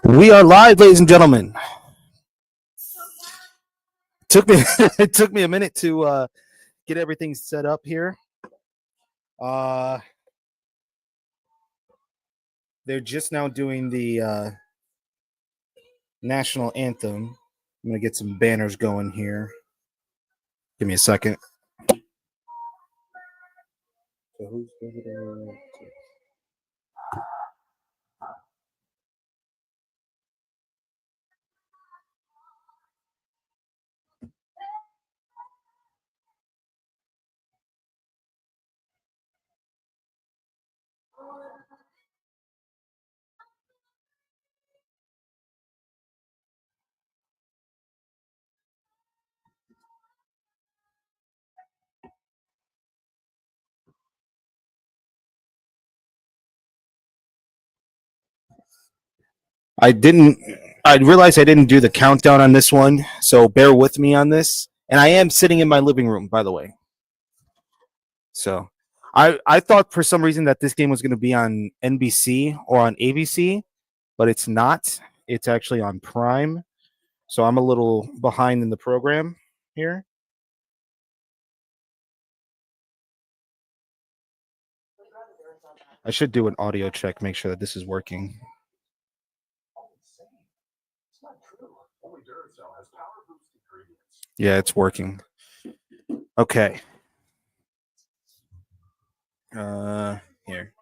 We are live, ladies and gentlemen. It took me a minute to get everything set up here. They're just now doing the national anthem. I'm gonna get some banners going here. Give me a second. So who's over I realized I didn't do the countdown on this one, so bear with me on this. And I am sitting in my living room, by the way. So I thought for some reason that this game was going to be on NBC or on ABC, but it's not. It's actually on Prime. So I'm a little behind in the program here. I should do an audio check, make sure that this is working. Yeah, it's working. Okay. Here.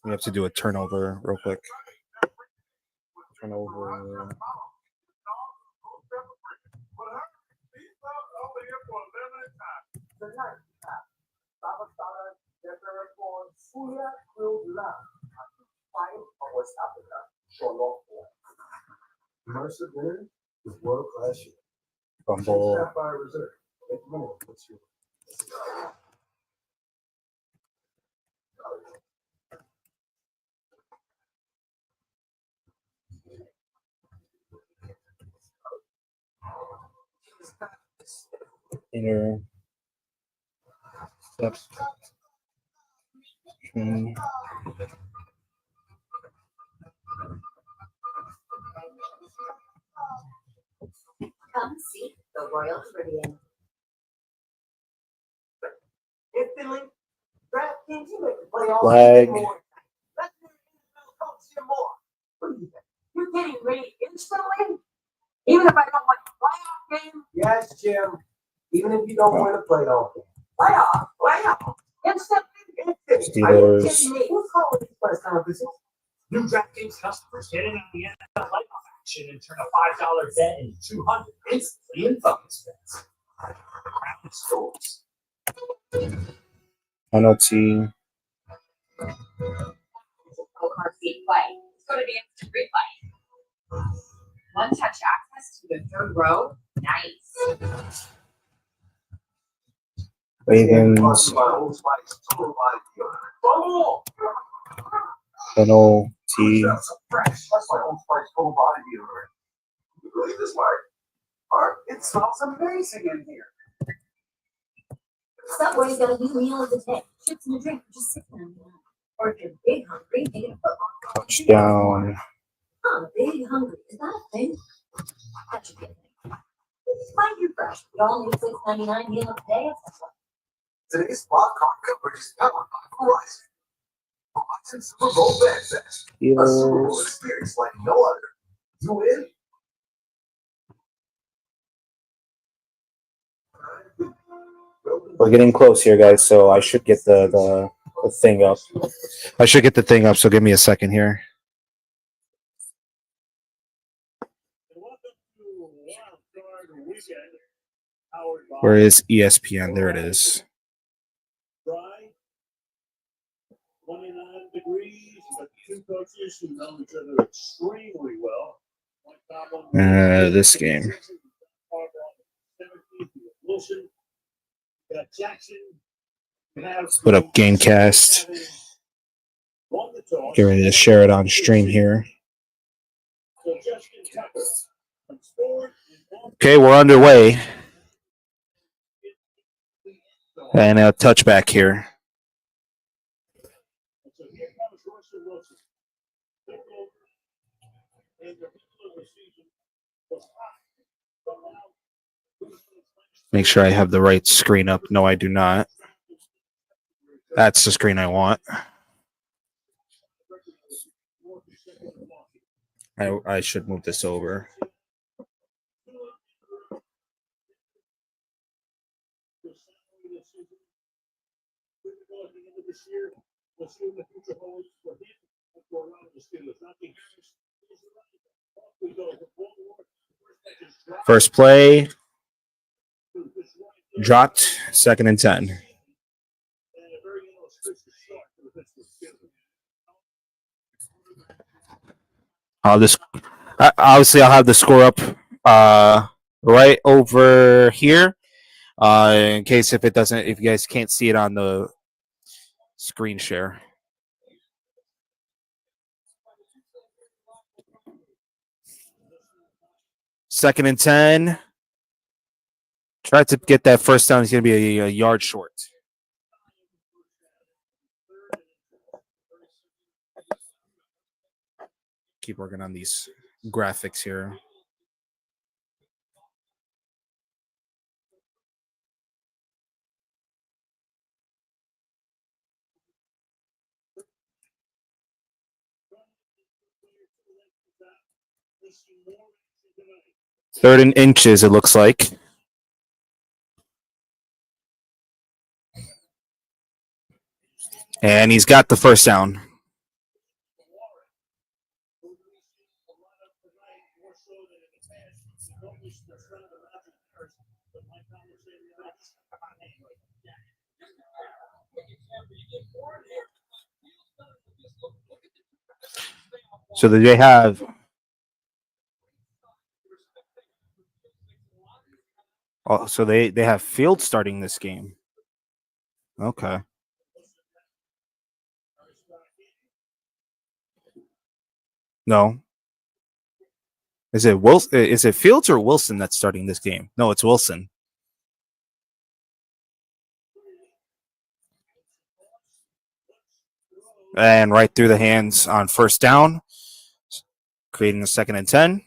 We have to do a turnover real quick. Turnover. Bumble. Inner step. Come see the Royal Caribbean. Flag. You're getting ready instantly? Even if I don't win a playoff game? Yes, Jim. Even if you don't win a playoff game. Playoff. Instantly? Steelers. Who's calling these press conferences? New DraftKings customers get in on the NFL playoff action and turn a $5 bet into $200 instantly in bonus bets. Crown stores. NLT. Car seat play. Let's go to the instant replay. One touch access to the third row. Nice. Ravens. NLT. That's my own spice total body deodorant. You believe this, Mark? It smells amazing in here. Subway's got a new meal of the day. Chips and a drink for just $6.99. Or if you're big hungry, they get a foot. Touchdown. Big hungry. Is that a thing? That should be a thing. Find your fresh. You all need $6.99 meal of the day. Today's spot card coverage is powered by Verizon. Verizon Super Bowl Fan Fest. A Super Bowl experience like no other. You win. We're getting close here, guys, so I should get the thing up. I should get the thing up, so give me a second here. Where is ESPN? There it is. 29 degrees, but two coaches who know each other extremely well. This game. Let's put up Gamecast. Get ready to share it on stream here. Okay, we're underway. And a touchback here. Make sure I have the right screen up. No, I do not. That's the screen I want. I should move this over. First play dropped, 2nd and 10. Obviously I'll have the score up right over here. In case if you guys can't see it on the screen share. Second and 10. Try to get that first down. He's going to be a yard short. Keep working on these graphics here. Third and inches, it looks like. And he's got the first down. So they have so they have Field starting this game. Okay. No. Is it Wilson? Is it Fields or Wilson that's starting this game? No, it's Wilson. And right through the hands on first down, creating a 2nd and 10.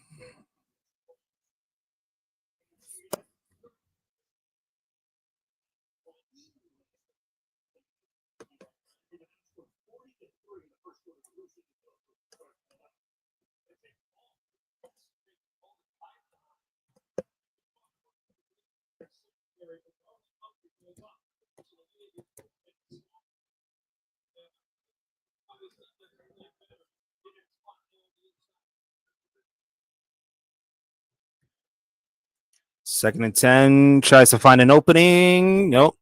Second and 10, tries to find an opening. Nope.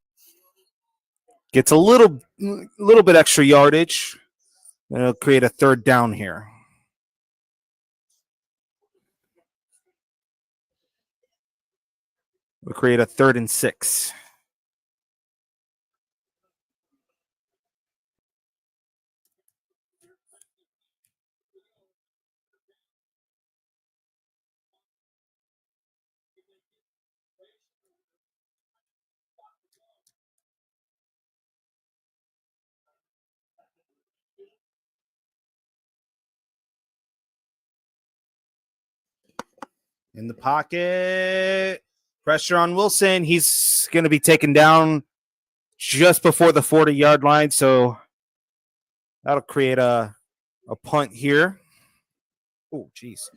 Gets a little bit extra yardage. It'll create a 3rd down here. We'll create a 3rd and 6. In the pocket. Pressure on Wilson. He's going to be taken down just before the 40-yard line. So that'll create a punt here. Oh, geez.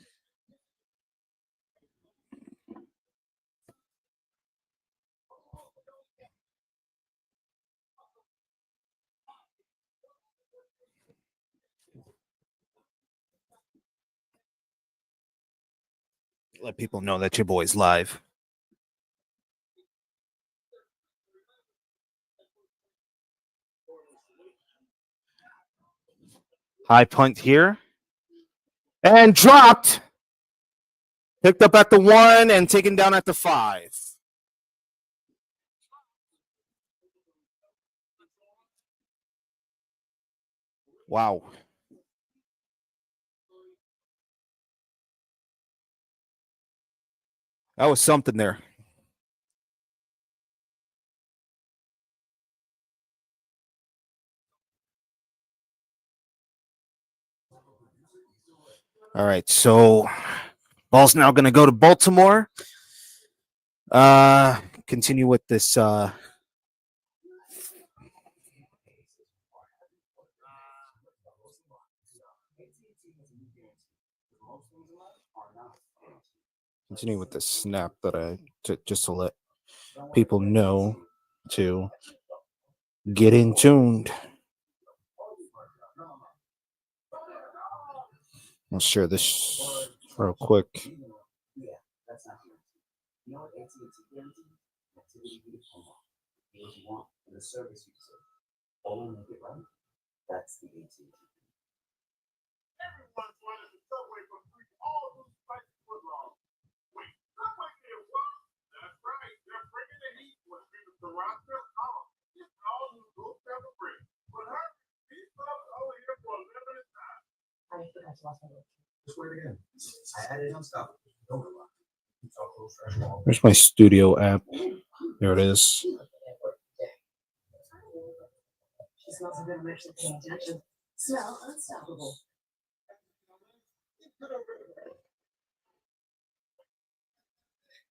Let people know that your boy's live. High punt here. And dropped. Picked up at the 1 and taken down at the 5. Wow. That was something there. All right, so ball's now going to go to Baltimore. continue with this. Continue with the snap that just to let people know to get in tuned. I'll share this real quick. Where's my studio app? There it is. She smells so good. I'm actually paying attention. Smell unstoppable.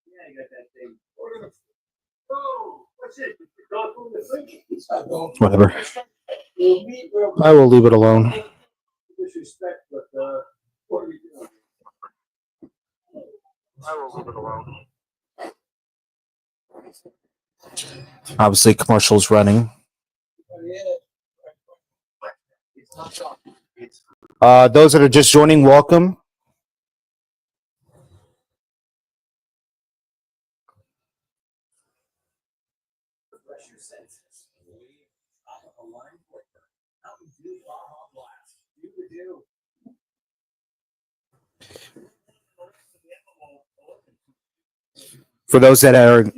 Yeah, you got that thing. Oh, that's it. Go through the thing. Whatever. I will leave it alone. Disrespect, but what are you doing? I will leave it alone. Obviously, commercials running. Those that are just joining, welcome. For those that are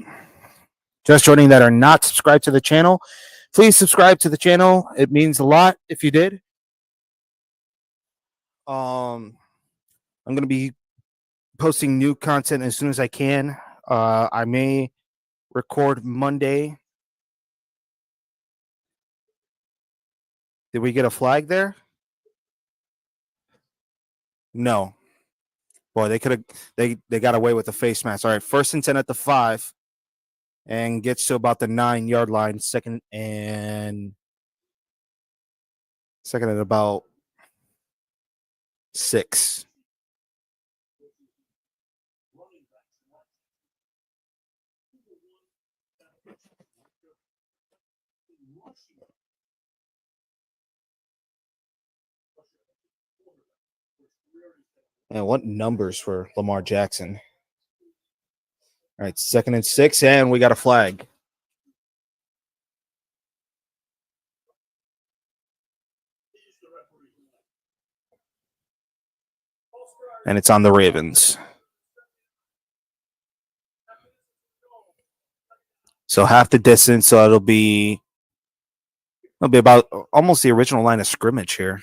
just joining that are not subscribed to the channel, please subscribe to the channel. It means a lot if you did. I'm going to be posting new content as soon as I can. I may record Monday. Did we get a flag there? No. Boy, they could have. They got away with the face mask. All right, 1st and 10 at the 5, and gets to about the 9-yard line. Second at about 6. And what numbers for Lamar Jackson? All right, 2nd and 6, and we got a flag. And it's on the Ravens. So half the distance, so it'll be about almost the original line of scrimmage here.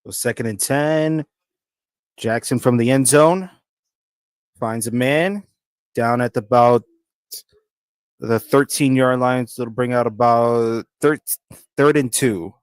So 2nd and 10. Jackson from the end zone finds a man down at about the 13-yard line. So it'll bring out about 3rd and 2.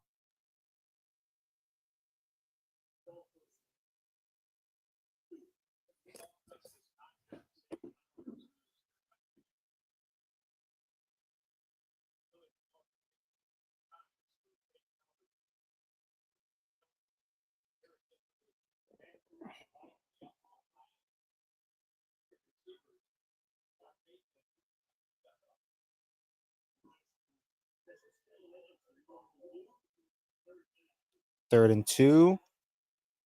Third and 2.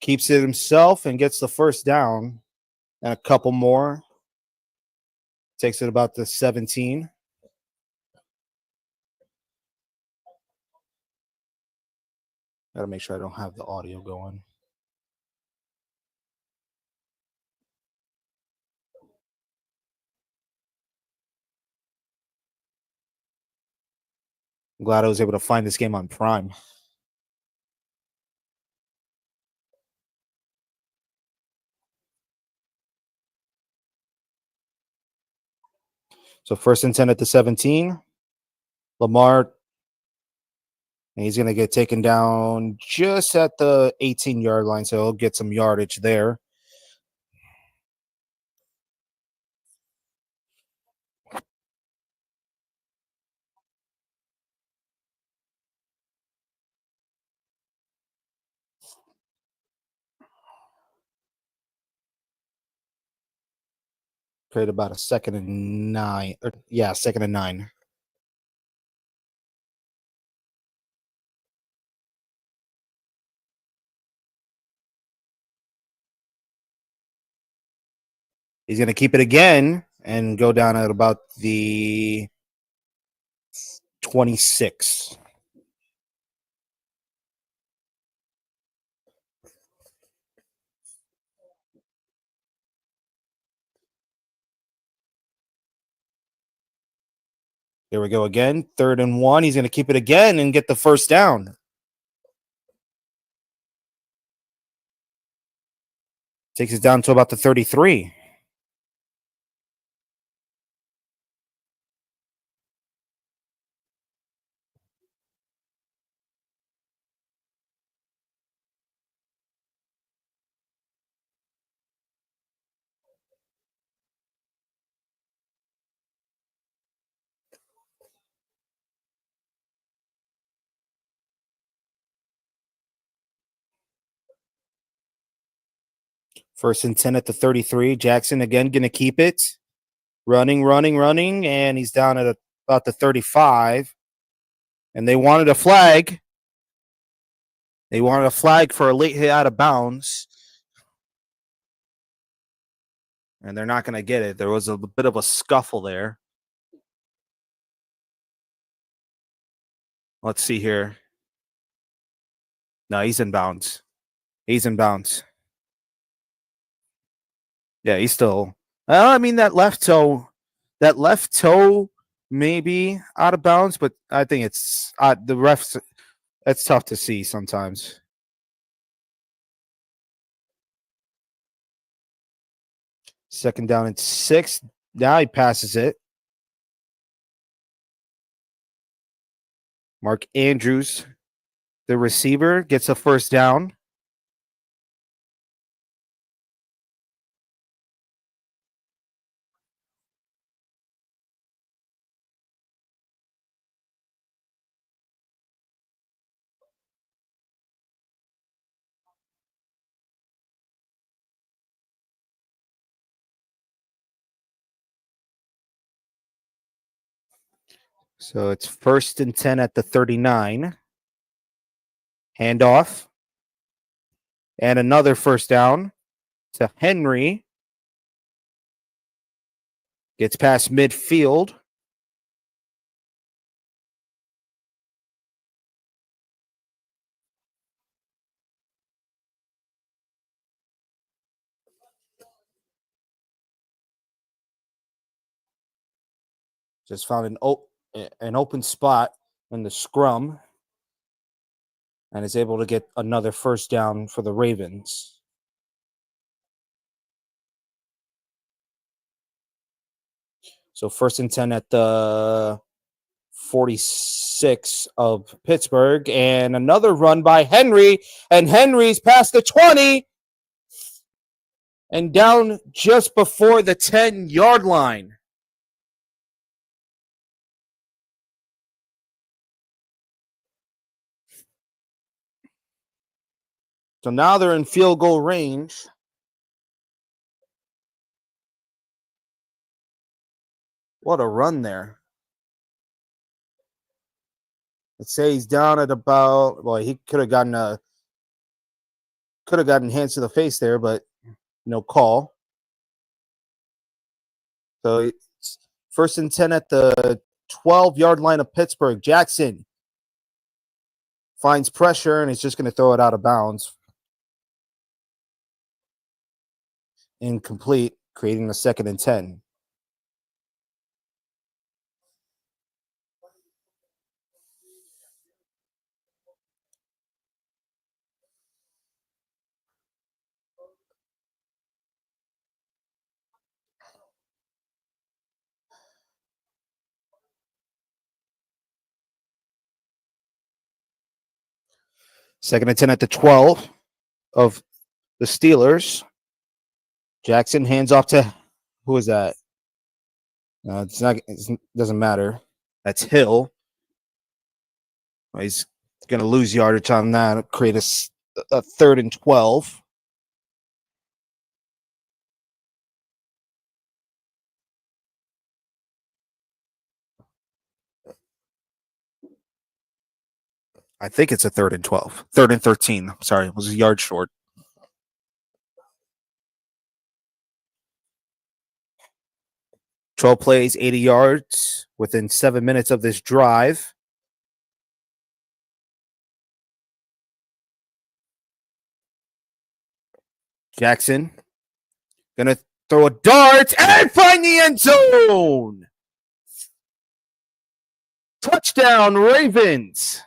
Keeps it himself and gets the first down. And a couple more. Takes it about the 17. Gotta make sure I don't have the audio going. I'm glad I was able to find this game on Prime. So 1st and 10 at the 17. Lamar, and he's going to get taken down just at the 18-yard line, so he'll get some yardage there. Create about a 2nd and 9. Yeah, 2nd and 9. He's going to keep it again and go down at about the 26. Here we go again. 3rd and 1. He's going to keep it again and get the first down. Takes it down to about the 33. First and 10 at the 33. Jackson again going to keep it. Running, and he's down at about the 35. And they wanted a flag. They wanted a flag for a late hit out of bounds. And they're not going to get it. There was a bit of a scuffle there. Let's see here. No, he's in bounds. He's in bounds. Yeah, he's still. I mean, that left toe may be out of bounds, but I think it's the refs. It's tough to see sometimes. Second down and 6. Now he passes it. Mark Andrews, the receiver, gets a first down. So it's 1st and 10 at the 39. Handoff. And another first down to Henry. Gets past midfield. Just found an open spot in the scrum and is able to get another first down for the Ravens. So 1st and 10 at the 46 of Pittsburgh, and another run by Henry, and Henry's past the 20 and down just before the 10-yard line. So now they're in field goal range. What a run there. Let's say he's down at about, well, he could have gotten hands to the face there, but no call. So it's 1st and 10 at the 12-yard line of Pittsburgh. Jackson finds pressure, and he's just going to throw it out of bounds. Incomplete, creating a 2nd and 10. Second and 10 at the 12 of the Steelers. Jackson hands off to who is that? No, it's not. It doesn't matter. That's Hill. He's going to lose yardage on that. Create a third and 12. I think it's a third and 12. Third and 13. Sorry, it was a yard short. Twelve plays, 80 yards within 7 minutes of this drive. Jackson gonna throw a dart and find the end zone. Touchdown, Ravens.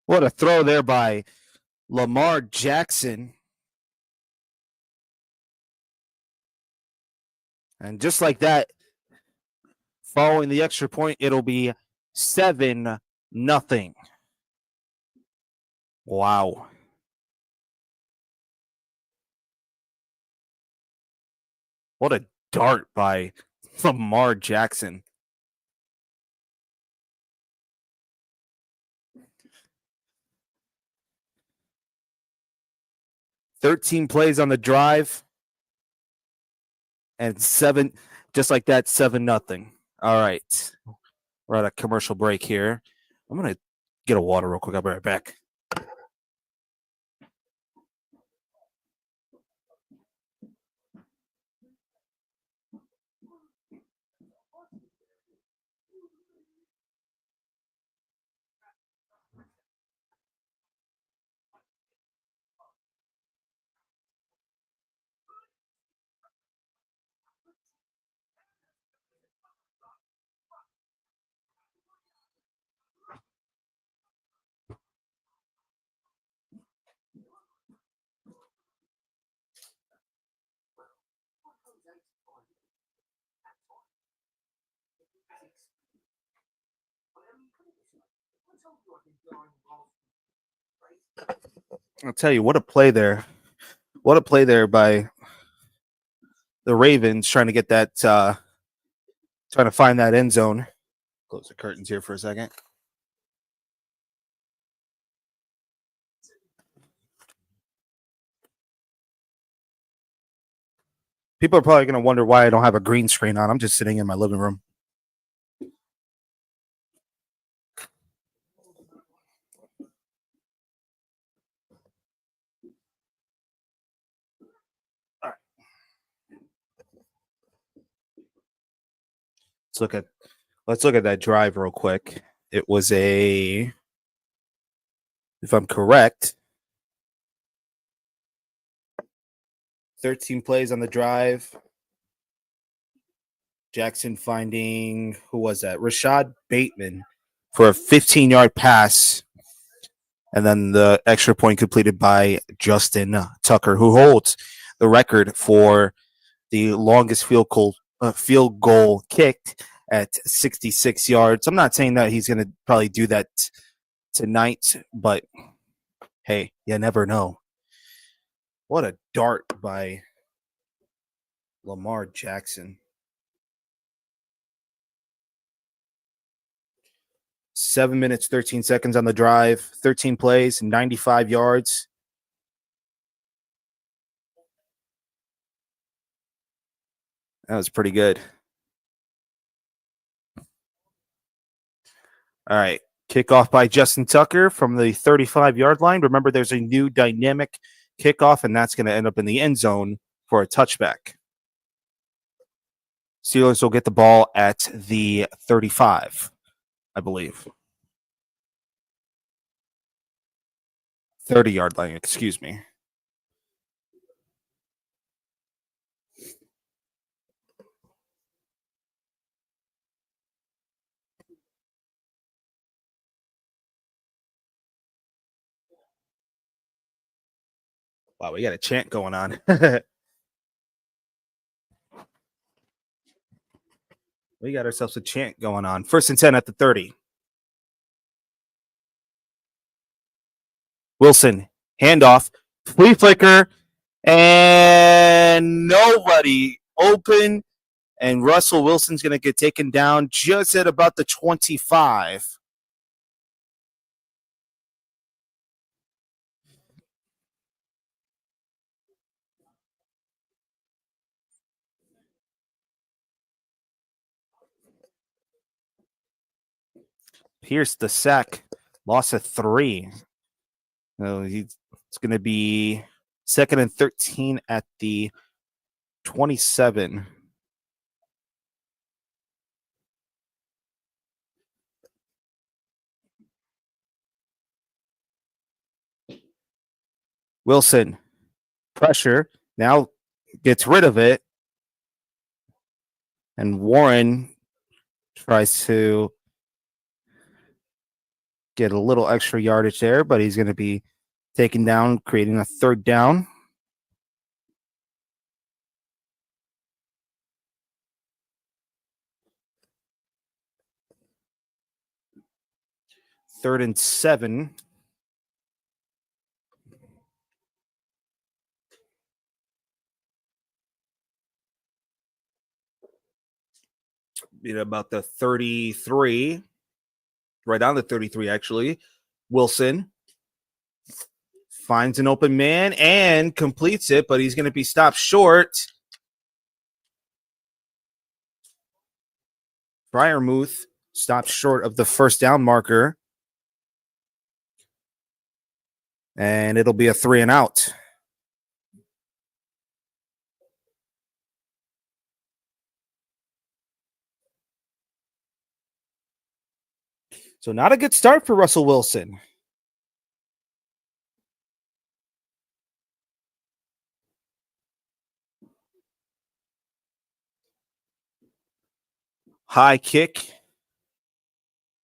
What a throw there by Lamar Jackson. And just like that, following the extra point, it'll be 7-0. Wow. What a dart by Lamar Jackson. "13 plays on the drive and 7, just like that, 7-0. All right. We're at a commercial break here. I'm going to get a water real quick. I'll be right back. I'll tell you, what a play there. What a play there by the Ravens trying to get that, trying to find that end zone. Close the curtains here for a second. People are probably going to wonder why I don't have a green screen on. I'm just sitting in my living room. All right. Let's look at that drive real quick. It was if I'm correct, 13 plays on the drive. Jackson finding, who was that? Rashad Bateman for a 15-yard pass. And then the extra point completed by Justin Tucker, who holds the record for the longest field goal kicked at 66 yards. I'm not saying that he's going to probably do that tonight, but hey, you never know. What a dart by Lamar Jackson. 7 minutes, 13 seconds on the drive, 13 plays, 95 yards. That was pretty good. All right. Kickoff by Justin Tucker from the 35-yard line. Remember, there's a new dynamic kickoff, and that's going to end up in the end zone for a touchback. Steelers will get the ball at the 35, I believe. 30-yard line, excuse me. Wow, we got a chant going on. We got ourselves a chant going on. 1st and 10 at the 30. Wilson, handoff, flea flicker, and nobody open. And Russell Wilson's going to get taken down just at about the 25. Pierce the sack, loss of 3. So it's going to be 2nd and 13 at the 27. Wilson, pressure, now gets rid of it. And Warren tries to get a little extra yardage there, but he's going to be taken down, creating a 3rd down. Third and 7. About the 33, right on the 33, actually. Wilson finds an open man and completes it, but he's going to be stopped short. Fryermuth stopped short of the 1st down marker. And it'll be a 3 and out. So not a good start for Russell Wilson. High kick.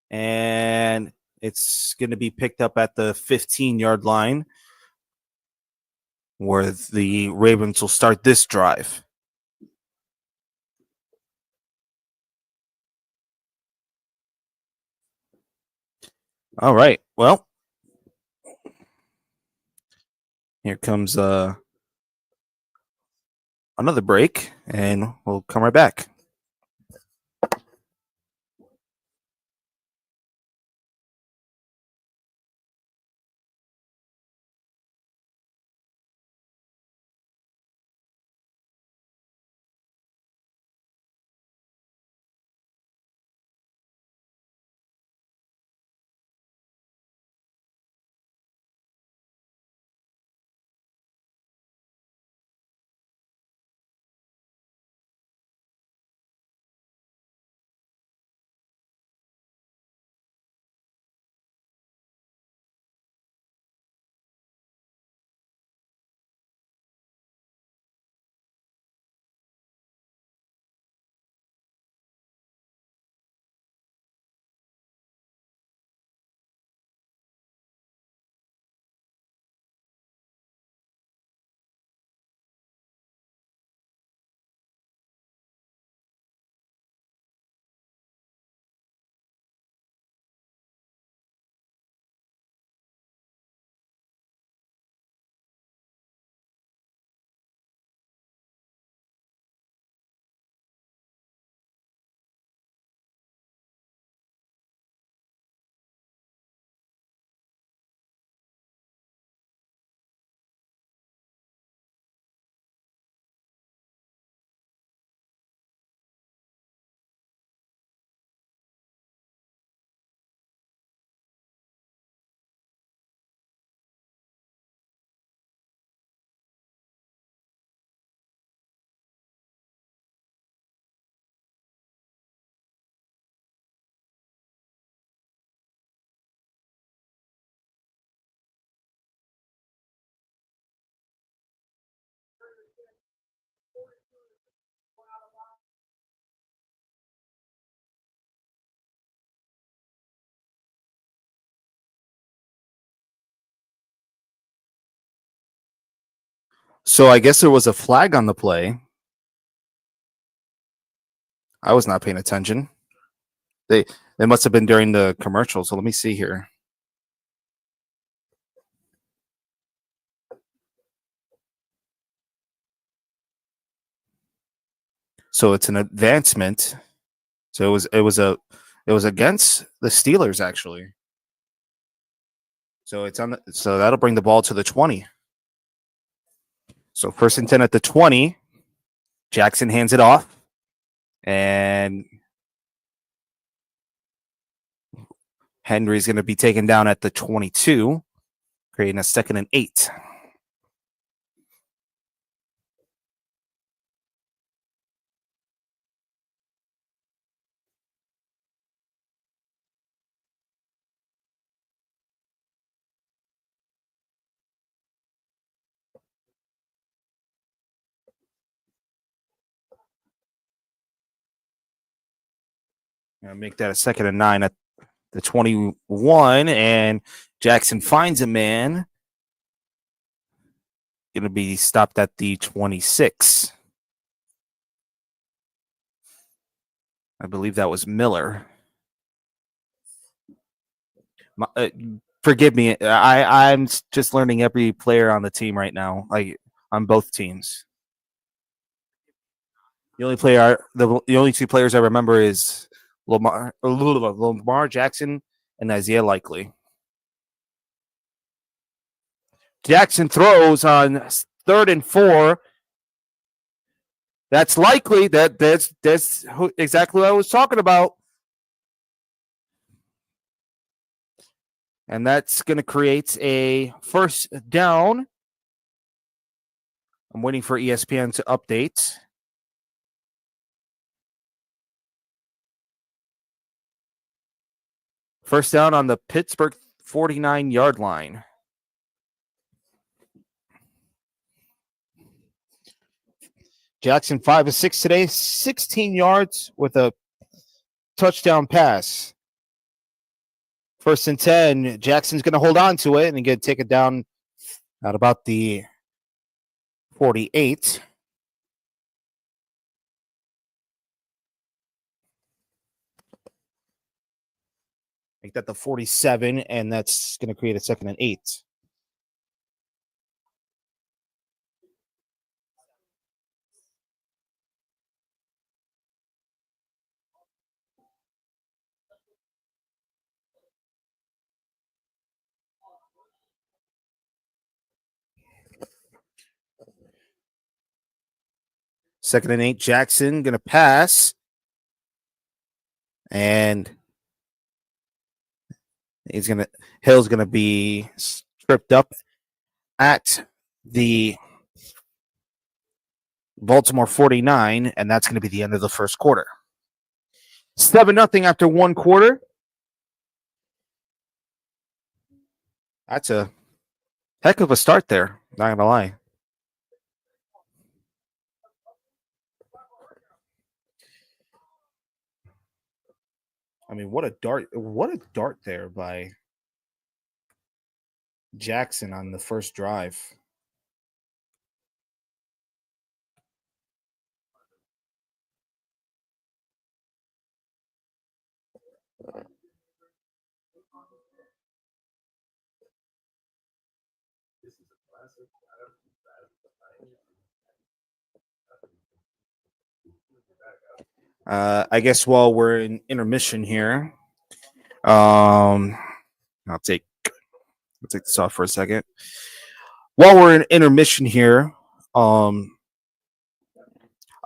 And it's going to be picked up at the 15-yard line, where the Ravens will start this drive. All right. Well, here comes another break, and we'll come right back. So I guess there was a flag on the play. I was not paying attention. They must have been during the commercial. So let me see here. So it's an advancement. So it was against the Steelers actually. So it's on so that'll bring the ball to the 20. So 1st and 10 at the 20. Jackson hands it off. And Henry's going to be taken down at the 22, creating a 2nd and 8. Make that a 2nd and 9 at the 21, and Jackson finds a man. Going to be stopped at the 26. I believe that was Miller. Forgive me. I'm just learning every player on the team right now, like on both teams. The only two players I remember is Lamar Jackson and Isaiah Likely. Jackson throws on 3rd and 4. That's Likely. That's exactly what I was talking about. And that's going to create a 1st down. I'm waiting for ESPN to update. First down on the Pittsburgh 49-yard line. Jackson 5 of 6 today, 16 yards with a touchdown pass. 1st and 10. Jackson's going to hold on to it and get take it down at about the 48. Make that the 47, and that's going to create a 2nd and 8. Second and 8, Jackson going to pass. And Hill's going to be stripped up at the Baltimore 49, and that's going to be the end of the first quarter. 7-0 after 1 quarter. That's a heck of a start there, not going to lie. I mean, what a dart there by Jackson on the first drive. I guess while we're in intermission here, I'll take this off for a second. While we're in intermission here, I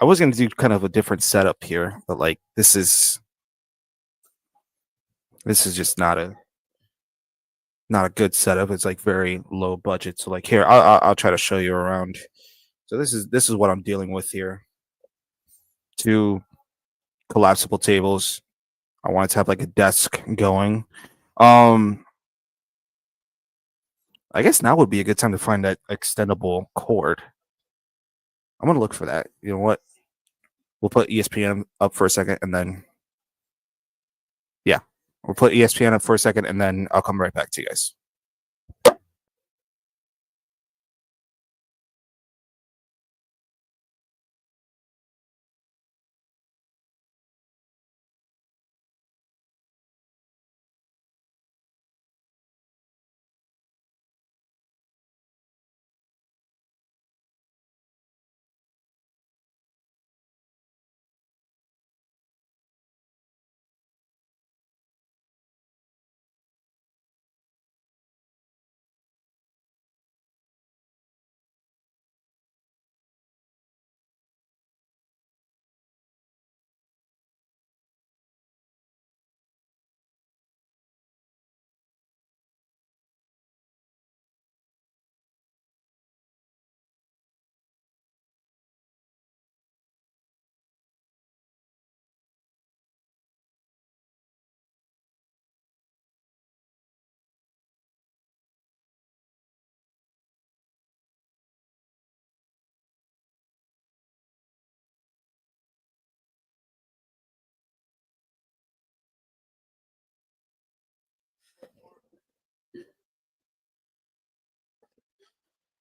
was going to do kind of a different setup here, but like this is just not a good setup. It's like very low budget. So like here, I'll try to show you around. So this is what I'm dealing with here. 2 collapsible tables. I wanted to have like a desk going. I guess now would be a good time to find that extendable cord. I'm gonna look for that. You know what? We'll put ESPN up for a second, and then we'll put ESPN up for a second, and then I'll come right back to you guys.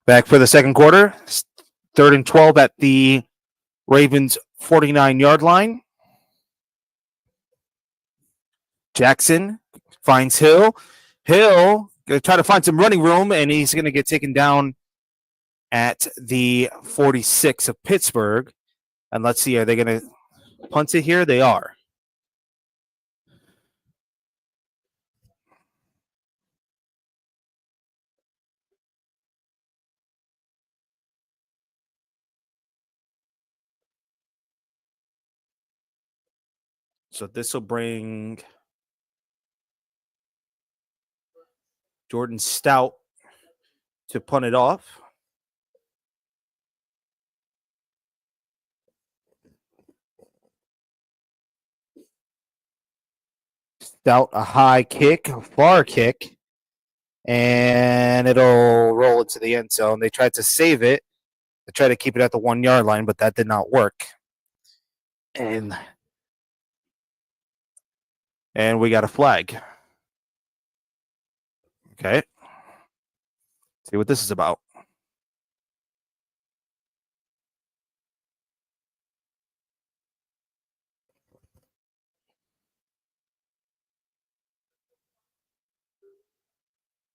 Back for the second quarter. 3rd and 12 at the Ravens 49-yard line. Jackson finds Hill. Hill going to try to find some running room, and he's going to get taken down at the 46 of Pittsburgh. And let's see, are they going to punt it here? They are. So this will bring Jordan Stout to punt it off. Stout, a high kick, a far kick, and it'll roll into the end zone. They tried to save it. They tried to keep it at the 1-yard line, but that did not work. And we got a flag. Okay. See what this is about.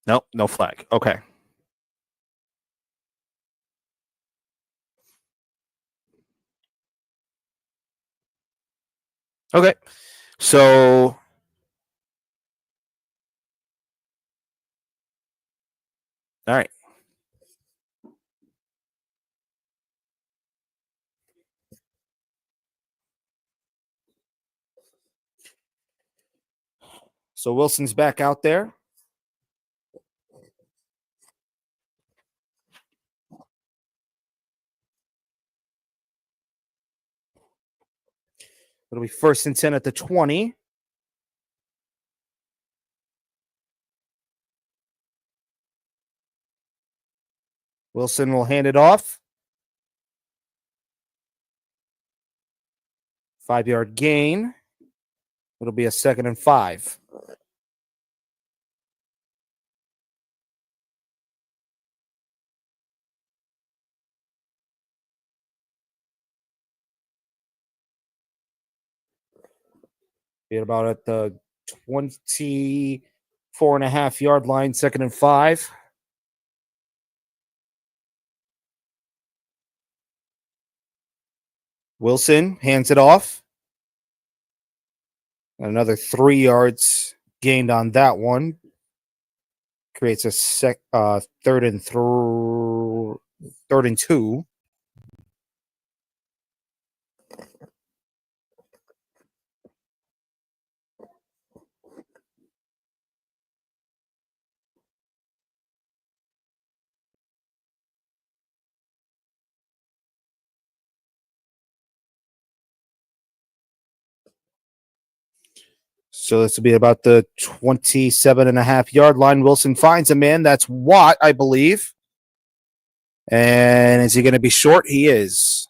Nope, no flag. Okay. Okay. So all right. So Wilson's back out there. It'll be 1st and 10 at the 20. Wilson will hand it off. 5-yard gain. It'll be a 2nd and 5. Be about at the 24.5-yard line, 2nd and 5. Wilson hands it off. Another 3 yards gained on that one. Creates a 3rd and 2. So this will be about the 27.5-yard line. Wilson finds a man. That's Watt, I believe. And is he going to be short? He is.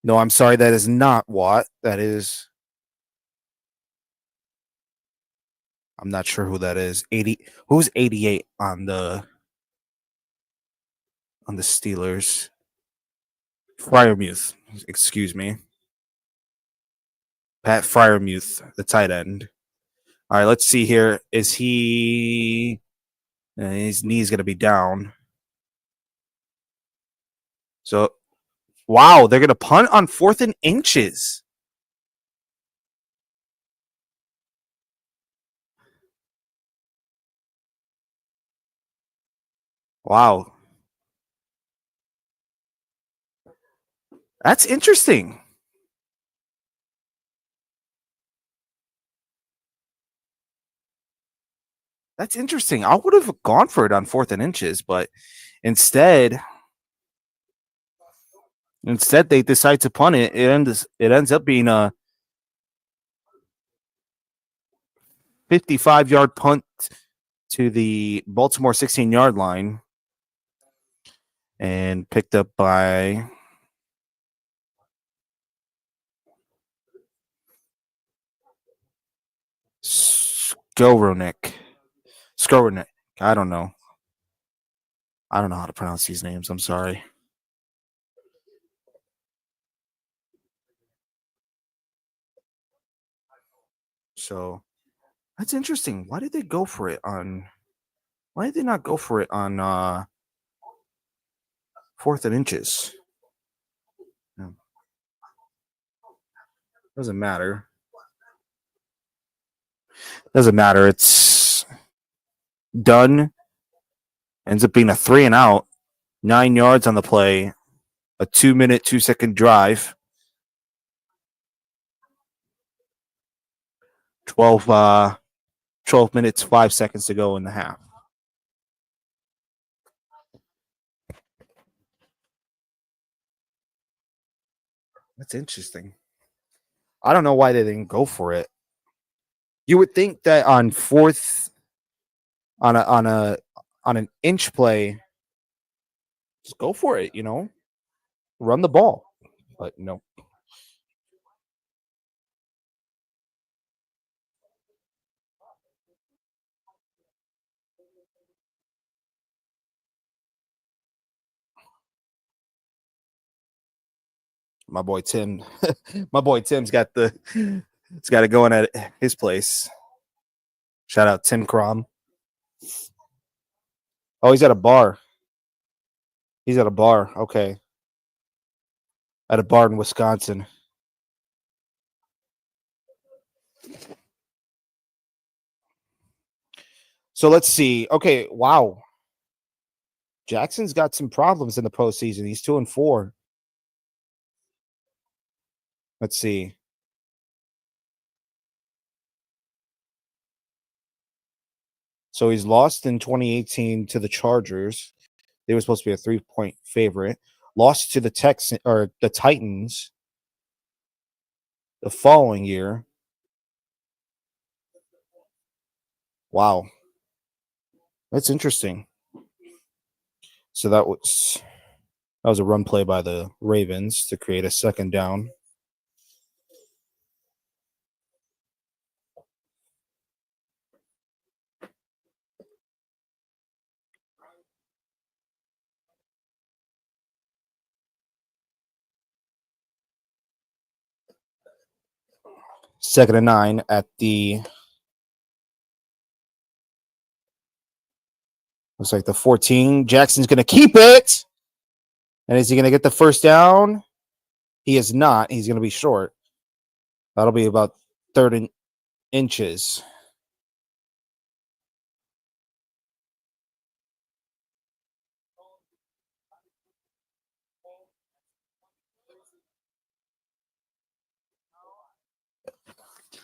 No, I'm sorry. That is not Watt. That is. I'm not sure who that is. 80. Who's 88 on the Steelers? Fryermuth. Excuse me. Pat Fryermuth, the tight end. All right, let's see here. Is he? His knee's going to be down. So, wow, they're going to punt on 4th and inches. Wow. That's interesting. That's interesting. I would have gone for it on 4th and inches, but instead they decide to punt it. It ends up being a 55-yard punt to the Baltimore 16-yard line and picked up by Skowronek. Skrowinek. I don't know. I don't know how to pronounce these names. I'm sorry. So that's interesting. Why did they go for it on? Why did they not go for it on 4th and inches? No. Doesn't matter. Doesn't matter. It's done. Ends up being a 3 and out. 9 yards on the play. A 2-minute, 2-second drive. 12 minutes, 5 seconds to go in the half. That's interesting. I don't know why they didn't go for it. You would think that on 4th, on an inch play, just go for it, run the ball. But no. My boy Tim, Tim's got it going at his place. Shout out Tim Crom. Oh, he's at a bar. He's at a bar. Okay. At a bar in Wisconsin. So let's see. Okay, wow. Jackson's got some problems in the postseason. He's 2-4. Let's see. So he's lost in 2018 to the Chargers. They were supposed to be a 3-point favorite. Lost to the Titans the following year. Wow. That's interesting. So that was a run play by the Ravens to create a 2nd down. Second and 9 at the looks like the 14. Jackson's going to keep it. And is he going to get the first down? He is not. He's going to be short. That'll be about 3rd inches.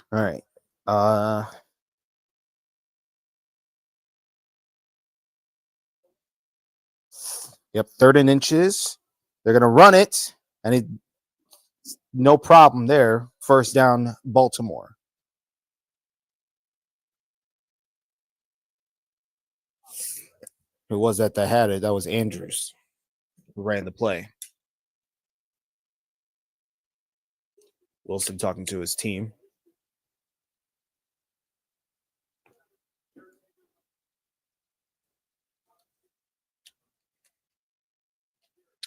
All right. Yep, 3rd inches. They're going to run it, and no problem there. First down, Baltimore. Who was that had it? That was Andrews, who ran the play. Wilson talking to his team.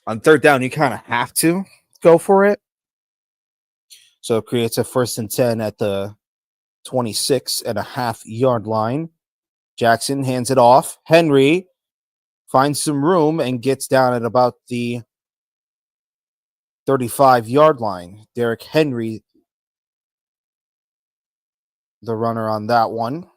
On 3rd down, you kind of have to go for it. So it creates a 1st and 10 at the 26.5-yard line. Jackson hands it off. Henry finds some room and gets down at about the 35-yard line. Derrick Henry, the runner on that one.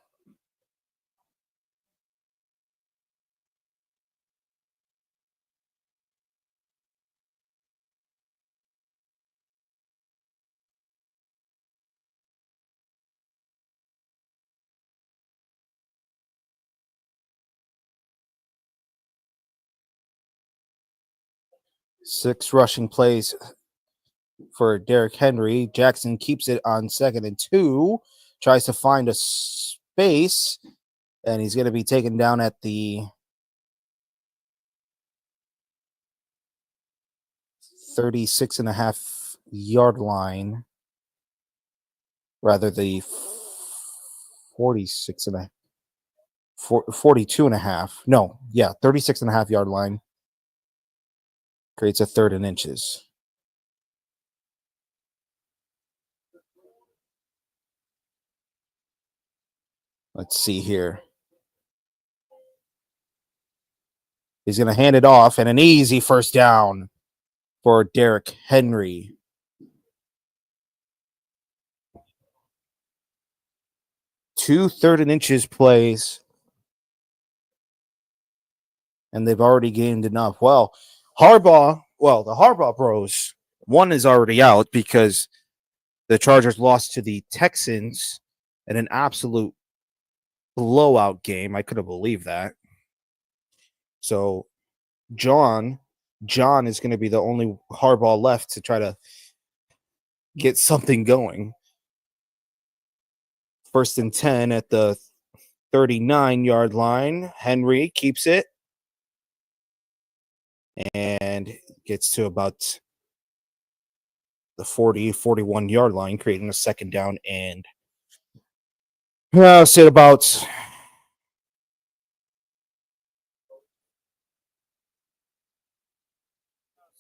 Six rushing plays for Derrick Henry. Jackson keeps it on 2nd and 2. Tries to find a space, and he's going to be taken down at the 36.5-yard line. Rather, the 46 and a 42 and a half. No, yeah, 36 and a half yard line. Creates a 3rd and inches. Let's see here. He's going to hand it off, and an easy first down for Derrick Henry. Two 3rd and inches plays, and they've already gained enough. The Harbaugh bros, one is already out because the Chargers lost to the Texans in an absolute blowout game. I couldn't believe that. So John is going to be the only Harbaugh left to try to get something going. 1st and 10 at the 39-yard line. Henry keeps it and gets to about the 41-yard line, creating a 2nd down and I'll say about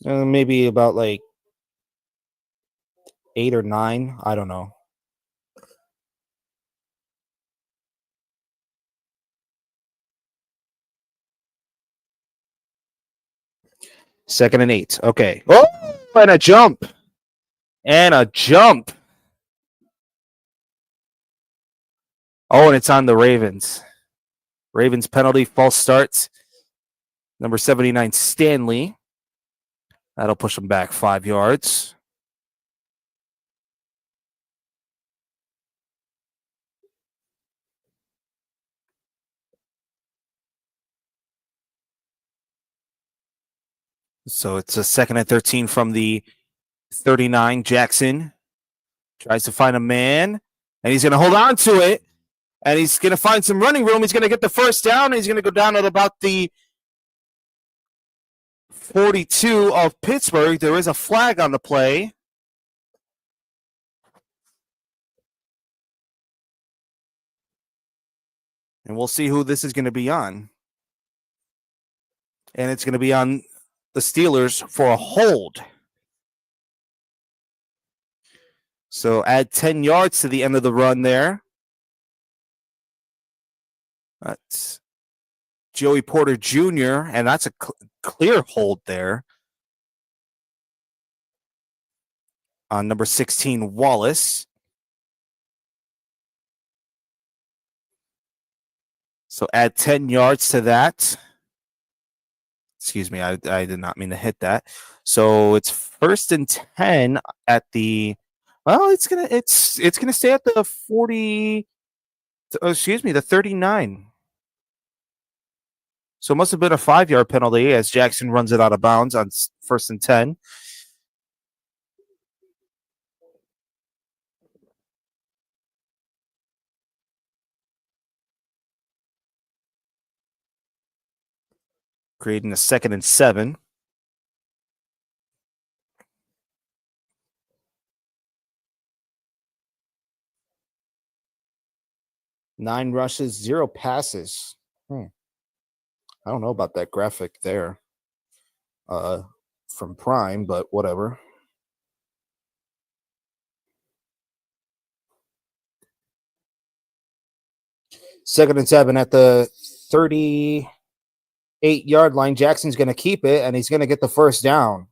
maybe about like 8 or 9. I don't know. Second and 8. Okay. Oh, and a jump. Oh, and it's on the Ravens. Ravens penalty, false starts. Number 79, Stanley. That'll push them back 5 yards. So it's a 2nd and 13 from the 39. Jackson tries to find a man, and he's going to hold on to it, and he's going to find some running room. He's going to get the first down, and he's going to go down at about the 42 of Pittsburgh. There is a flag on the play. And we'll see who this is going to be on. And it's going to be on the Steelers for a hold. So add 10 yards to the end of the run there. That's Joey Porter Jr., and that's a clear hold there on number 16, Wallace. So add 10 yards to that. Excuse me, I did not mean to hit that. So it's 1st and 10 at the it's gonna stay at the 40. The 39. So it must have been a 5-yard penalty as Jackson runs it out of bounds on 1st and 10. Creating a 2nd and 7. Nine rushes, 0 passes. I don't know about that graphic there from Prime, but whatever. Second and 7 at the 38-yard line. Jackson's going to keep it, and he's going to get the first down.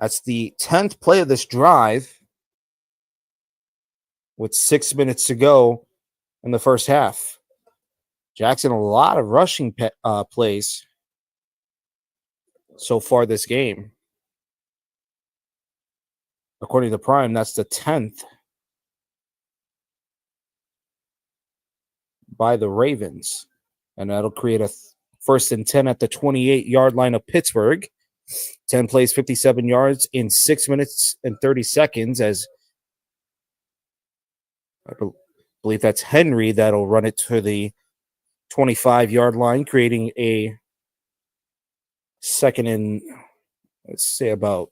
That's the 10th play of this drive with 6 minutes to go in the first half. Jackson, a lot of rushing plays so far this game. According to Prime, that's the 10th by the Ravens. And that'll create a 1st and 10 at the 28-yard line of Pittsburgh. 10 plays, 57 yards in 6 minutes and 30 seconds as I believe that's Henry that'll run it to the 25-yard line, creating a 2nd and, let's say, about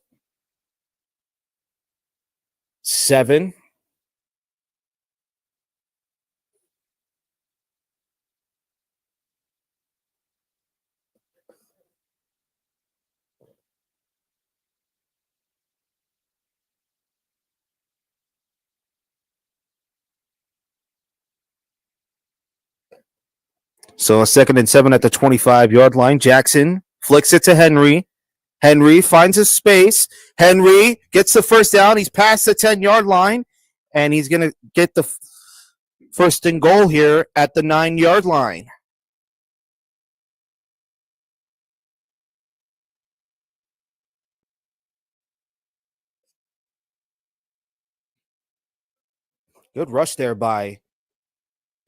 7. So a 2nd and 7 at the 25-yard line. Jackson flicks it to Henry. Henry finds his space. Henry gets the first down. He's past the 10-yard line, and he's going to get the first and goal here at the 9-yard line. Good rush there by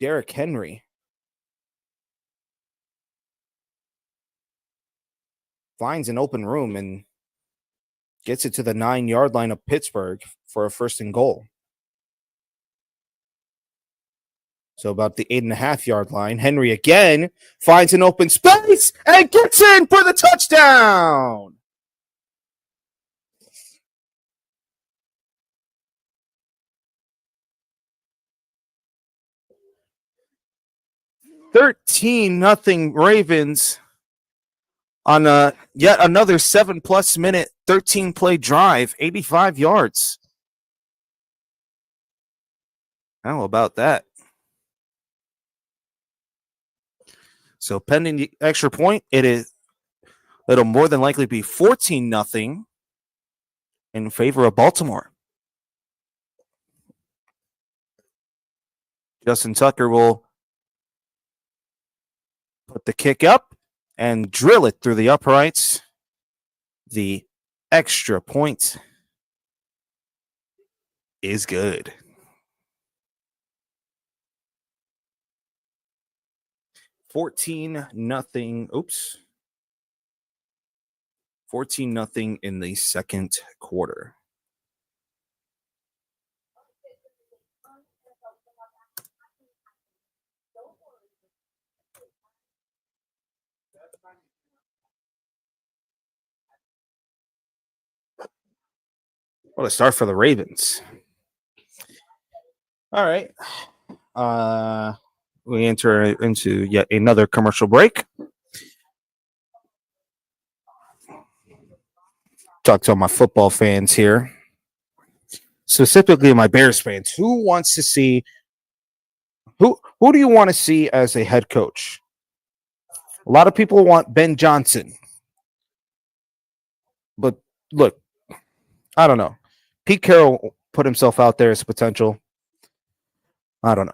Derrick Henry. Finds an open room and gets it to the 9-yard line of Pittsburgh for a first and goal. So about the 8.5-yard line. Henry again finds an open space and gets in for the touchdown. $13-0 Ravens on yet another 7+ minute, 13-play drive, 85 yards. How about that? So pending the extra point, it'll more than likely be 14-0 in favor of Baltimore. Justin Tucker will put the kick up and drill it through the uprights. The extra point is good. $14-0 in the second quarter. What a start for the Ravens. All right. We enter into yet another commercial break. Talk to all my football fans here, specifically my Bears fans. Who wants to see who do you want to see as a head coach? A lot of people want Ben Johnson. But look, I don't know. Pete Carroll put himself out there as potential. I don't know.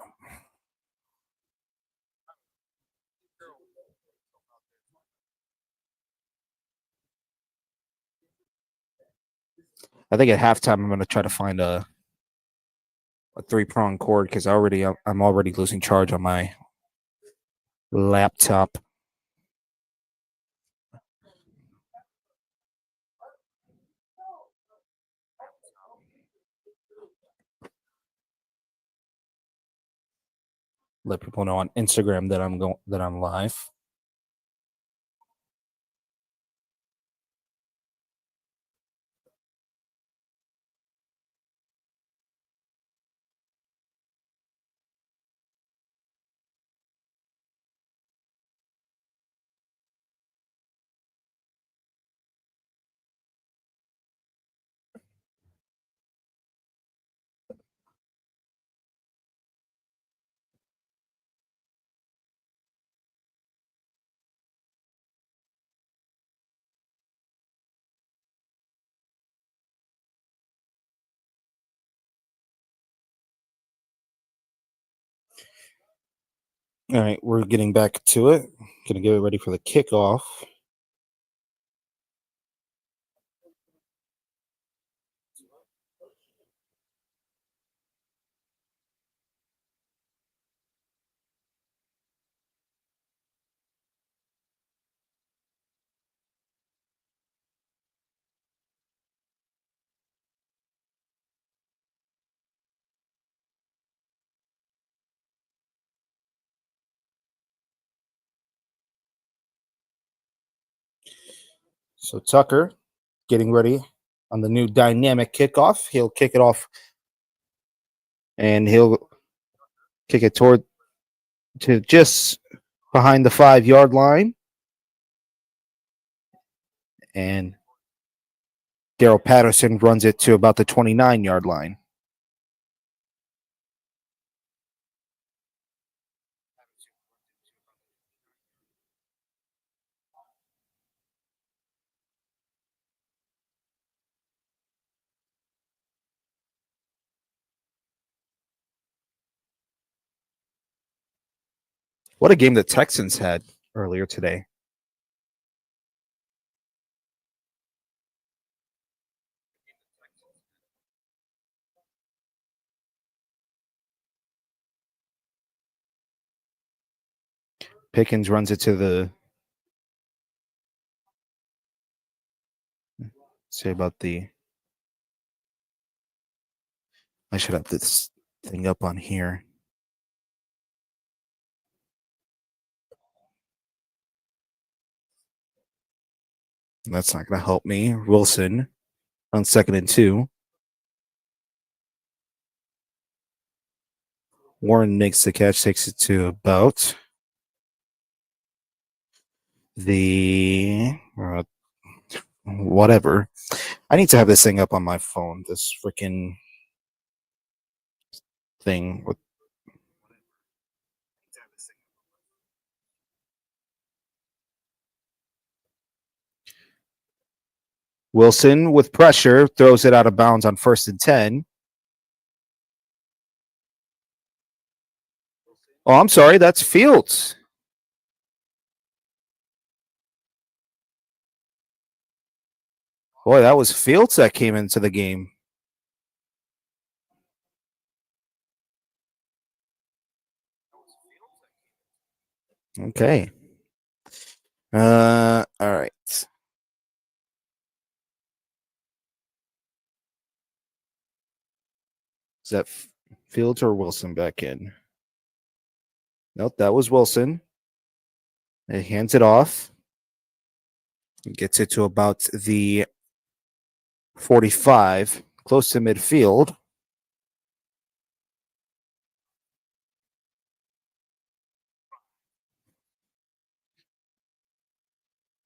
I think at halftime I'm going to try to find a 3-prong cord because I'm already losing charge on my laptop. Let people know on Instagram that I'm live. All right, we're getting back to it. Gonna get it ready for the kickoff. So Tucker getting ready on the new dynamic kickoff. He'll kick it off and he'll kick it to just behind the 5-yard line. And Daryl Patterson runs it to about the 29-yard line. What a game the Texans had earlier today. Pickens runs it to the. Say about the. I should have this thing up on here. That's not going to help me. Wilson on 2nd and 2. Warren makes the catch, takes it to about the whatever. I need to have this thing up on my phone. This freaking thing. Wilson with pressure throws it out of bounds on 1st and 10. Oh, I'm sorry. That's Fields. Boy, that was Fields that came into the game. Okay. All right. Is that Fields or Wilson back in? Nope, that was Wilson. He hands it off. He gets it to about the 45, close to midfield.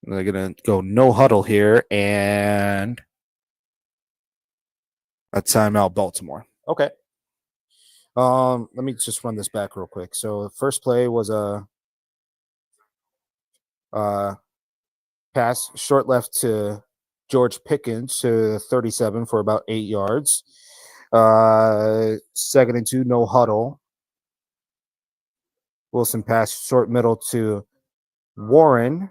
They're going to go no huddle here and a timeout, Baltimore. Okay. Let me just run this back real quick. So the first play was a pass short left to George Pickens to 37 for about 8 yards. 2nd and 2, no huddle. Wilson pass short middle to Warren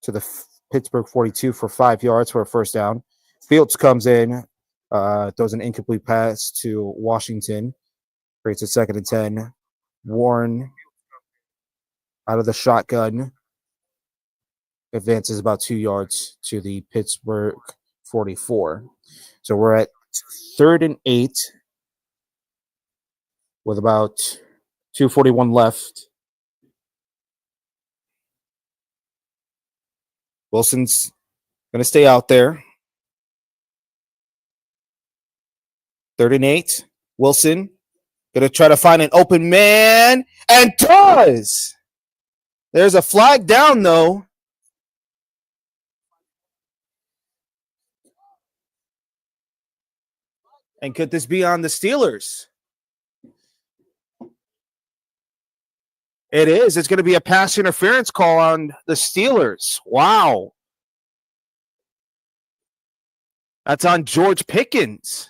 to the Pittsburgh 42 for 5 yards for a first down. Fields comes in, throws an incomplete pass to Washington, creates a 2nd and 10. Warren out of the shotgun advances about 2 yards to the Pittsburgh 44. So we're at 3rd and 8 with about 2:41 left. Wilson's going to stay out there. 3rd and 8. Wilson going to try to find an open man and does. There's a flag down, though. And could this be on the Steelers? It is. It's going to be a pass interference call on the Steelers. Wow. That's on George Pickens.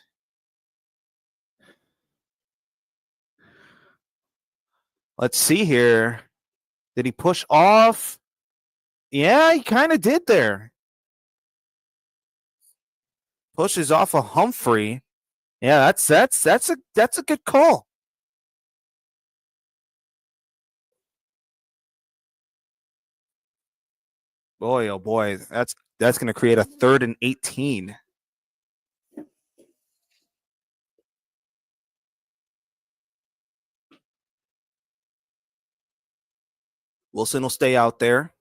Let's see here. Did he push off? Yeah, he kind of did there. Pushes off a Humphrey. Yeah, that's a good call. Boy, oh boy, that's going to create a 3rd and 18. Wilson will stay out there.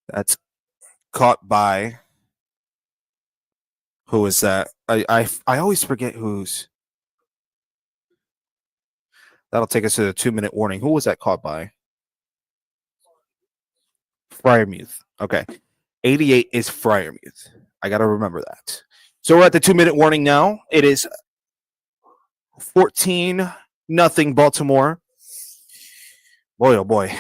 That's caught by. Who is that? I always forget who's. That'll take us to the 2-minute warning. Who was that caught by? Fryermuth. Okay. 88 is Fryermuth. I got to remember that. So we're at the 2-minute warning now. It is 14-0 Baltimore. Boy, oh boy.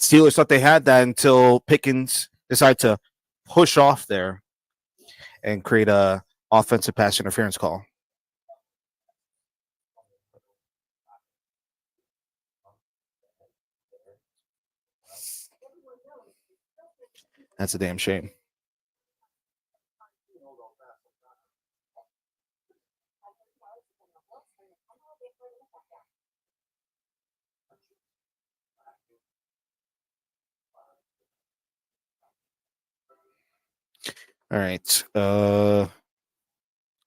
Steelers thought they had that until Pickens decided to push off there and create a offensive pass interference call. That's a damn shame. All right.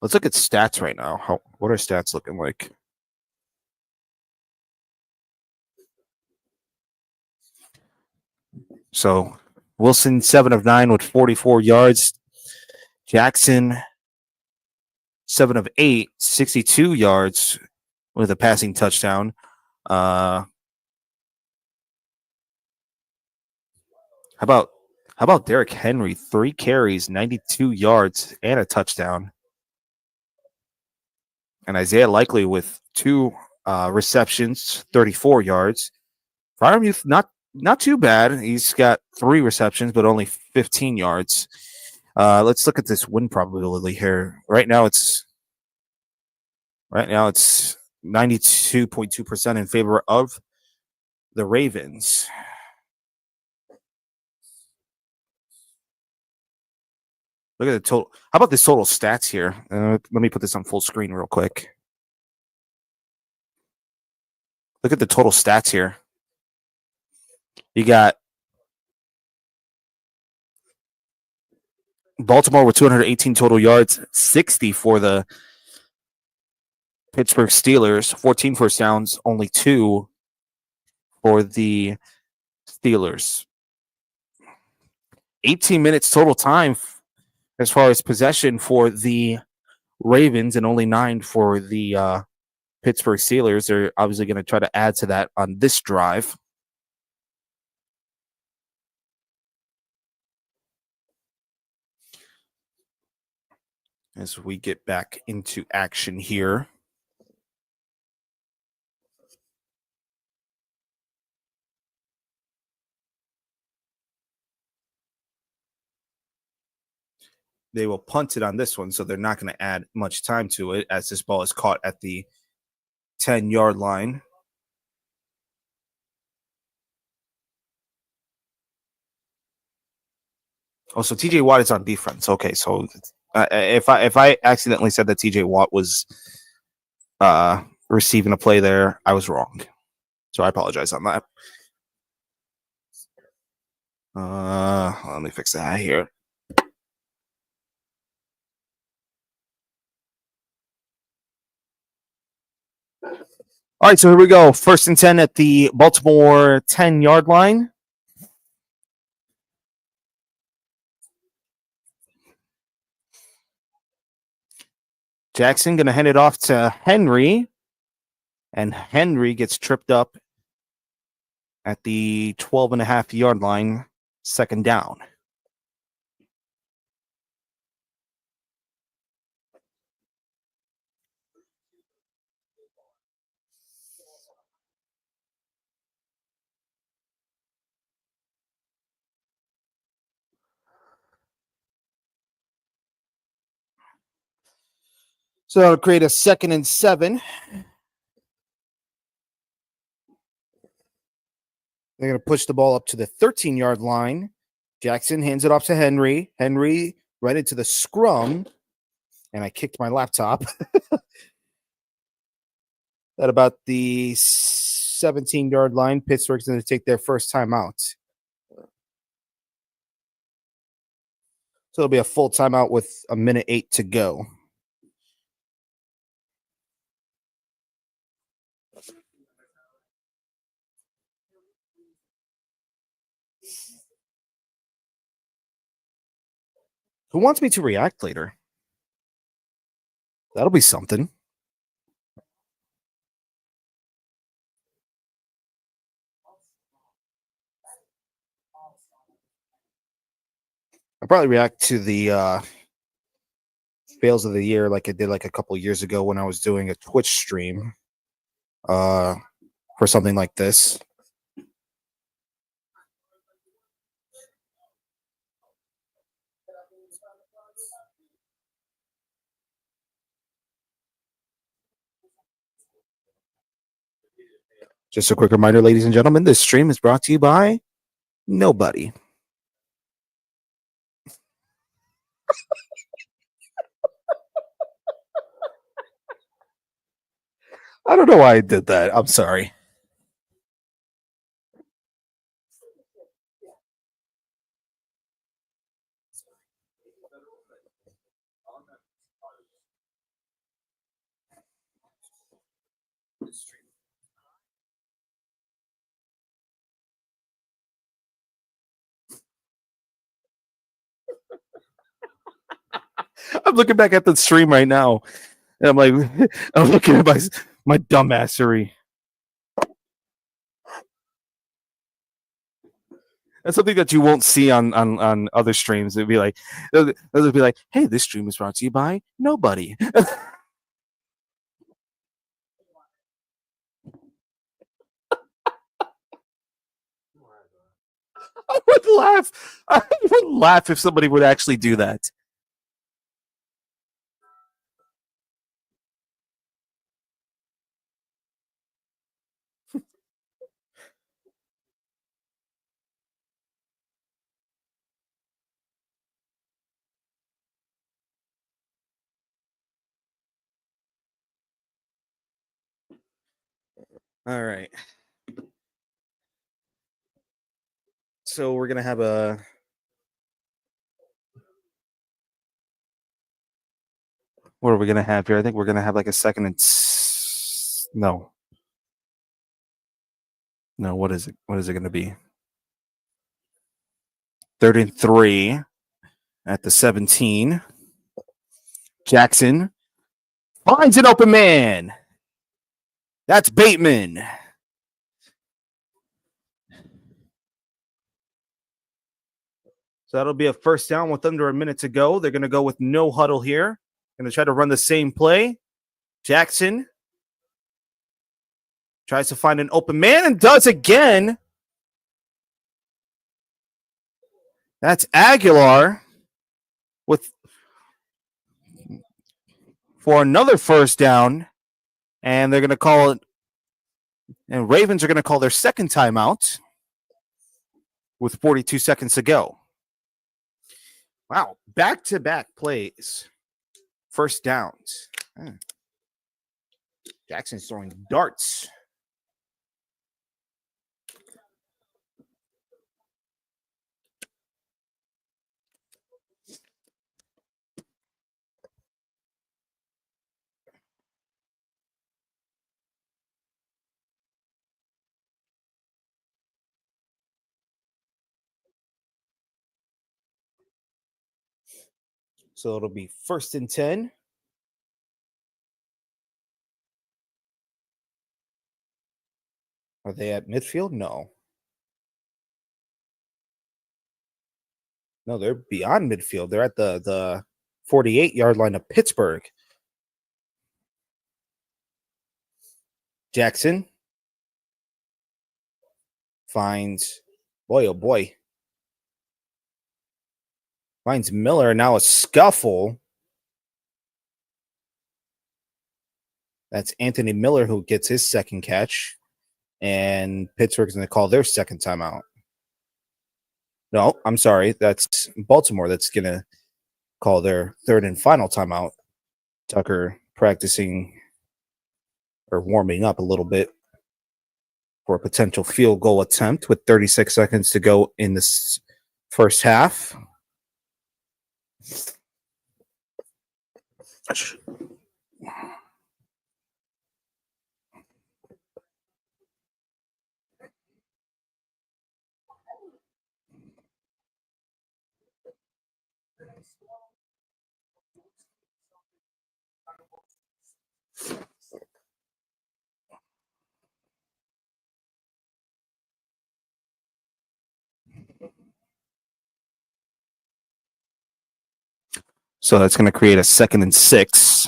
Let's look at stats right now. What are stats looking like? So Wilson 7 of 9 with 44 yards. Jackson 7 of 8, 62 yards with a passing touchdown. How about Derrick Henry? 3 carries, 92 yards, and a touchdown. And Isaiah Likely with 2 receptions, 34 yards. Freiermuth not too bad. He's got 3 receptions, but only 15 yards. Let's look at this win probability here. Right now it's 92.2% in favor of the Ravens. Look at the total. How about this total stats here? Let me put this on full screen real quick. Look at the total stats here. You got Baltimore with 218 total yards, 60 for the Pittsburgh Steelers, 14 first downs, only 2 for the Steelers. 18 minutes total time as far as possession for the Ravens and only 9 for the Pittsburgh Steelers. They're obviously going to try to add to that on this drive. As we get back into action here. They will punt it on this one, so they're not going to add much time to it as this ball is caught at the 10-yard line. Oh, so TJ Watt is on defense. Okay, so if I accidentally said that TJ Watt was receiving a play there, I was wrong. So I apologize on that. Let me fix that here. All right, so here we go. 1st and 10 at the Baltimore 10-yard line. Jackson going to hand it off to Henry, and Henry gets tripped up at the 12.5-yard line, 2nd down. So that'll create a 2nd and 7. They're going to push the ball up to the 13-yard line. Jackson hands it off to Henry. Henry right into the scrum. And I kicked my laptop. At about the 17-yard line, Pittsburgh's going to take their first timeout. So it'll be a full timeout with 1:08 to go. Who wants me to react later? That'll be something. I'll probably react to the fails of the year like I did like a couple years ago when I was doing a Twitch stream for something like this. Just a quick reminder, ladies and gentlemen, this stream is brought to you by nobody. I don't know why I did that. I'm sorry. I'm looking back at the stream right now, and I'm like, I'm looking at my dumbassery. That's something that you won't see on other streams. It'd be like, they'll be like, "Hey, this stream is brought to you by nobody." I would laugh. I would laugh if somebody would actually do that. All right. So we're gonna have a. What are we gonna have here? I think we're gonna have like a second and no. No, what is it? What is it gonna be? 3rd and 3 at the 17. Jackson finds an open man. That's Bateman. So that'll be a first down with under a minute to go. They're going to go with no huddle here. Going to try to run the same play. Jackson tries to find an open man and does again. That's Aguilar with for another first down. And they're going to call it. And Ravens are going to call their second timeout with 42 seconds to go. Wow. Back-to-back plays. First downs. Jackson's throwing darts. So it'll be 1st and 10. Are they at midfield? No. No, they're beyond midfield. They're at the 48-yard line of Pittsburgh. Jackson finds, boy, oh boy. Finds Miller. Now a scuffle. That's Anthony Miller who gets his second catch. And Pittsburgh's going to call their second timeout. No, I'm sorry. That's Baltimore that's going to call their third and final timeout. Tucker practicing or warming up a little bit for a potential field goal attempt with 36 seconds to go in this first half. So that's going to create a 2nd and 6.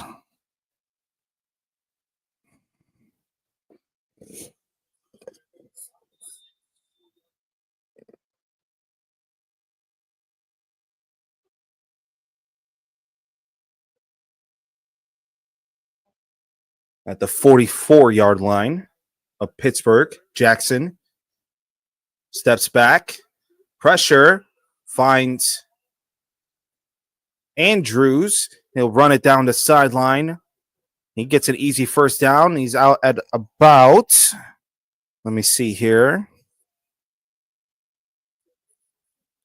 At the 44-yard line. of Pittsburgh. Jackson steps back. Pressure. Finds Andrews. He'll run it down the sideline. He gets an easy first down. He's out at about, let me see here.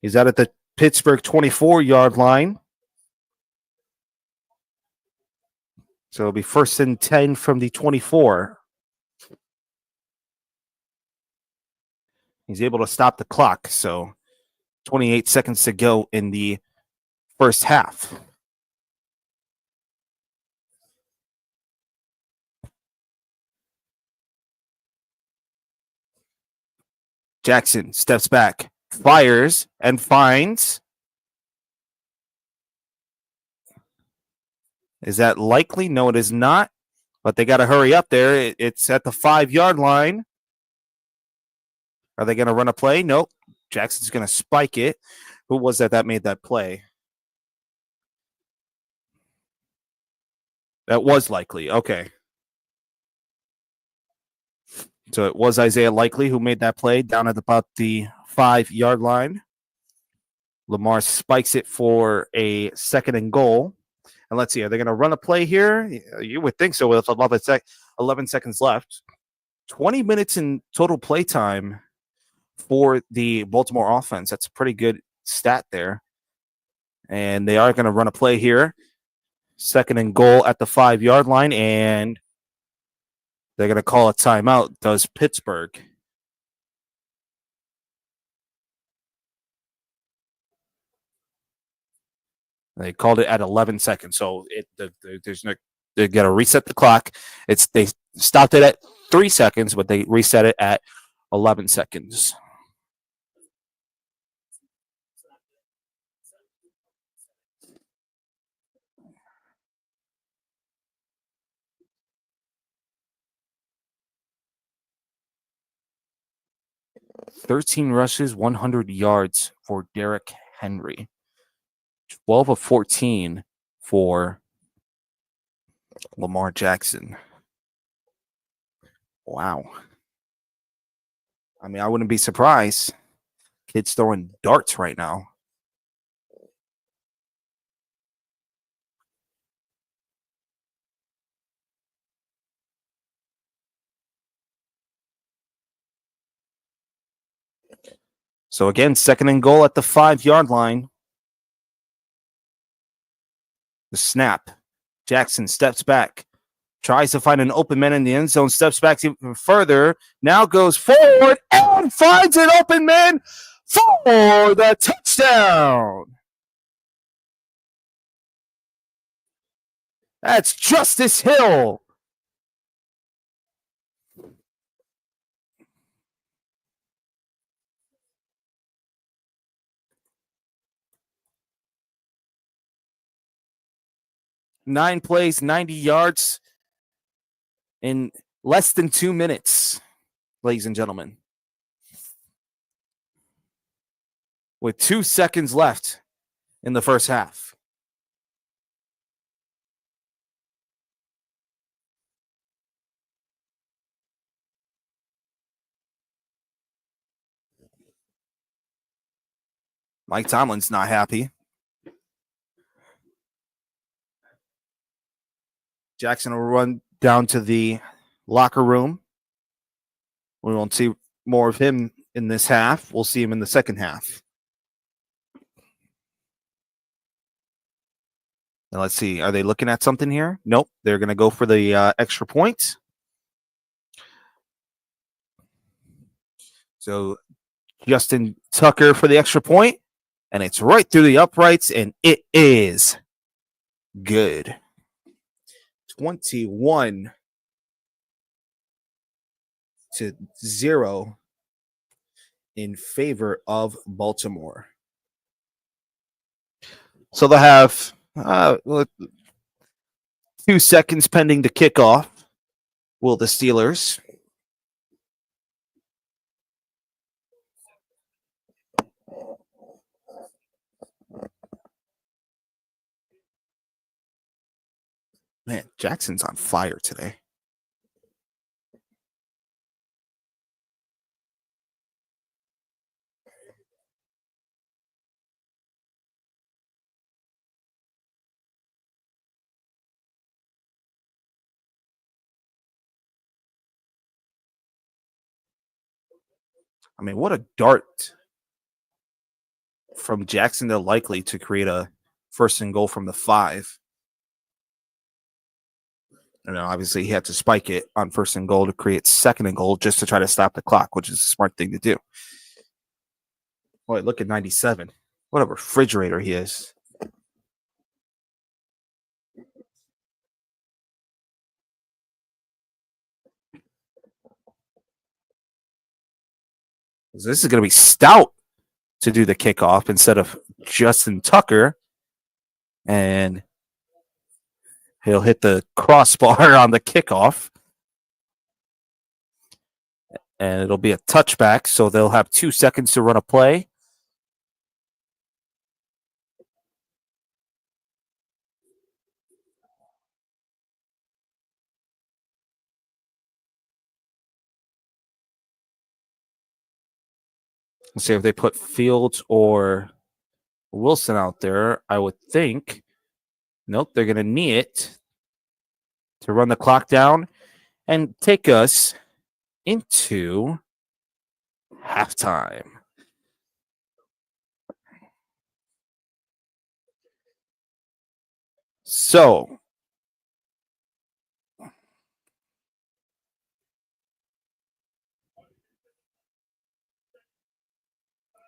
He's out at the Pittsburgh 24-yard line. So it'll be 1st and 10 from the 24. He's able to stop the clock. So 28 seconds to go in the first half. Jackson steps back, fires, and finds. Is that likely? No, it is not. But they got to hurry up there. It's at the 5-yard line. Are they going to run a play? Nope. Jackson's going to spike it. Who was that made that play? That was Likely. Okay. So it was Isaiah Likely who made that play down at about the 5-yard line. Lamar spikes it for a 2nd and goal. And let's see, are they going to run a play here? You would think so with 11 seconds left. 20 minutes in total play time for the Baltimore offense. That's a pretty good stat there. And they are going to run a play here. 2nd and goal at the 5-yard line. And they're going to call a timeout, does Pittsburgh. They called it at 11 seconds. So there's no, they got to reset the clock. They stopped it at 3 seconds, but they reset it at 11 seconds. "13 rushes, 100 yards for Derrick Henry. 12 of 14 for Lamar Jackson." Wow. I mean, I wouldn't be surprised. Kids throwing darts right now. So again, 2nd and goal at the 5-yard line. The snap. Jackson steps back. Tries to find an open man in the end zone. Steps back even further. Now goes forward and finds an open man for the touchdown. That's Justice Hill. Nine plays, 90 yards in less than 2 minutes, ladies and gentlemen. With 2 seconds left in the first half. Mike Tomlin's not happy. Jackson will run down to the locker room. We won't see more of him in this half. We'll see him in the second half. Now let's see. Are they looking at something here? Nope. They're going to go for the extra point. So Justin Tucker for the extra point, and it's right through the uprights, and it is good. 21-0 in favor of Baltimore. So they'll have 2 seconds pending the kickoff. Will the Steelers? Man, Jackson's on fire today. I mean, what a dart from Jackson to Likely to create a 1st and goal from the 5. And obviously he had to spike it on 1st and goal to create 2nd and goal just to try to stop the clock, which is a smart thing to do. Boy, look at 97. What a refrigerator he is. This is going to be Stout to do the kickoff instead of Justin Tucker. And he'll hit the crossbar on the kickoff. And it'll be a touchback, so they'll have 2 seconds to run a play. Let's see if they put Fields or Wilson out there. I would think. Nope, they're going to knee it to run the clock down and take us into halftime. So,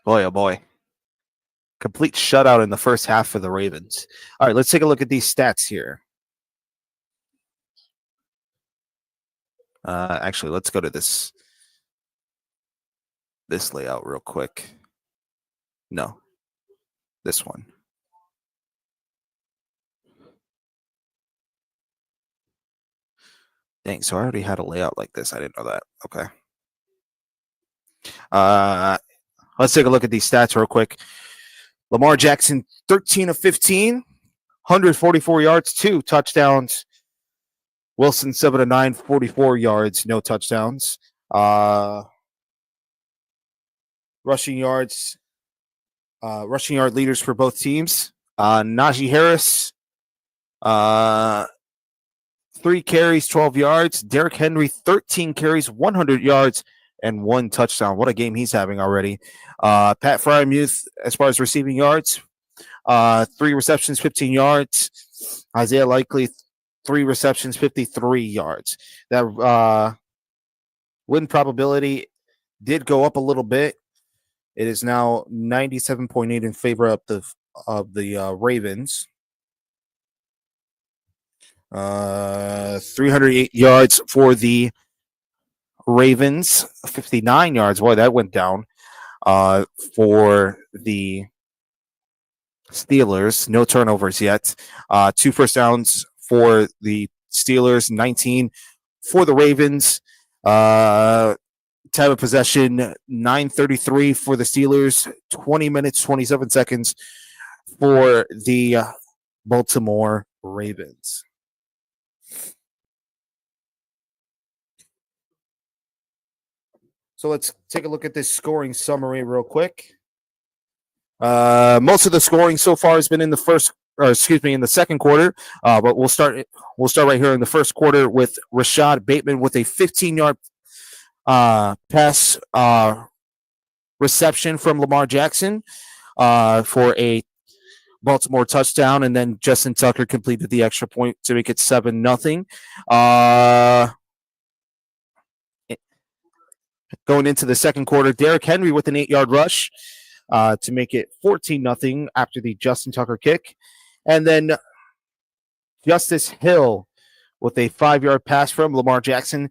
boy, oh boy. Complete shutout in the first half for the Ravens. All right, let's take a look at these stats here. Actually, let's go to this layout real quick. No, this one. Dang, so I already had a layout like this. I didn't know that. Okay. Let's take a look at these stats real quick. Lamar Jackson, 13 of 15, 144 yards, 2 touchdowns. Wilson, 7 of 9, 44 yards, no touchdowns. Rushing yard leaders for both teams. Najee Harris, 3 carries, 12 yards. Derrick Henry, 13 carries, 100 yards, and 1 touchdown. What a game he's having already. Pat Fryermuth, as far as receiving yards, 3 receptions, 15 yards. Isaiah Likely, 3 receptions, 53 yards. That win probability did go up a little bit. It is now 97.8 in favor of the Ravens. 308 yards for the Ravens, 59 yards. Boy, that went down. For the Steelers, no turnovers yet. 2 first downs for the Steelers, 19 for the Ravens. Time of possession, 9:33 for the Steelers, 20 minutes, 27 seconds for the Baltimore Ravens. So let's take a look at this scoring summary real quick. Most of the scoring so far has been in the second quarter. But we'll start right here in the first quarter with Rashad Bateman with a 15-yard pass reception from Lamar Jackson for a Baltimore touchdown, and then Justin Tucker completed the extra point to make it 7-0. Going into the second quarter, Derrick Henry with an 8-yard rush to make it 14-0 after the Justin Tucker kick. And then Justice Hill with a 5-yard pass from Lamar Jackson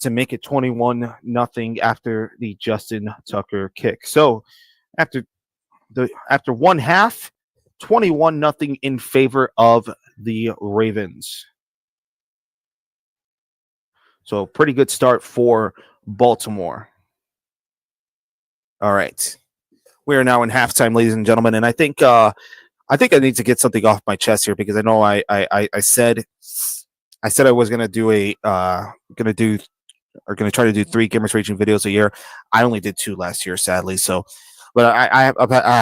to make it 21-0 after the Justin Tucker kick. So after one half, 21-0 in favor of the Ravens. So pretty good start for Baltimore. All right. We are now in halftime, ladies and gentlemen, and I think I need to get something off my chest here because I know I said I was gonna try to do 3 Gamers Raging videos a year. I only did 2 last year, sadly. So, but I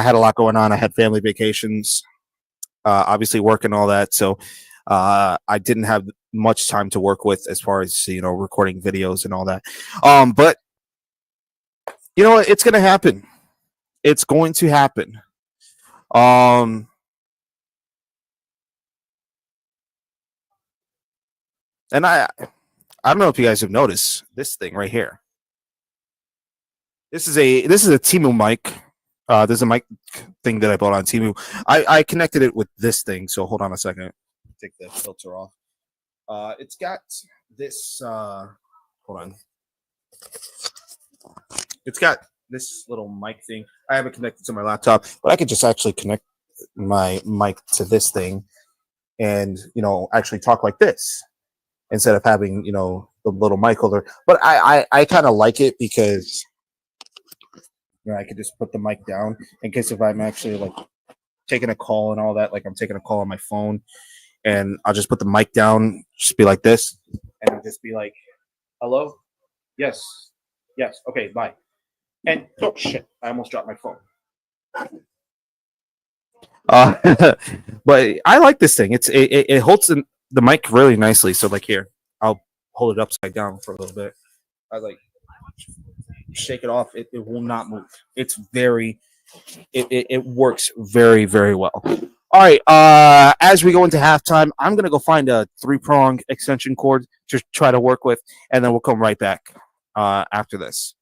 had a lot going on. I had family vacations, obviously work and all that. So I didn't have much time to work with as far as recording videos and all that. But You know what? It's gonna happen. It's going to happen. Um, and I don't know if you guys have noticed this thing right here. This is a Timu mic. There's a mic thing that I bought on Timu. I connected it with this thing. So hold on a second. Take the filter off. It's got this. Hold on. It's got this little mic thing. I have it connected to my laptop, but I could just actually connect my mic to this thing, and actually talk like this instead of having the little mic holder. But I kind of like it because I could just put the mic down in case if I'm actually like taking a call and all that, like I'm taking a call on my phone, and I'll just put the mic down, just be like this, and it'll just be like, "Hello, yes, okay, bye." And oh shit, I almost dropped my phone. But I like this thing. It holds the mic really nicely. So like here, I'll hold it upside down for a little bit. I like shake it off. It will not move. It's it works very, very well. All right. As we go into halftime, I'm gonna go find a 3-prong extension cord to try to work with, and then we'll come right back after this.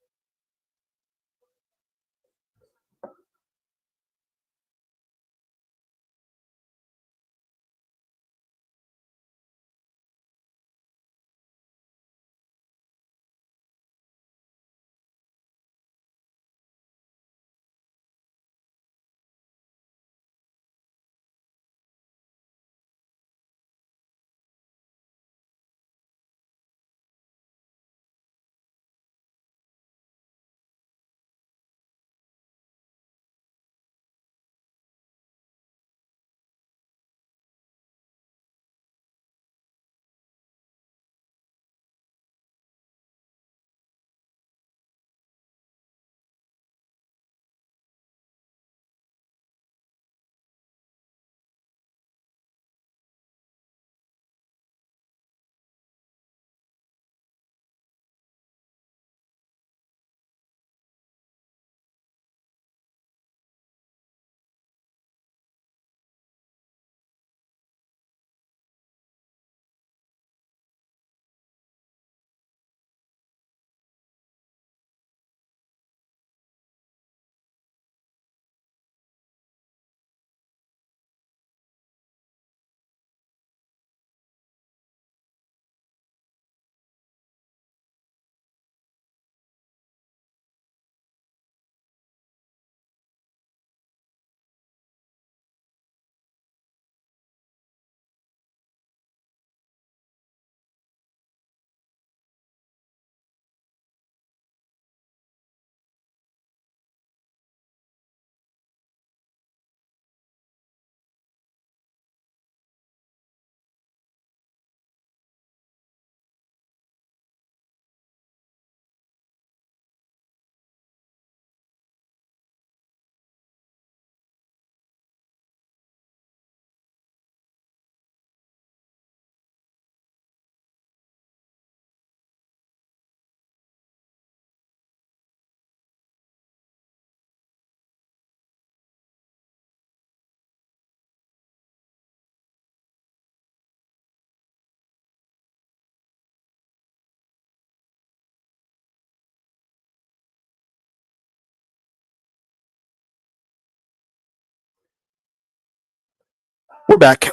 We're back.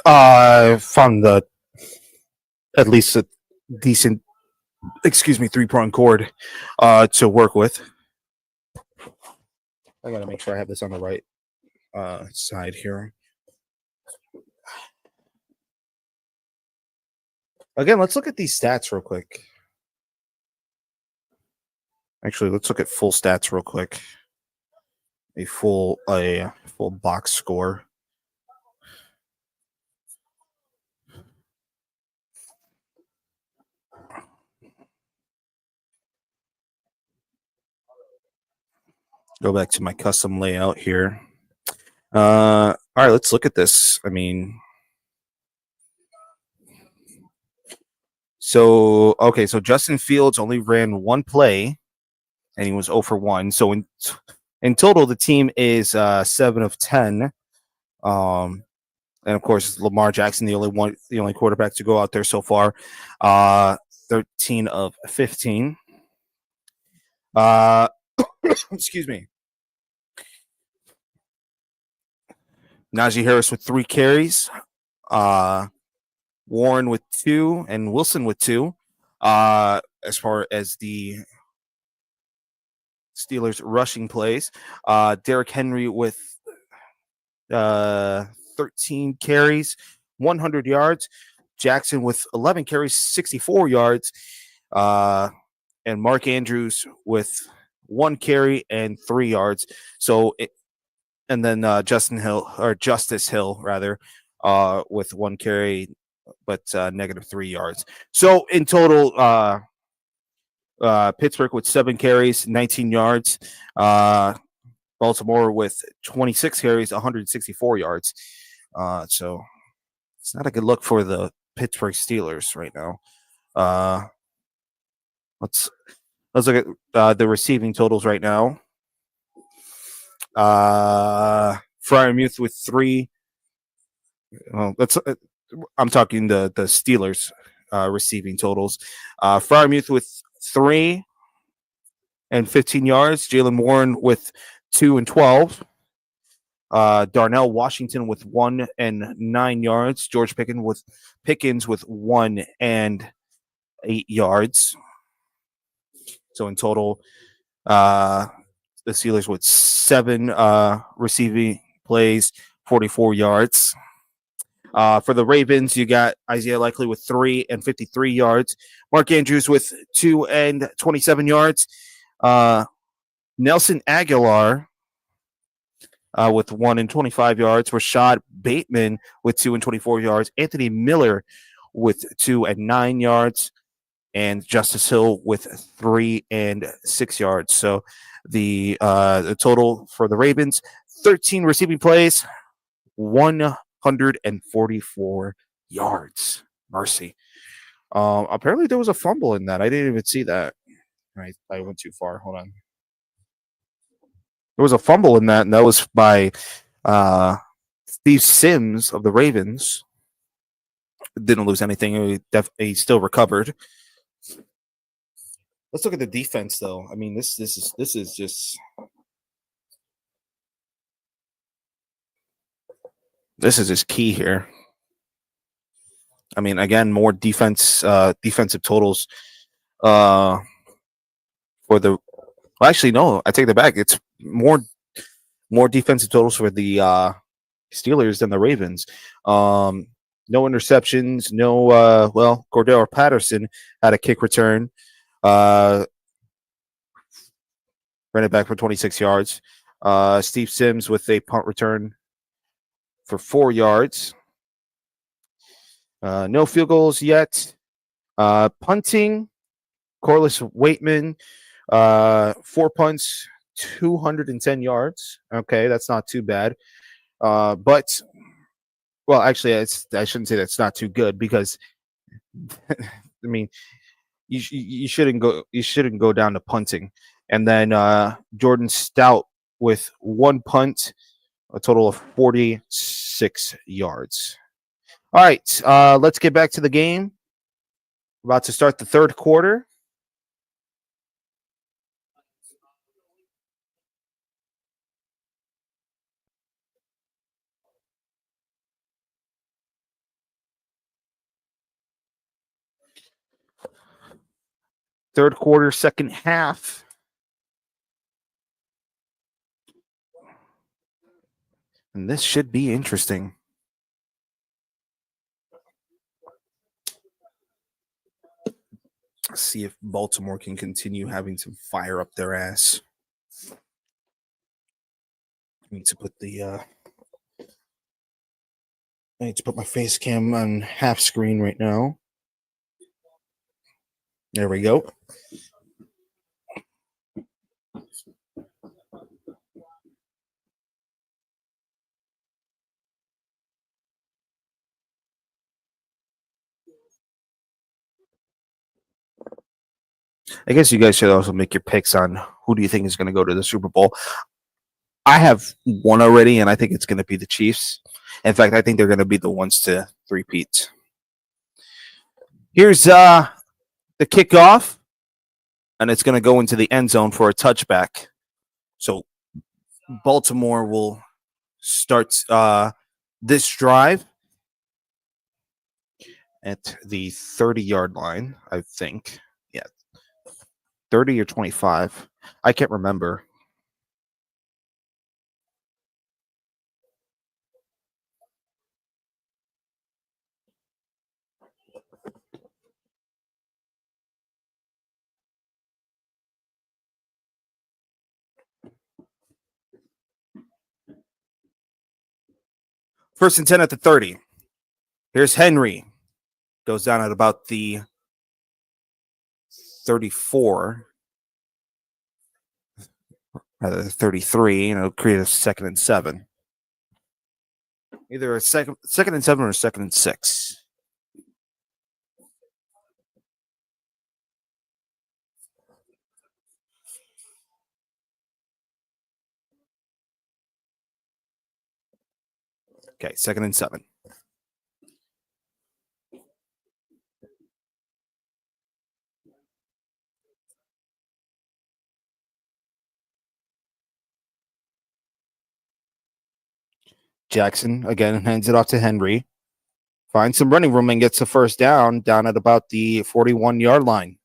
Found at least a decent, 3-prong cord to work with. I gotta make sure I have this on the right side here. Again, let's look at these stats real quick. Actually, let's look at full stats real quick. A full box score. Go back to my custom layout here. All right, let's look at this. I mean, so Justin Fields only ran one play, and he was 0 for 1. So in total, the team is 7 of 10. And of course, Lamar Jackson, the only quarterback to go out there so far, 13 of 15. Excuse me. Najee Harris with 3 carries, Warren with 2, and Wilson with 2. As far as the Steelers rushing plays, Derrick Henry with 13 carries, 100 yards. Jackson with 11 carries, 64 yards. And Mark Andrews with 1 carry and 3 yards. And then Justice Hill rather, with 1 carry but negative 3 yards. So in total, Pittsburgh with 7 carries, 19 yards. Baltimore with 26 carries, 164 yards. So it's not a good look for the Pittsburgh Steelers right now. Let's look at the receiving totals right now. Freiermuth with 3. Well, I'm talking the Steelers receiving totals. Freiermuth with 3 and 15 yards. Jalen Warren with 2 and 12. Darnell Washington with 1 and 9 yards. George Pickens with 1 and 8 yards. So in total, the Steelers with 7 receiving plays, 44 yards. For the Ravens, you got Isaiah Likely with 3 and 53 yards. Mark Andrews with 2 and 27 yards. Nelson Aguilar with 1 and 25 yards. Rashad Bateman with 2 and 24 yards. Anthony Miller with 2 and 9 yards. And Justice Hill with 3 and 6 yards. So the total for the Ravens, 13 receiving plays, 144 yards. Mercy. Apparently there was a fumble in that. I didn't even see that. I went too far. Hold on. There was a fumble in that, and that was by Steve Sims of the Ravens. Didn't lose anything. He still recovered. Let's look at the defense, though. I mean, this is just key here. I mean, again, more defensive totals for the. Well, actually, no, I take that back. It's more defensive totals for the Steelers than the Ravens. No interceptions. No. Cordell Patterson had a kick return. Ran it back for 26 yards. Steve Sims with a punt return for 4 yards. No field goals yet. Punting, Corliss Waitman, 4 punts, 210 yards. Okay, that's not too bad. But, well, actually, I shouldn't say that's not too good because, I mean, you shouldn't go down to punting. And then Jordan Stout with 1 punt, a total of 46 yards. All right, let's get back to the game. We're about to start the third quarter. Third quarter, second half. And this should be interesting. Let's see if Baltimore can continue having some fire up their ass. I need to put my face cam on half screen right now. There we go. I guess you guys should also make your picks on who do you think is going to go to the Super Bowl. I have one already, and I think it's going to be the Chiefs. In fact, I think they're going to be the ones to three-peat. Here's the kickoff, and it's going to go into the end zone for a touchback. So Baltimore will start this drive at the 30-yard line, I think. Yeah, 30 or 25. I can't remember. First and 10 at the 30. Here's Henry. Goes down at about the 34. Rather 33, and it'll create a 2nd and 7. Either a second and 7 or a 2nd and 6. Okay, 2nd and 7. Jackson again hands it off to Henry. Finds some running room and gets the first down at about the 41-yard line.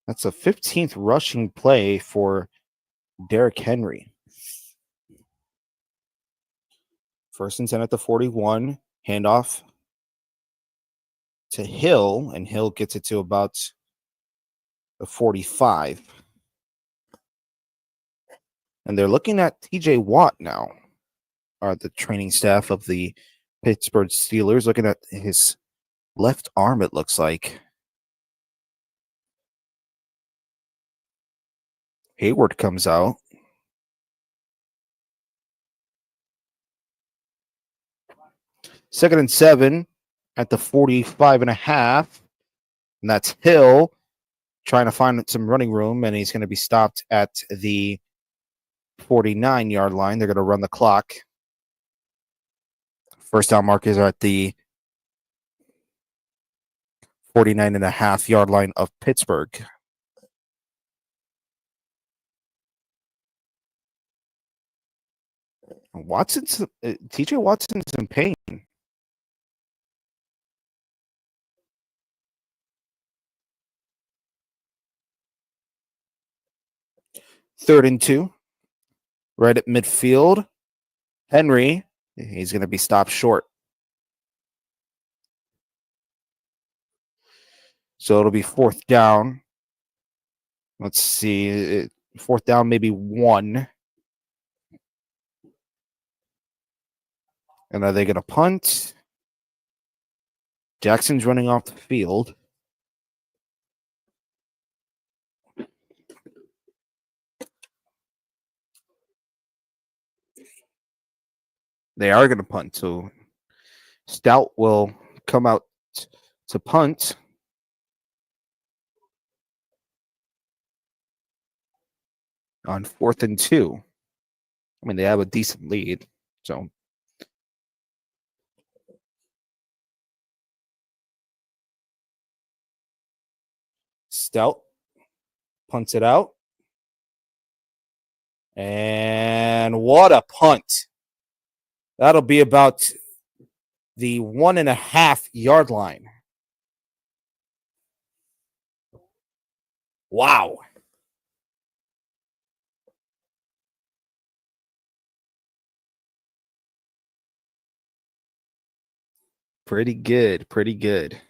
That's a 15th rushing play for Derrick Henry. First and 10 at the 41. Handoff to Hill, and Hill gets it to about the 45. And they're looking at TJ Watt now, or the training staff of the Pittsburgh Steelers, looking at his left arm, it looks like. Hayward comes out. Second and 7 at the 45.5. And that's Hill trying to find some running room, and he's going to be stopped at the 49-yard line. They're going to run the clock. First down markers are at the 49.5-yard line of Pittsburgh. TJ Watson's in pain. Third and 2. Right at midfield. Henry, he's going to be stopped short. So it'll be fourth down. Let's see. Fourth down, maybe 1. And are they going to punt? Jackson's running off the field. They are going to punt. So Stout will come out to punt. On 4th and 2. I mean, they have a decent lead. So Stout punts it out. And what a punt. That'll be about the 1.5-yard line. Wow. Pretty good. Pretty good.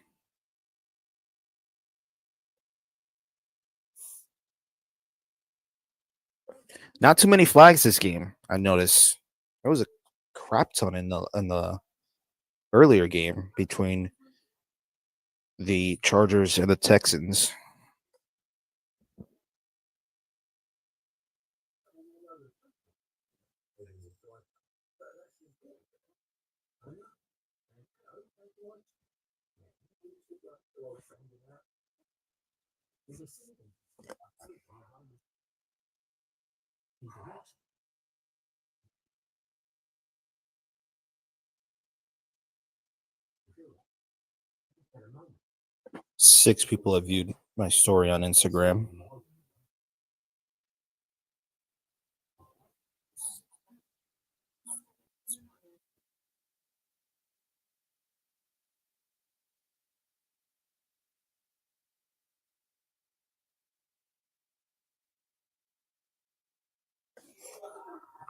Not too many flags this game, I noticed. There was a crap ton in the earlier game between the Chargers and the Texans. Six people have viewed my story on Instagram.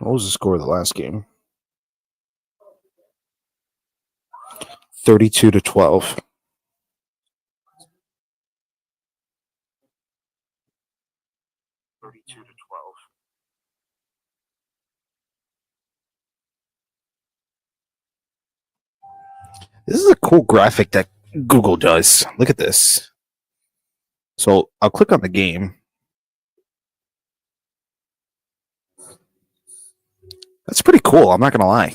What was the score of the last game? 32-12. This is a cool graphic that Google does. Look at this. So I'll click on the game. That's pretty cool. I'm not going to lie.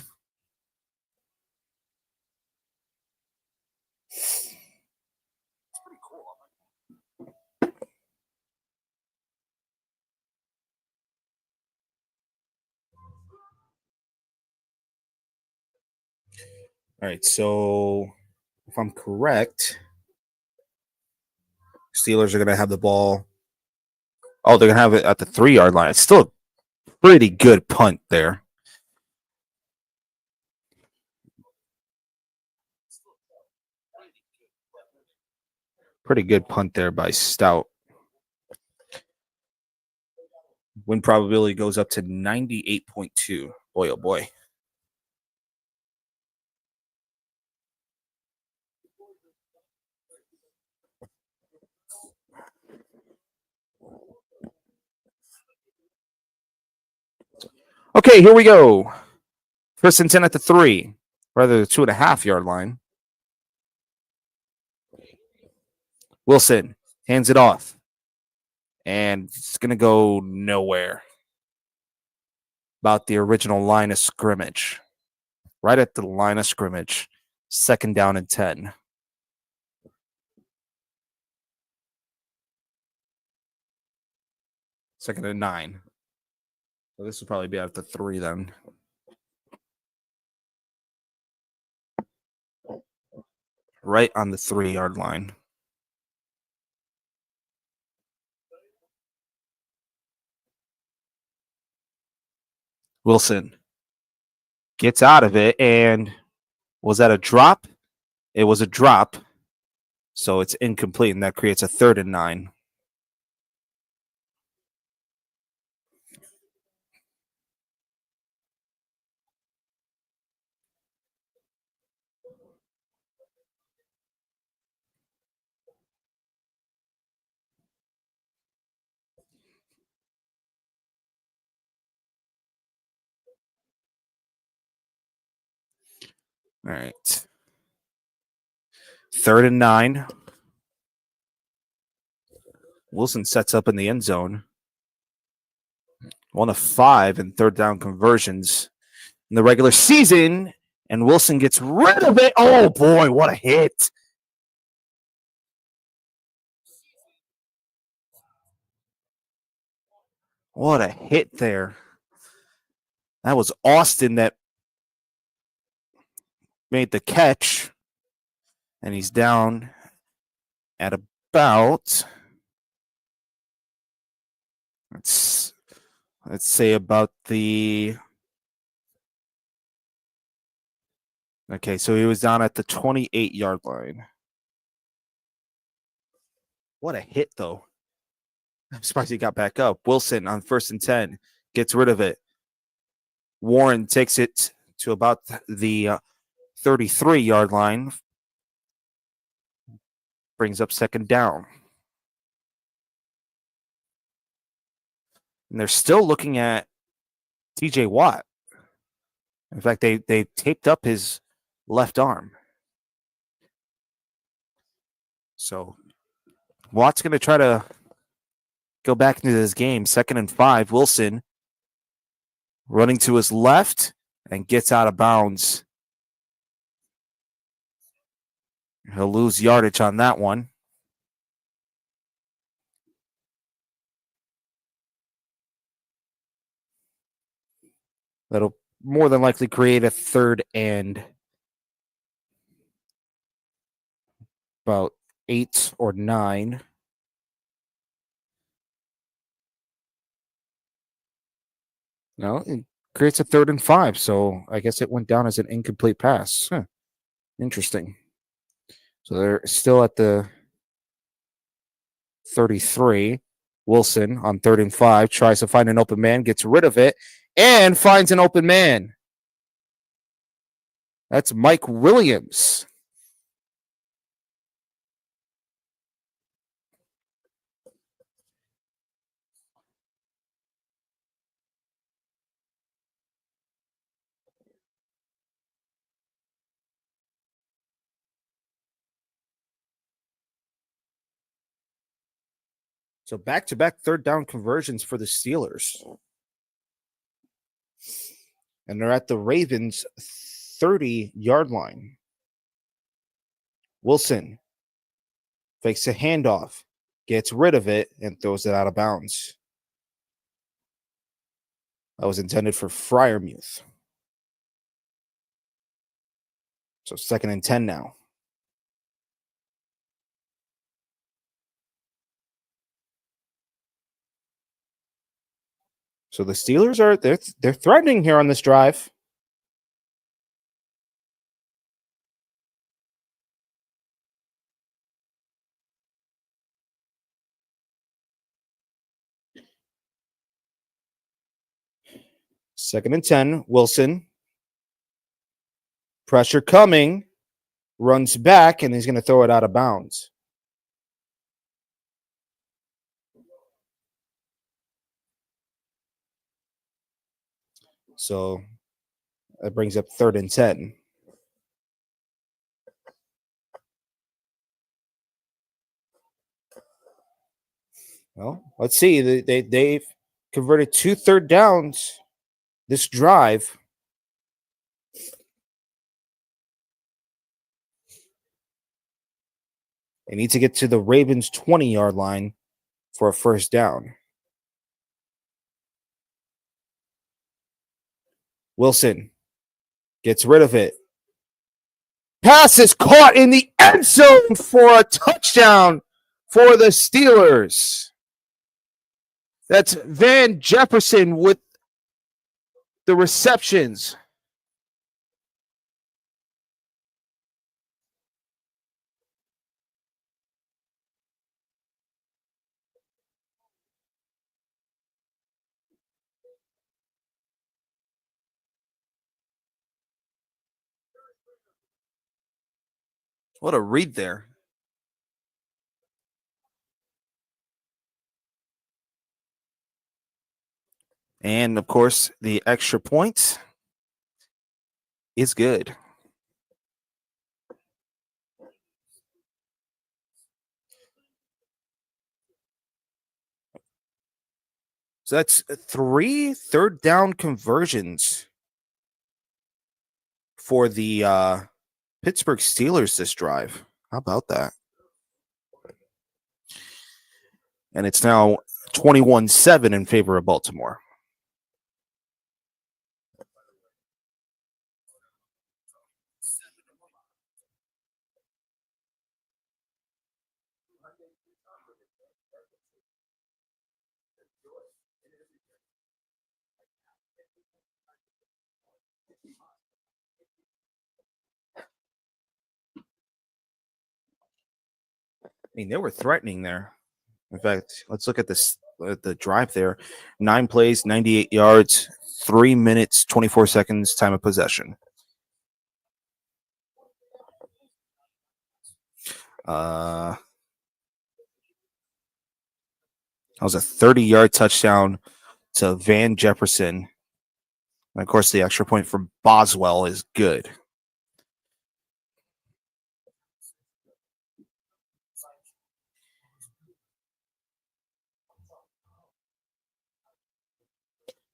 All right, so if I'm correct, Steelers are going to have the ball. Oh, they're going to have it at the 3-yard line. It's still a pretty good punt there. Pretty good punt there by Stout. Win probability goes up to 98.2. Boy, oh boy. Okay, here we go. First and 10 at the 3, rather the 2.5-yard line. Wilson hands it off. And it's going to go nowhere. About the original line of scrimmage. Right at the line of scrimmage. 2nd down and 10. Second and 9. So this will probably be at the 3 then. Right on the 3-yard line. Wilson gets out of it, and was that a drop? It was a drop, so it's incomplete, and that creates a 3rd and 9. All right. 3rd and 9. Wilson sets up in the end zone. 1 of 5 in 3rd down conversions in the regular season, and Wilson gets rid of it. Oh, boy, what a hit. What a hit there. That was Austin that made the catch, and he's down at about, let's say about the, okay, so he was down at the 28-yard line. What a hit, though. I'm surprised he got back up. Wilson on 1st and 10 gets rid of it. Warren takes it to about the 33-yard line. Brings up 2nd down. And they're still looking at TJ Watt. In fact, they taped up his left arm. So Watt's going to try to go back into this game. 2nd and 5. Wilson running to his left and gets out of bounds. He'll lose yardage on that one. That'll more than likely create a 3rd and about 8 or 9. No, it creates a 3rd and 5. So I guess it went down as an incomplete pass. Huh. Interesting. So they're still at the 33. Wilson on 3rd and 5 tries to find an open man, gets rid of it, and finds an open man. That's Mike Williams. So back-to-back 3rd down conversions for the Steelers. And they're at the Ravens' 30-yard line. Wilson fakes a handoff, gets rid of it, and throws it out of bounds. That was intended for Freiermuth. So 2nd and 10 now. So the Steelers they're threatening here on this drive. Second and 10, Wilson. Pressure coming, runs back, and he's going to throw it out of bounds. So that brings up 3rd and 10. Well, let's see. They've converted 2 third downs this drive. They need to get to the Ravens' 20-yard line for a 1st down. Wilson gets rid of it. Pass is caught in the end zone for a touchdown for the Steelers. That's Van Jefferson with the receptions. What a read there. And, of course, the extra point is good. So that's 3 third down conversions for the Pittsburgh Steelers this drive. How about that? And it's now 21-7 in favor of Baltimore. I mean, they were threatening there. In fact, let's look at this the drive there. 9 plays, 98 yards, 3 minutes, 24 seconds time of possession. That was a 30-yard touchdown to Van Jefferson. And of course, the extra point for Boswell is good.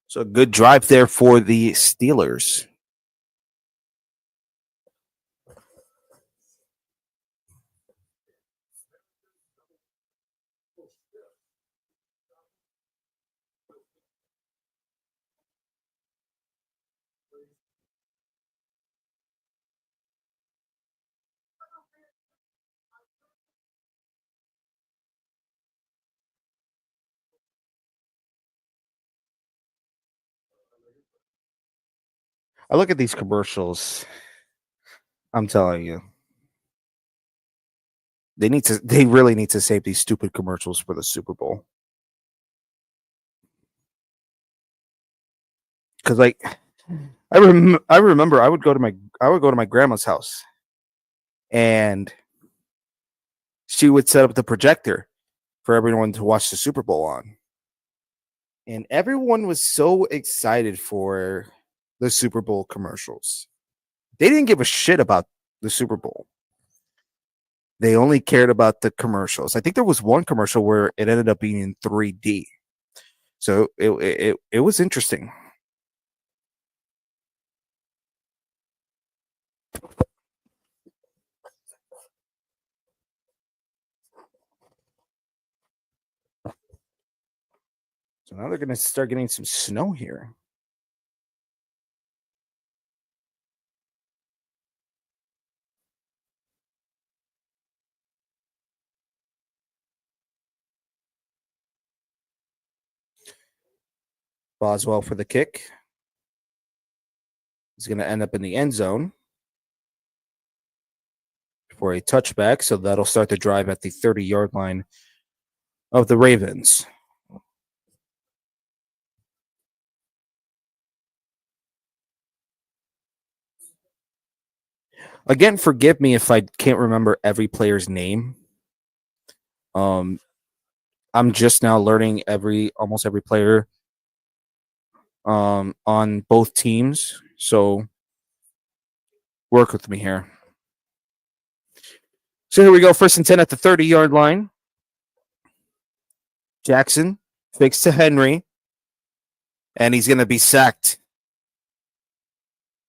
So a good drive there for the Steelers. I look at these commercials. I'm telling you. They really need to save these stupid commercials for the Super Bowl. Cuz like I remember I would go to my grandma's house and she would set up the projector for everyone to watch the Super Bowl on. And everyone was so excited for the Super Bowl commercials. They didn't give a shit about the Super Bowl. They only cared about the commercials. I think there was one commercial where it ended up being in 3D. So it was interesting. So now they're going to start getting some snow here. Boswell for the kick. He's going to end up in the end zone for a touchback. So that'll start the drive at the 30-yard line of the Ravens. Again, forgive me if I can't remember every player's name. I'm just now learning almost every player on both teams. So work with me here. So here we go. 1st and 10 at the 30-yard line. Jackson fakes to Henry. And he's going to be sacked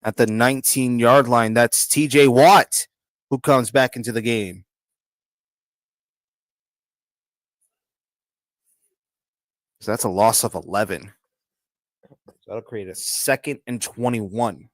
at the 19-yard line. That's TJ Watt who comes back into the game. So that's a loss of 11. So that'll create a 2nd and 21.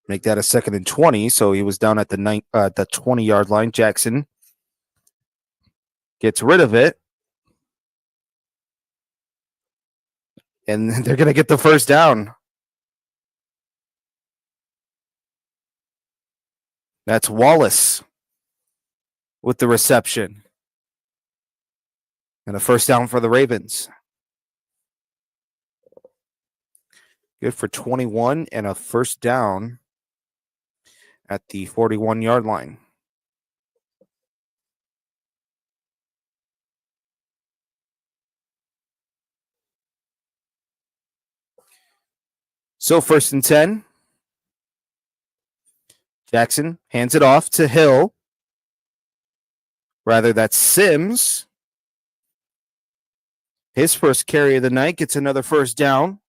Make that a 2nd and 20. So he was down at the 20-yard line. Jackson gets rid of it. And they're going to get the first down. That's Wallace with the reception. And a first down for the Ravens. Good for 21 and a first down at the 41-yard line. So 1st and 10. Jackson hands it off to Hill. Rather, that's Sims. His first carry of the night gets another first down.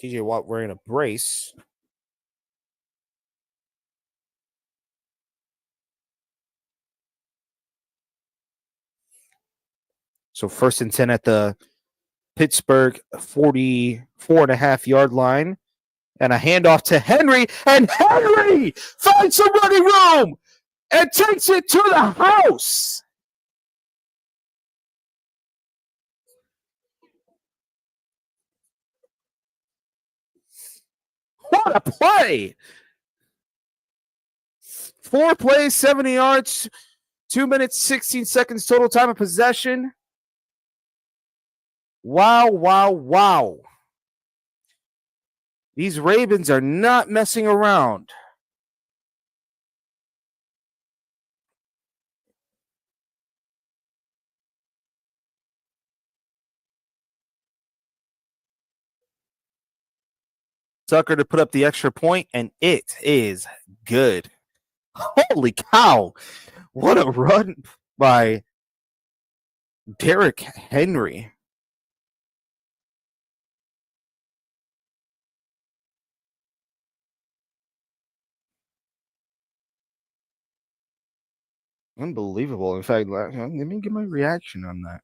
TJ Watt wearing a brace. So 1st and 10 at the Pittsburgh 44.5-yard line. And a handoff to Henry. And Henry finds some running room and takes it to the house. What a play! 4 plays, 70 yards, 2 minutes, 16 seconds total time of possession. Wow, wow, wow. These Ravens are not messing around. Tucker to put up the extra point, and it is good. Holy cow. What a run by Derrick Henry. Unbelievable. In fact, let me get my reaction on that.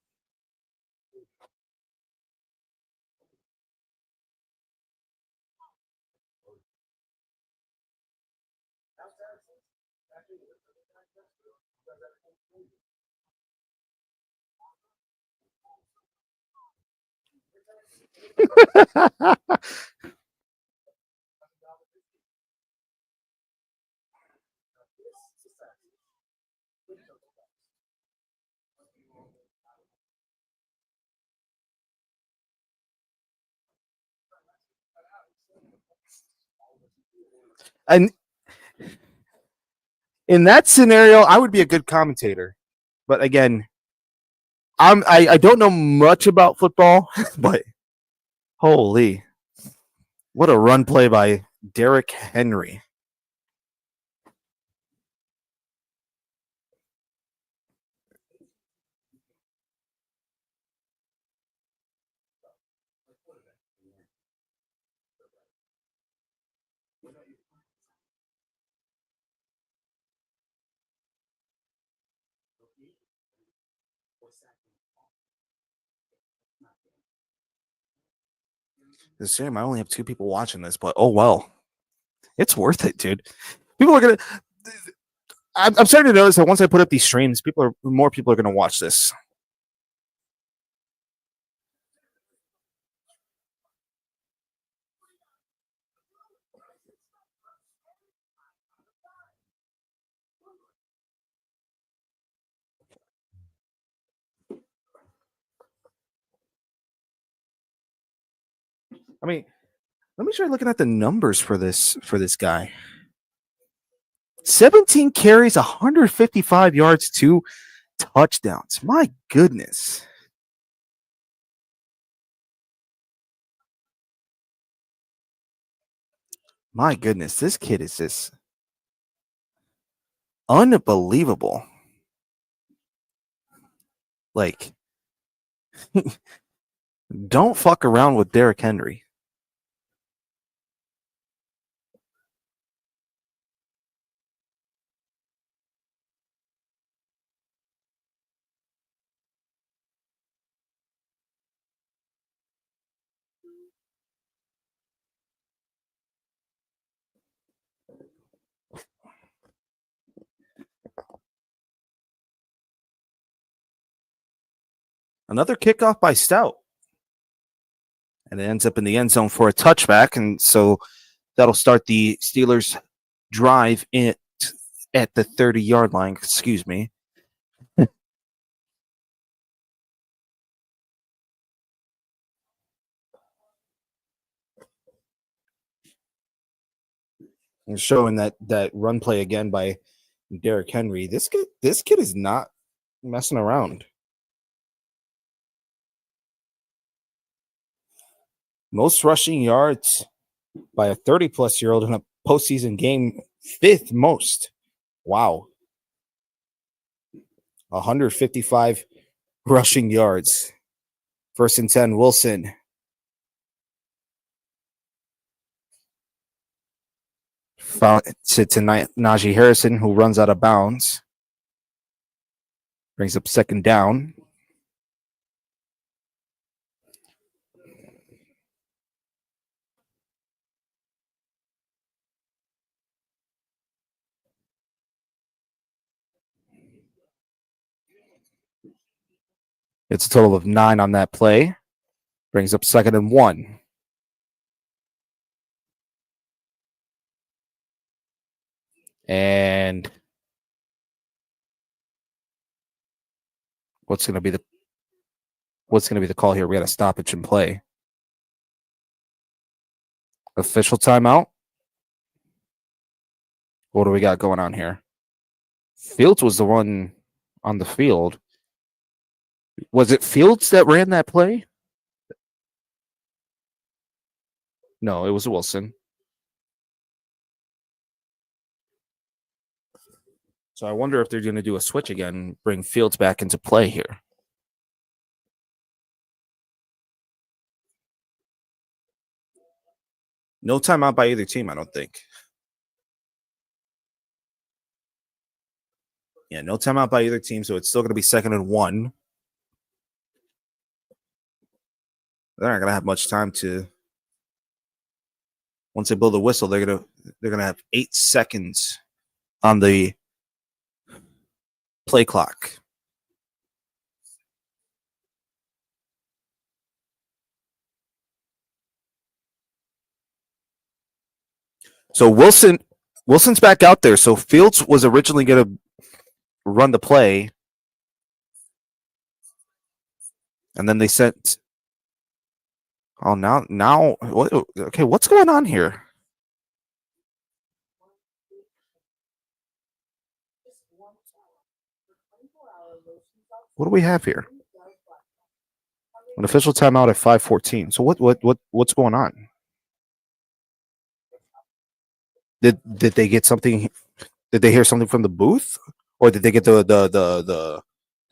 And in that scenario, I would be a good commentator. But again, I don't know much about football, but holy, what a run play by Derrick Henry. It's a shame I only have 2 people watching this, but oh well. It's worth it, dude. People are gonna. I'm starting to notice that once I put up these streams, more people are gonna watch this. I mean, let me try looking at the numbers for this guy. 17 carries, 155 yards, 2 touchdowns. My goodness. My goodness, this kid is just unbelievable. Like, don't fuck around with Derrick Henry. Another kickoff by Stout. And it ends up in the end zone for a touchback. And so that'll start the Steelers' drive at the 30-yard line. Excuse me. And showing that run play again by Derrick Henry. This kid is not messing around. Most rushing yards by a 30-plus-year-old in a postseason game, 5th most. Wow. 155 rushing yards. 1st and 10, Wilson. Found to Najee Harrison, who runs out of bounds. Brings up 2nd down. It's a total of 9 on that play. Brings up 2nd and 1. And what's going to be the call here? We got a stoppage in play. Official timeout. What do we got going on here? Fields was the one on the field. Was it Fields that ran that play? No, it was Wilson. So I wonder if they're going to do a switch again and bring Fields back into play here. No timeout by either team, I don't think. Yeah, no timeout by either team, so it's still going to be 2nd and 1. They're not going to have much time to. Once they blow the whistle, they're gonna have 8 seconds on the play clock. So Wilson's back out there. So Fields was originally going to run the play, and then they sent. Oh, now what? Okay, what's going on here? What do we have here? An official timeout at 5:14. So what's going on? Did they get something? Did they hear something from the booth, or did they get the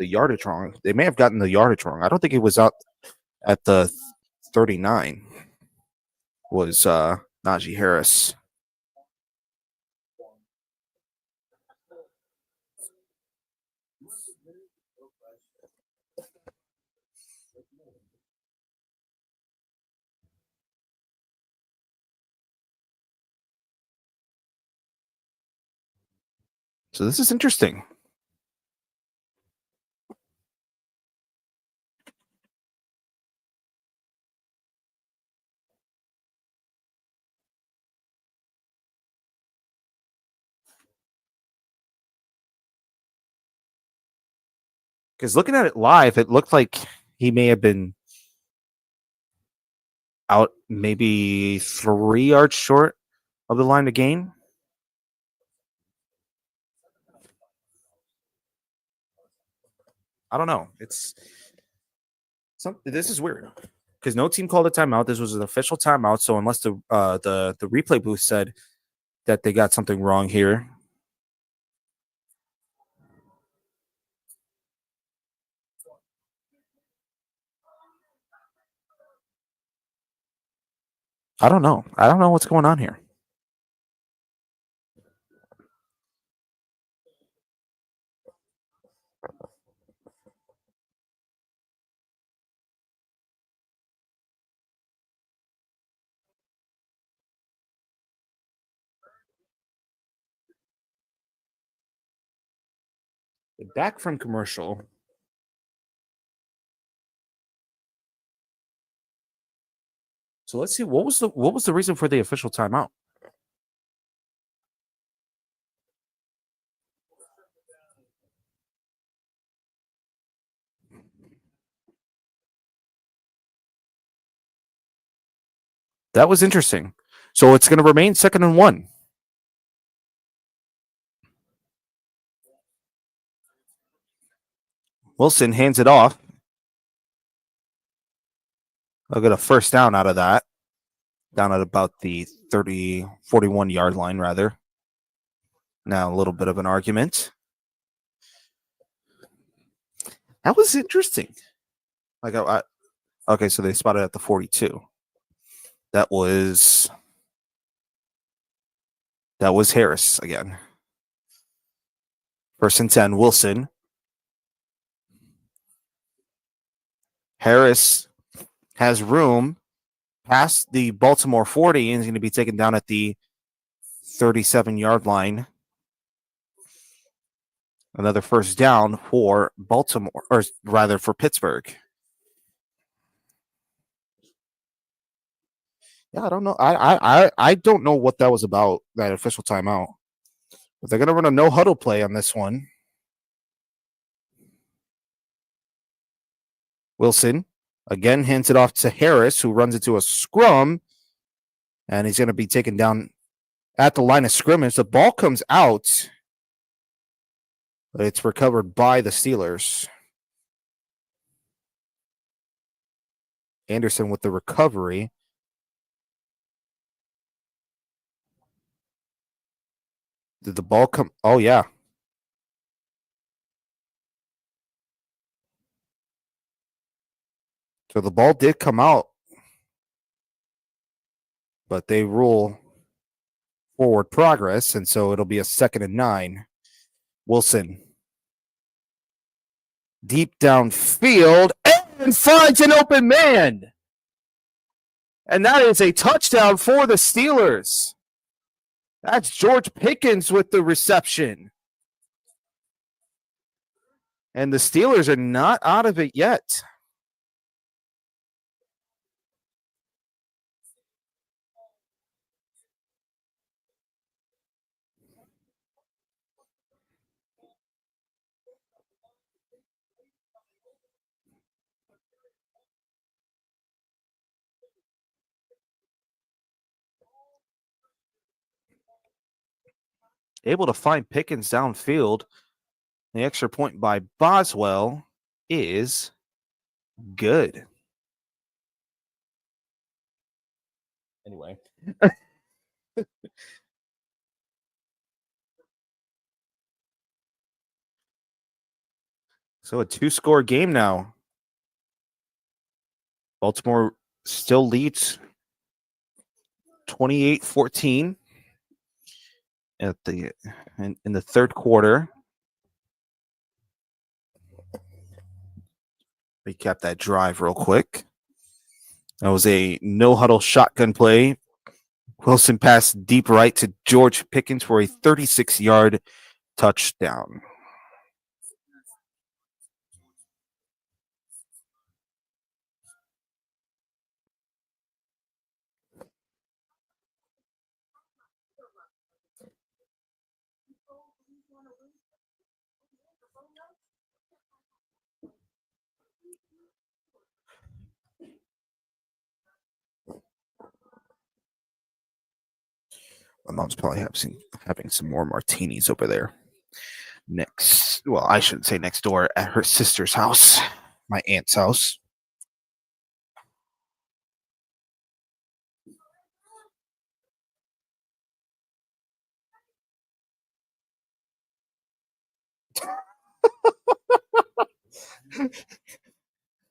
yardage wrong? They may have gotten the yardage wrong. I don't think it was out at the 39. Was Najee Harris. So this is interesting. Because looking at it live, it looked like he may have been out maybe 3 yards short of the line to gain. I don't know. This is weird because no team called a timeout. This was an official timeout. So unless the replay booth said that they got something wrong here. I don't know. I don't know what's going on here. Back from commercial. So let's see what was the reason for the official timeout? That was interesting. So it's going to remain 2nd and 1. Wilson hands it off. I'll get a first down out of that. Down at about the 41 yard line, rather. Now a little bit of an argument. That was interesting. Okay, so they spotted at the 42. That was Harris again. 1st and 10, Wilson. Harris has room past the Baltimore 40 and is going to be taken down at the 37 yard line. Another first down for Baltimore, or rather for Pittsburgh. Yeah, I don't know. I don't know what that was about, that official timeout. But they're going to run a no huddle play on this one. Wilson again hands it off to Harris, who runs into a scrum, and he's going to be taken down at the line of scrimmage. The ball comes out, but it's recovered by the Steelers. Anderson with the recovery. Did the ball come? Oh, yeah. So the ball did come out, but they rule forward progress, and so it'll be a 2nd and 9. Wilson deep downfield and finds an open man. And that is a touchdown for the Steelers. That's George Pickens with the reception. And the Steelers are not out of it yet. Able to find Pickens downfield. The extra point by Boswell is good. Anyway. So a 2-score game now. Baltimore still leads 28-14 at the in the third quarter. Recap that drive real quick. That was a no-huddle shotgun play. Wilson passed deep right to George Pickens for a 36-yard touchdown. My mom's probably having some more martinis over there. Well, I shouldn't say next door, at her sister's house, my aunt's house.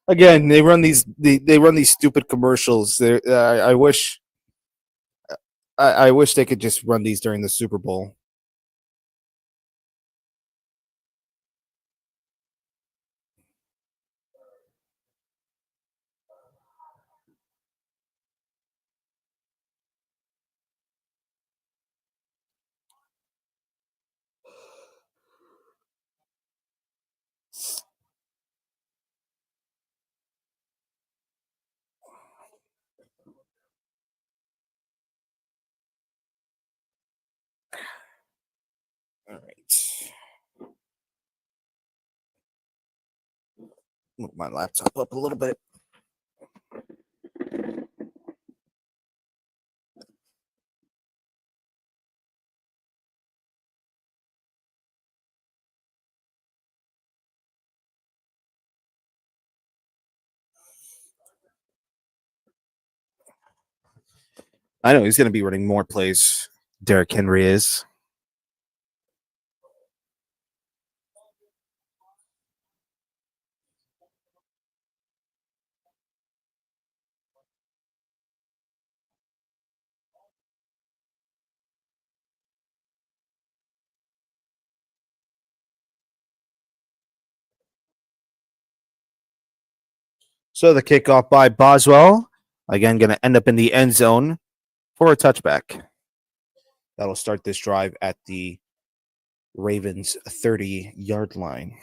Again, they run these stupid commercials. I wish they could just run these during the Super Bowl. All right. Move my laptop up a little bit. I know he's going to be running more plays. Derrick Henry is. So the kickoff by Boswell, again, going to end up in the end zone for a touchback. That'll start this drive at the Ravens 30-yard line.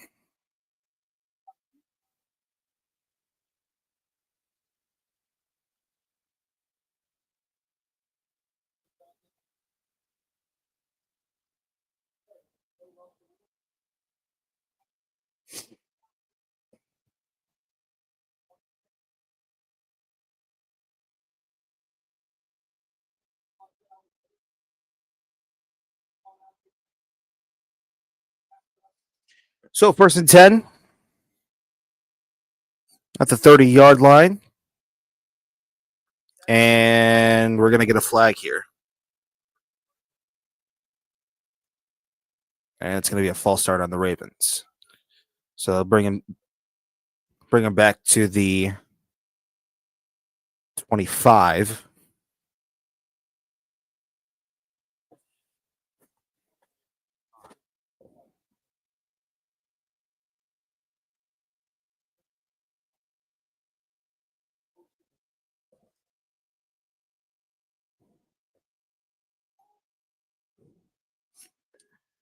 So 1st and 10 at the 30-yard line. And we're going to get a flag here. And it's going to be a false start on the Ravens. So they'll bring him back to the 25.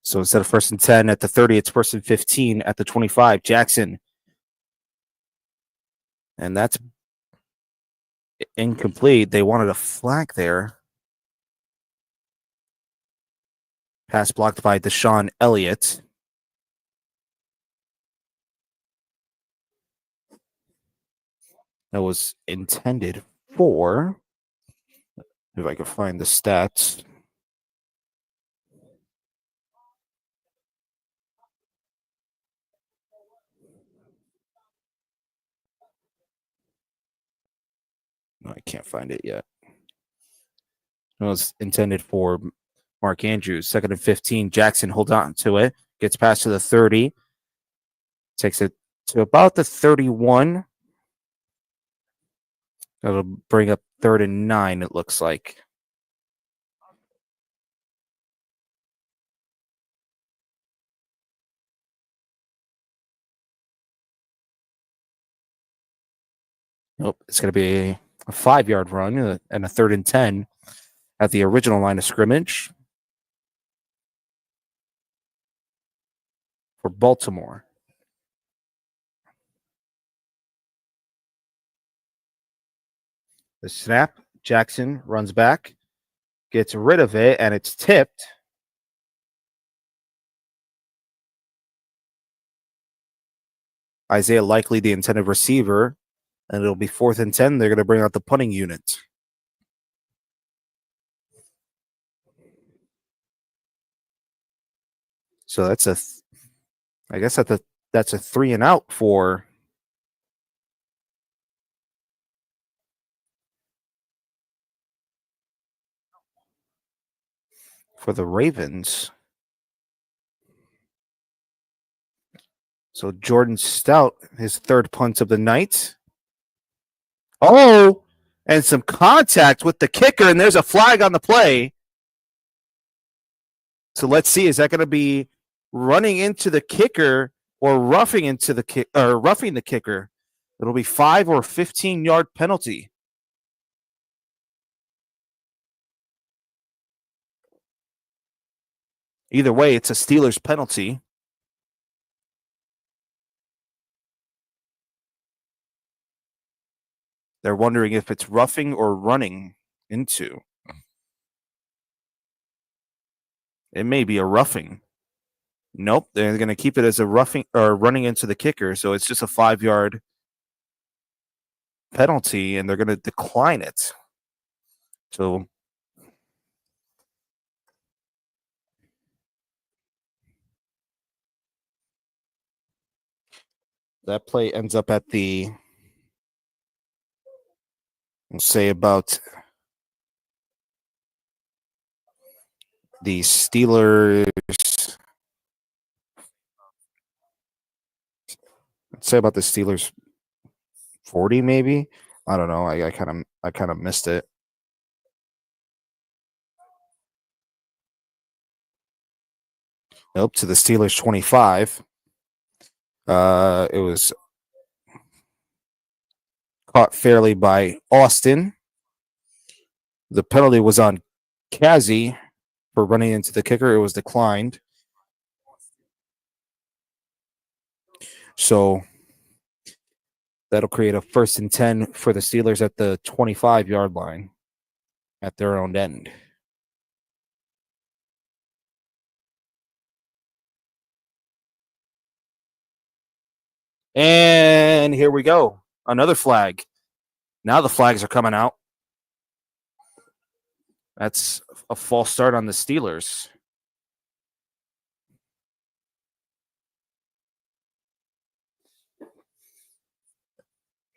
So instead of 1st and 10 at the 30, it's 1st and 15 at the 25. Jackson. And that's incomplete. They wanted a flag there. Pass blocked by Deshaun Elliott. That was intended for, if I can find the stats. No, I can't find it yet. It was intended for Mark Andrews. 2nd and 15. Jackson holds on to it. Gets past to the 30. Takes it to about the 31. That'll bring up 3rd and 9, it looks like. Nope, it's going to be a 5-yard run and a 3rd and 10 at the original line of scrimmage for Baltimore. The snap, Jackson runs back, gets rid of it, and it's tipped. Isaiah Likely, the intended receiver, and it'll be 4th and 10. They're going to bring out the punting unit. So that's that's a 3 and out for the Ravens. So Jordan Stout, his 3rd punt of the night. Oh, and some contact with the kicker, and there's a flag on the play. So let's see, is that going to be running into the kicker or roughing the kicker? It'll be 5 or 15-yard penalty. Either way, it's a Steelers penalty. They're wondering if it's roughing or running into. It may be a roughing. Nope, they're going to keep it as a roughing or running into the kicker, so it's just a 5-yard penalty, and they're going to decline it. So that play ends up at the, we'll say about the Steelers. Let's say about the Steelers 40, maybe. I don't know. I kind of missed it. Nope, to the Steelers 25. It was caught fairly by Austin. The penalty was on Kazi for running into the kicker. It was declined. So that'll create a 1st and 10 for the Steelers at the 25-yard line at their own end. And here we go. Another flag. Now the flags are coming out. That's a false start on the Steelers.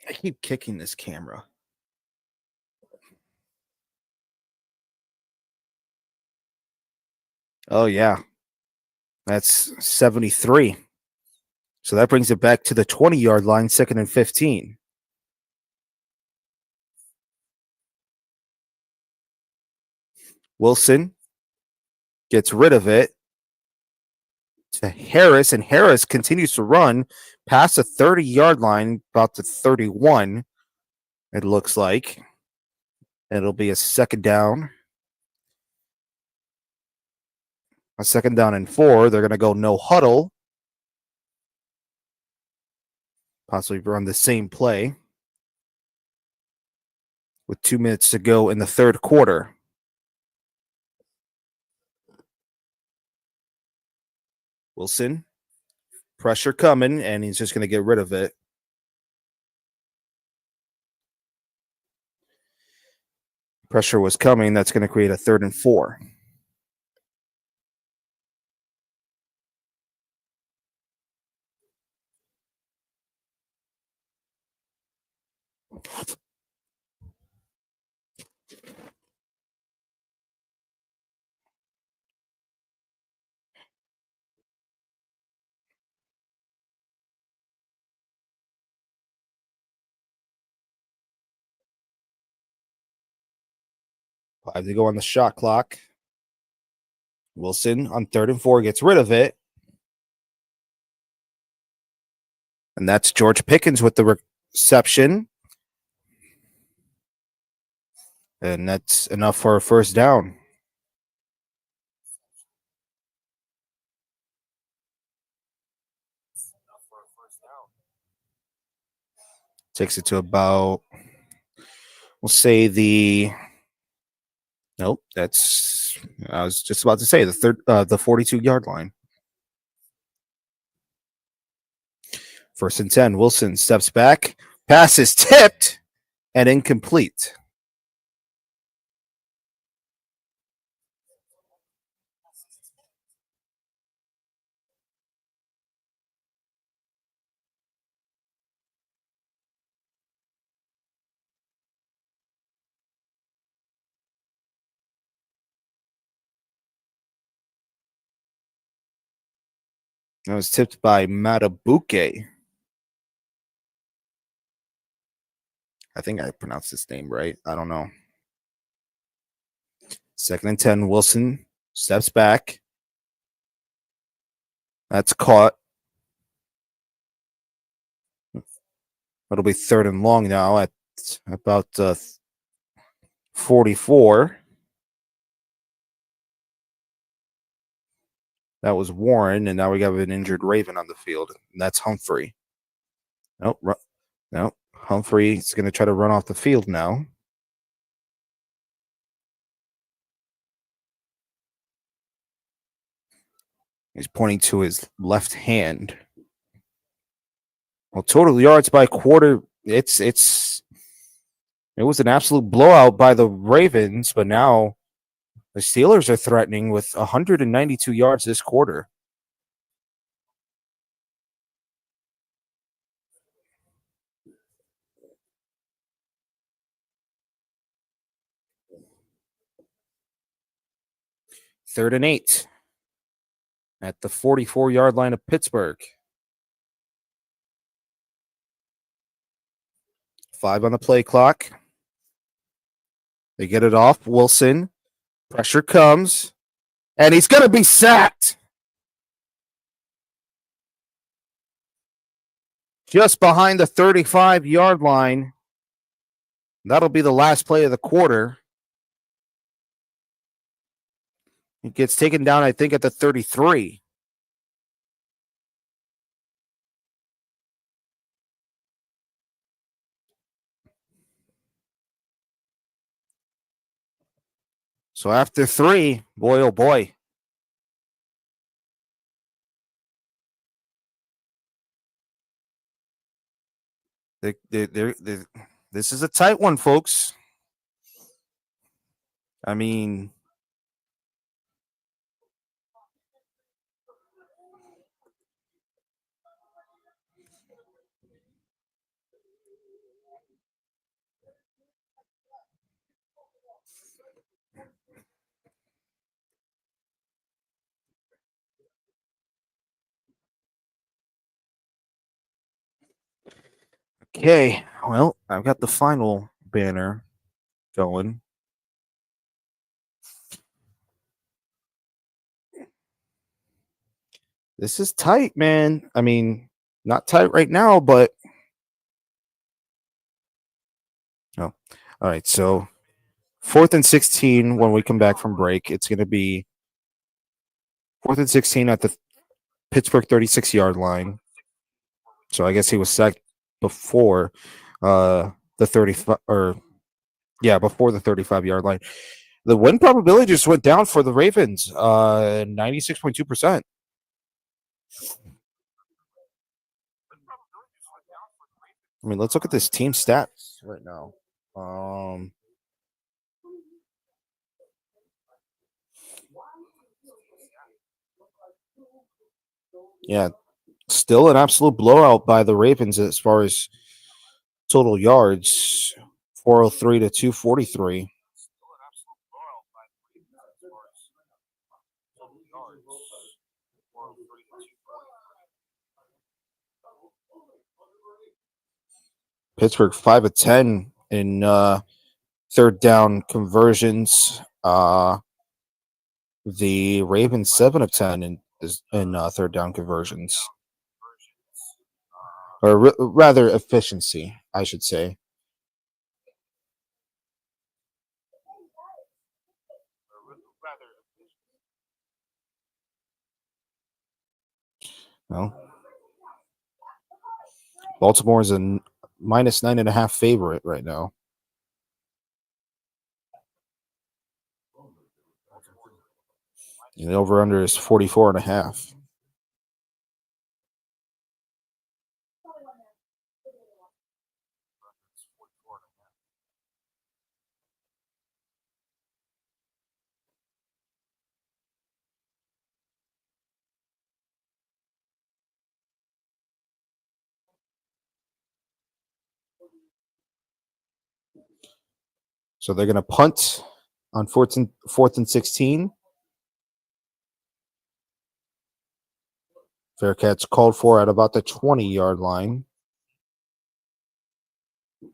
I keep kicking this camera. Oh, yeah. That's 73. So that brings it back to the 20-yard line, 2nd and 15. Wilson gets rid of it to Harris, and Harris continues to run past the 30-yard line, about to 31, it looks like. It'll be a second down. A second down and 4. They're going to go no huddle. Possibly run the same play with 2 minutes to go in the third quarter. Wilson, pressure coming, and he's just going to get rid of it. Pressure was coming. That's going to create a 3rd and 4. Five to go on the shot clock. Wilson on 3rd and 4 gets rid of it. And that's George Pickens with the reception. And that's enough for a first down. Takes it to about, we'll say the, nope, that's, I was just about to say the 42-yard line. 1st and 10. Wilson steps back. Pass is tipped and incomplete. That was tipped by Matabuke. I think I pronounced his name right. I don't know. 2nd and 10. Wilson steps back. That's caught. It'll be 3rd and long now at about 44. That was Warren, and now we got an injured Raven on the field, and that's Humphrey. Nope. Nope. Humphrey's going to try to run off the field now. He's pointing to his left hand. Well, total yards by quarter, it was an absolute blowout by the Ravens, but now the Steelers are threatening with 192 yards this quarter. Third and 8 at the 44-yard line of Pittsburgh. 5 on the play clock. They get it off. Wilson. Pressure comes. And he's going to be sacked. Just behind the 35-yard line. That'll be the last play of the quarter. It gets taken down, I think, at the 33. So after 3, boy, oh boy. This is a tight one, folks. I mean, Okay, well, I've got the final banner going. This is tight, man. I mean, not tight right now, but no. All right, so 4th and 16 when we come back from break. It's going to be 4th and 16 at the Pittsburgh 36-yard line. So I guess he was sacked before the 35 or yeah, before the 35-yard line. The win probability just went down for the Ravens, 96.2%. I mean, let's look at this team stats right now. Yeah, still an absolute blowout by the Ravens as far as total yards, 403 to 243. Pittsburgh 5 of 10 in third down conversions. The Ravens 7 of 10 in third down conversions, or rather efficiency, I should say. No, Baltimore is a minus 9.5 favorite right now. And the over under is 44.5. So they're going to punt on 4th and 16. Faircats called for at about the 20-yard line.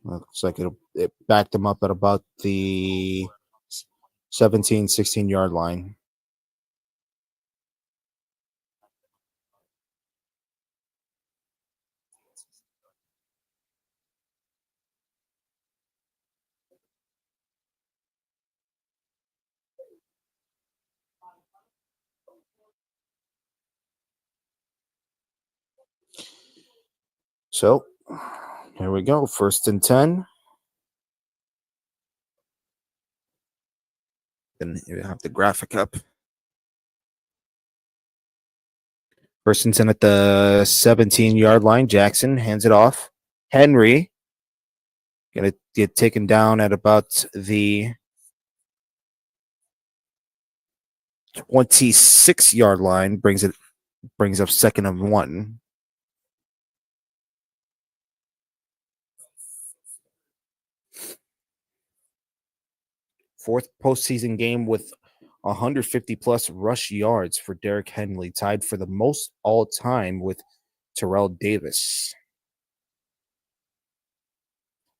Looks like it backed them up at about the 17, 16-yard line. So here we go. 1st and 10. Then you have the graphic up. 1st and 10 at the 17-yard line. Jackson hands it off. Henry going to get taken down at about the 26-yard line. Brings up 2nd and 1. Fourth postseason game with 150 plus rush yards for Derrick Henry, tied for the most all time with Terrell Davis.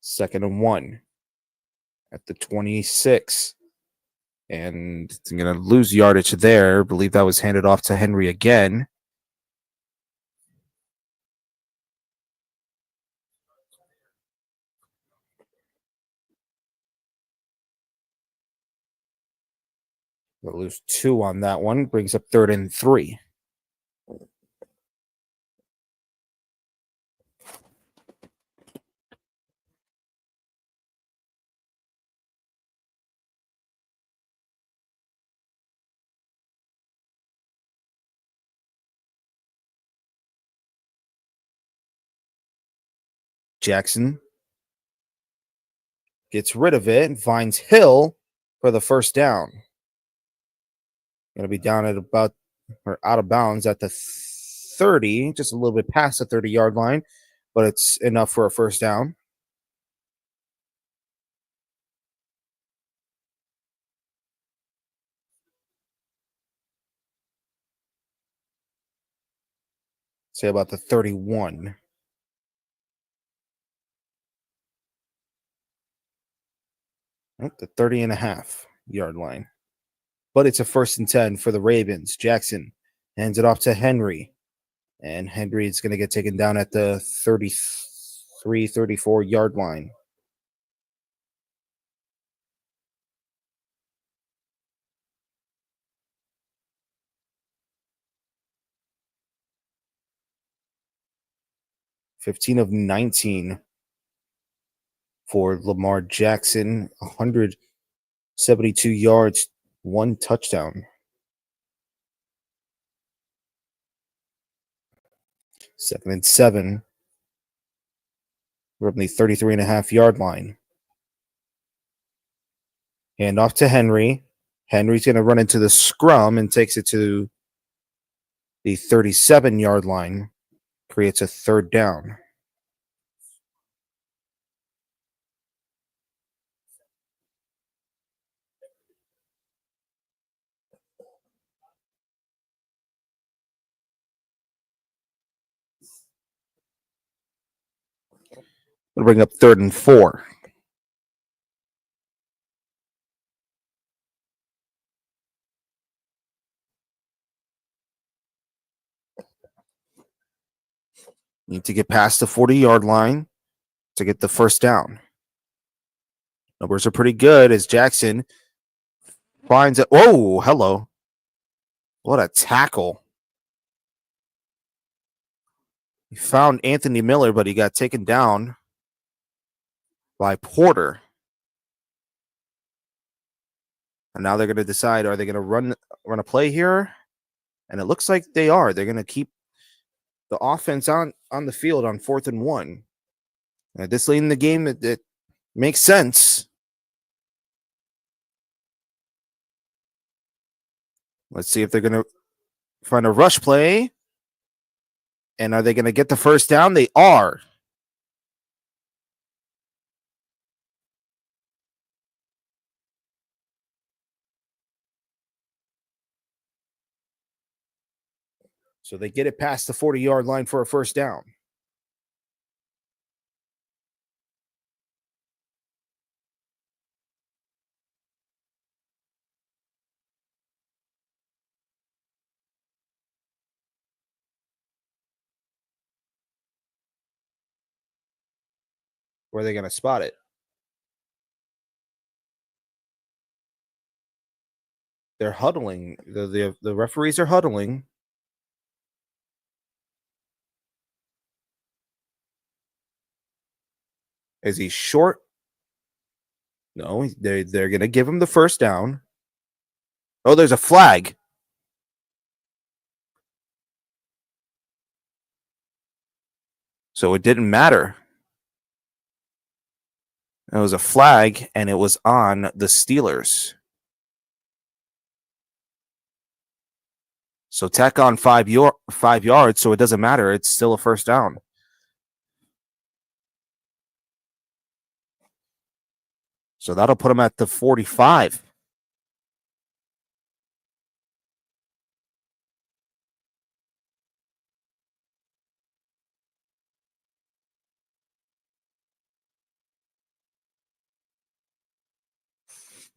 2nd and 1 at the 26. And it's going to lose yardage there. I believe that was handed off to Henry again. They'll lose 2 on that one. Brings up 3rd and 3. Jackson gets rid of it and finds Hill for the 1st down. Going to be down at about, or out of bounds at the 30, just a little bit past the 30-yard line, but it's enough for a 1st down. Say about the 31. at the 30.5-yard line. But it's a 1st and 10 for the Ravens. Jackson hands it off to Henry. And Henry is going to get taken down at the 33, 34-yard line. $15 of 19 for Lamar Jackson. 172 yards, 1 touchdown. 2nd and 7. We're on the 33.5-yard line. Hand off to Henry. Henry's going to run into the scrum and takes it to the 37-yard line. Creates a 3rd down. We'll bring up 3rd and 4. Need to get past the 40-yard line to get the 1st down. Numbers are pretty good as Jackson finds it. Whoa, hello. What a tackle. He found Anthony Miller, but he got taken down by Porter. And now they're going to decide, are they going to run a play here? And it looks like they are. They're going to keep the offense on the field on 4th and 1. At this late in the game, it makes sense. Let's see if they're going to find a rush play. And are they going to get the 1st down? They are. So they get it past the 40-yard line for a 1st down. Where are they going to spot it? They're huddling. The referees are huddling. Is he short? No, they're going to give him the 1st down. Oh, there's a flag. So it didn't matter. It was a flag, and it was on the Steelers. So tack on 5 yards, so it doesn't matter. It's still a 1st down. So that'll put him at the 45.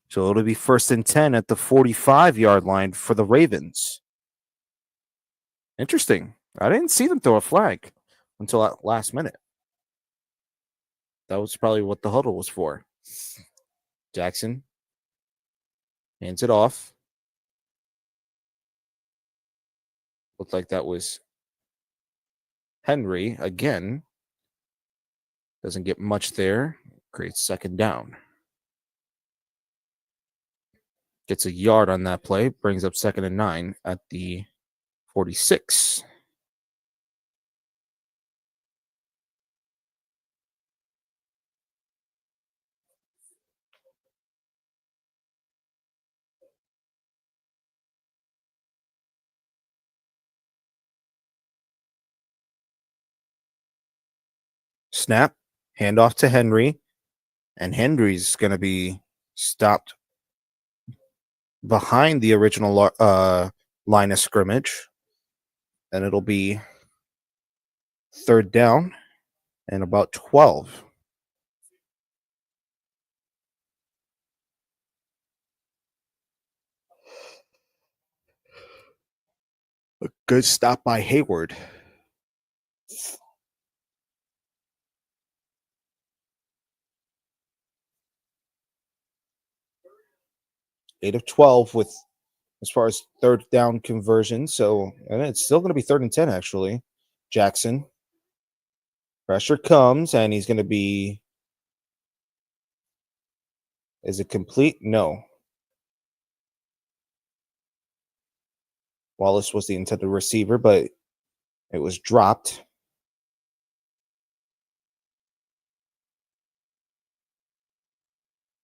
So it'll be 1st and 10 at the 45-yard line for the Ravens. Interesting. I didn't see them throw a flag until that last minute. That was probably what the huddle was for. Jackson hands it off. Looked like that was Henry again. Doesn't get much there. Creates 2nd down. Gets a yard on that play. Brings up 2nd and 9 at the 46. Snap. Handoff to Henry. And Henry's going to be stopped behind the original line of scrimmage. And it'll be 3rd down and about 12. Good stop by Hayward. Eight of 12 with as far as third down conversion. So, and it's still going to be 3rd and 10, actually. Jackson. Pressure comes, and he's going to be. Is it complete? No. Wallace was the intended receiver, but it was dropped.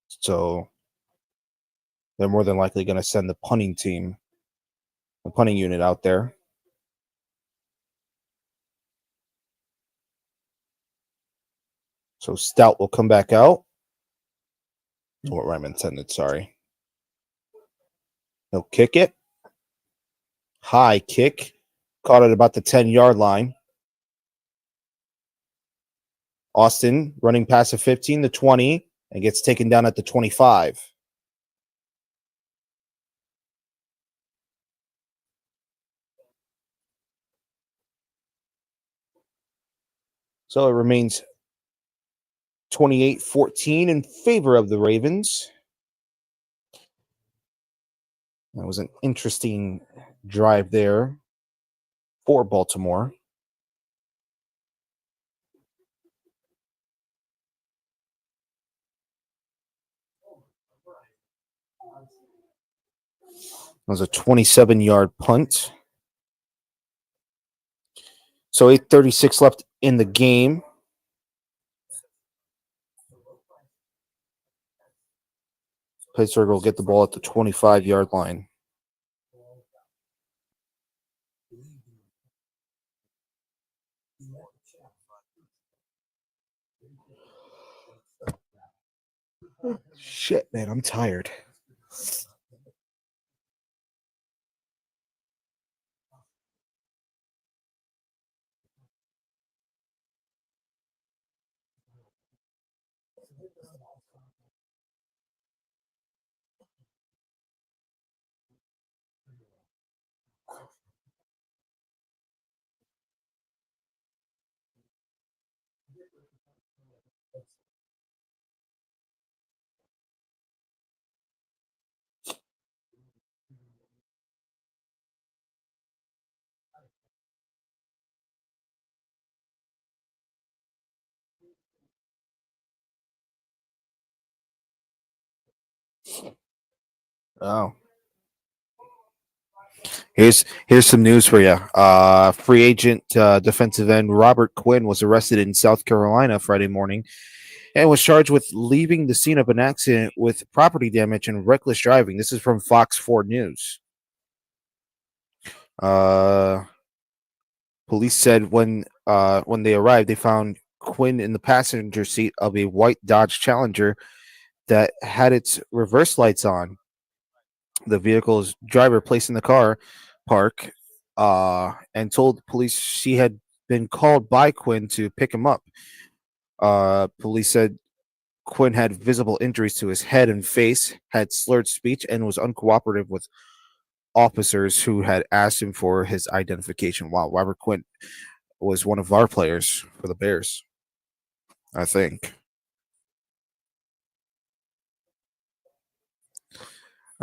So they're more than likely going to send the punting team, the punting unit out there. So Stout will come back out. What I'm intended, sorry. He'll kick it. High kick. Caught at about the 10-yard line. Austin running past the 15, the 20, and gets taken down at the 25. So it remains 28-14 in favor of the Ravens. That was an interesting drive there for Baltimore. It was a 27-yard punt. So 8:36 left in the game. Pittsburgh will get the ball at the 25-yard line. Shit, man, I'm tired. Oh. Here's some news for you. Free agent defensive end Robert Quinn was arrested in South Carolina Friday morning and was charged with leaving the scene of an accident with property damage and reckless driving. This is from Fox 4 News. Police said when they arrived, they found Quinn in the passenger seat of a white Dodge Challenger that had its reverse lights on. The vehicle's driver placed in the car park and told police she had been called by Quinn to pick him up. Police said Quinn had visible injuries to his head and face, had slurred speech, and was uncooperative with officers who had asked him for his identification. Wow, Robert Quinn was one of our players for the Bears, I think.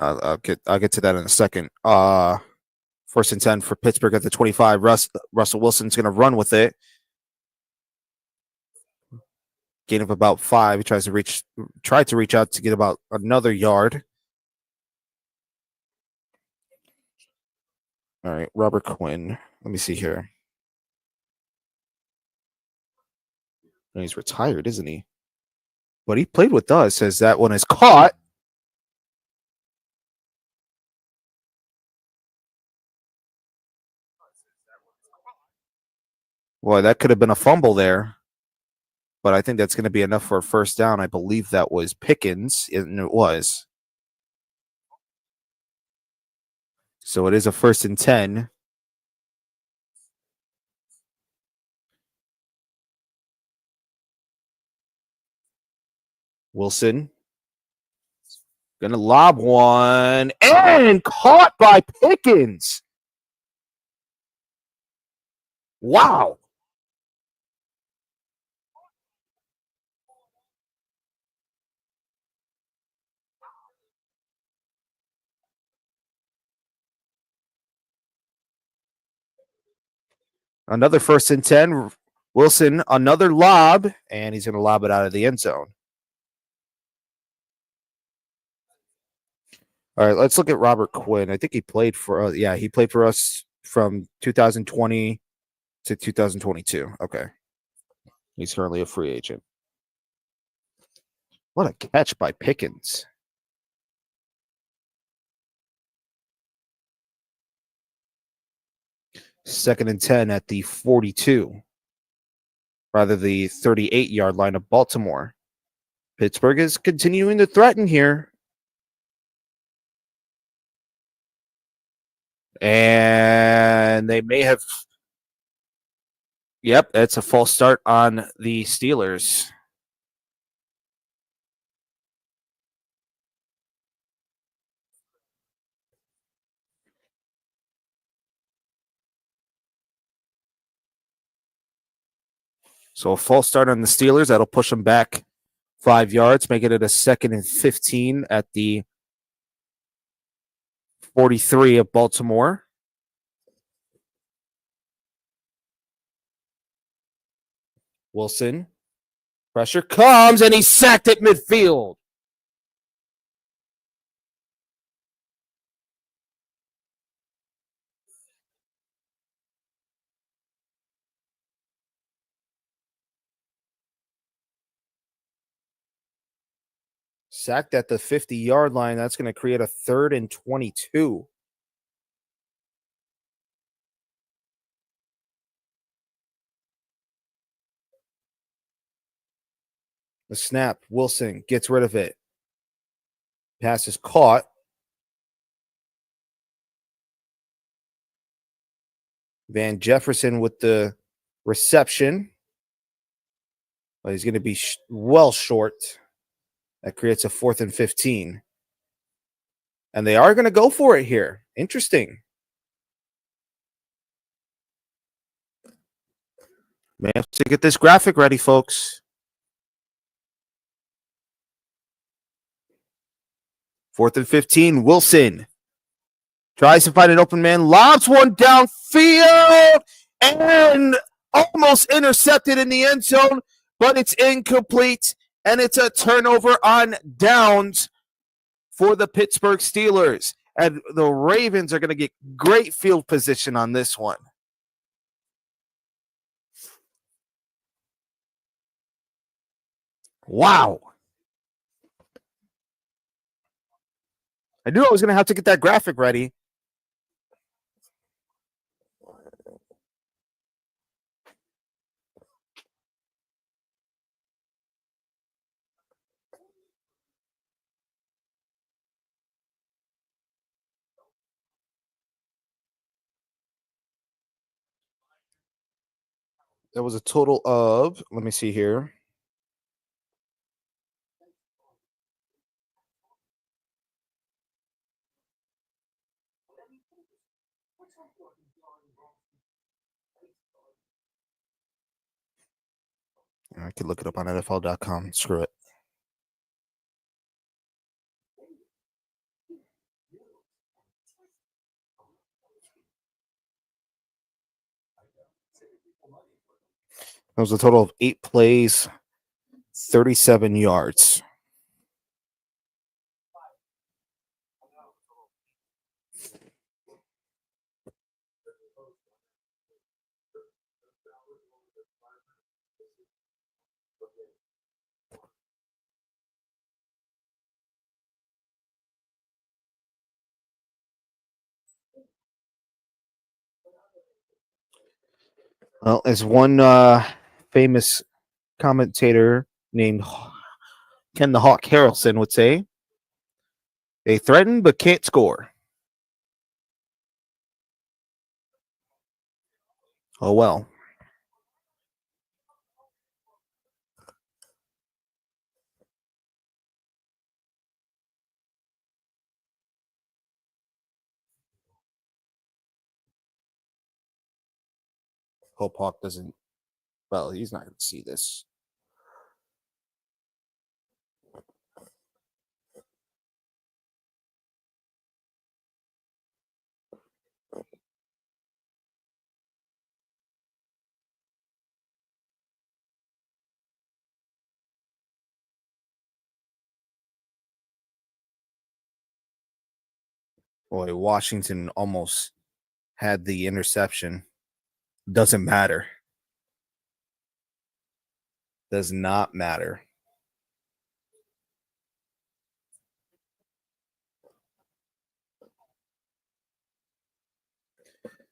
I'll get to that in a second. 1st and 10 for Pittsburgh at the 25. Russell Wilson's going to run with it. Gain of about 5. He tried to reach out to get about another yard. All right, Robert Quinn. Let me see here. He's retired, isn't he? But he played with us. Says that one is caught. Boy, that could have been a fumble there. But I think that's going to be enough for a first down. I believe that was Pickens, and it was. So it is a 1st and 10. Wilson going to lob one and caught by Pickens. Wow. Another 1st and 10. Wilson, another lob, and he's going to lob it out of the end zone. All right, let's look at Robert Quinn. I think he played for us. Yeah, he played for us from 2020 to 2022. Okay. He's currently a free agent. What a catch by Pickens. Second and 10 at the 42. Rather, the 38-yard line of Baltimore. Pittsburgh is continuing to threaten here. And they may have. Yep, it's a false start on the Steelers. So a false start on the Steelers. That'll push them back 5 yards, making it a 2nd and 15 at the 43 of Baltimore. Wilson. Pressure comes, and he's sacked at midfield. Sacked at the 50-yard line. That's going to create a 3rd and 22. The snap. Wilson gets rid of it. Pass is caught. Van Jefferson with the reception. But he's going to be well short. That creates a 4th and 15. And they are going to go for it here. Interesting. May have to get this graphic ready, folks. 4th and 15. Wilson tries to find an open man. Lobs one downfield. And almost intercepted in the end zone. But it's incomplete. And it's a turnover on downs for the Pittsburgh Steelers. And the Ravens are going to get great field position on this one. Wow. I knew I was going to have to get that graphic ready. There was a total of, let me see here. I could look it up on NFL.com. Screw it. It was a total of 8 plays, 37 yards. Well, as one famous commentator named Ken the Hawk Harrelson would say, they threaten but can't score. Oh, well. Hope Hawk doesn't. Well, he's not going to see this. Boy, Washington almost had the interception. Doesn't matter. Does not matter.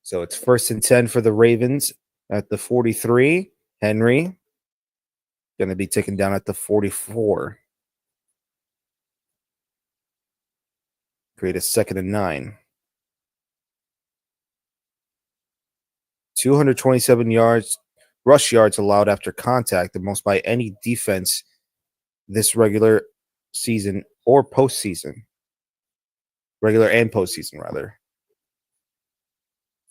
So it's 1st and 10 for the Ravens at the 43. Henry going to be taken down at the 44. Create a 2nd and 9. 227 yards, rush yards allowed after contact, the most by any defense this regular season or postseason. Regular and postseason, rather.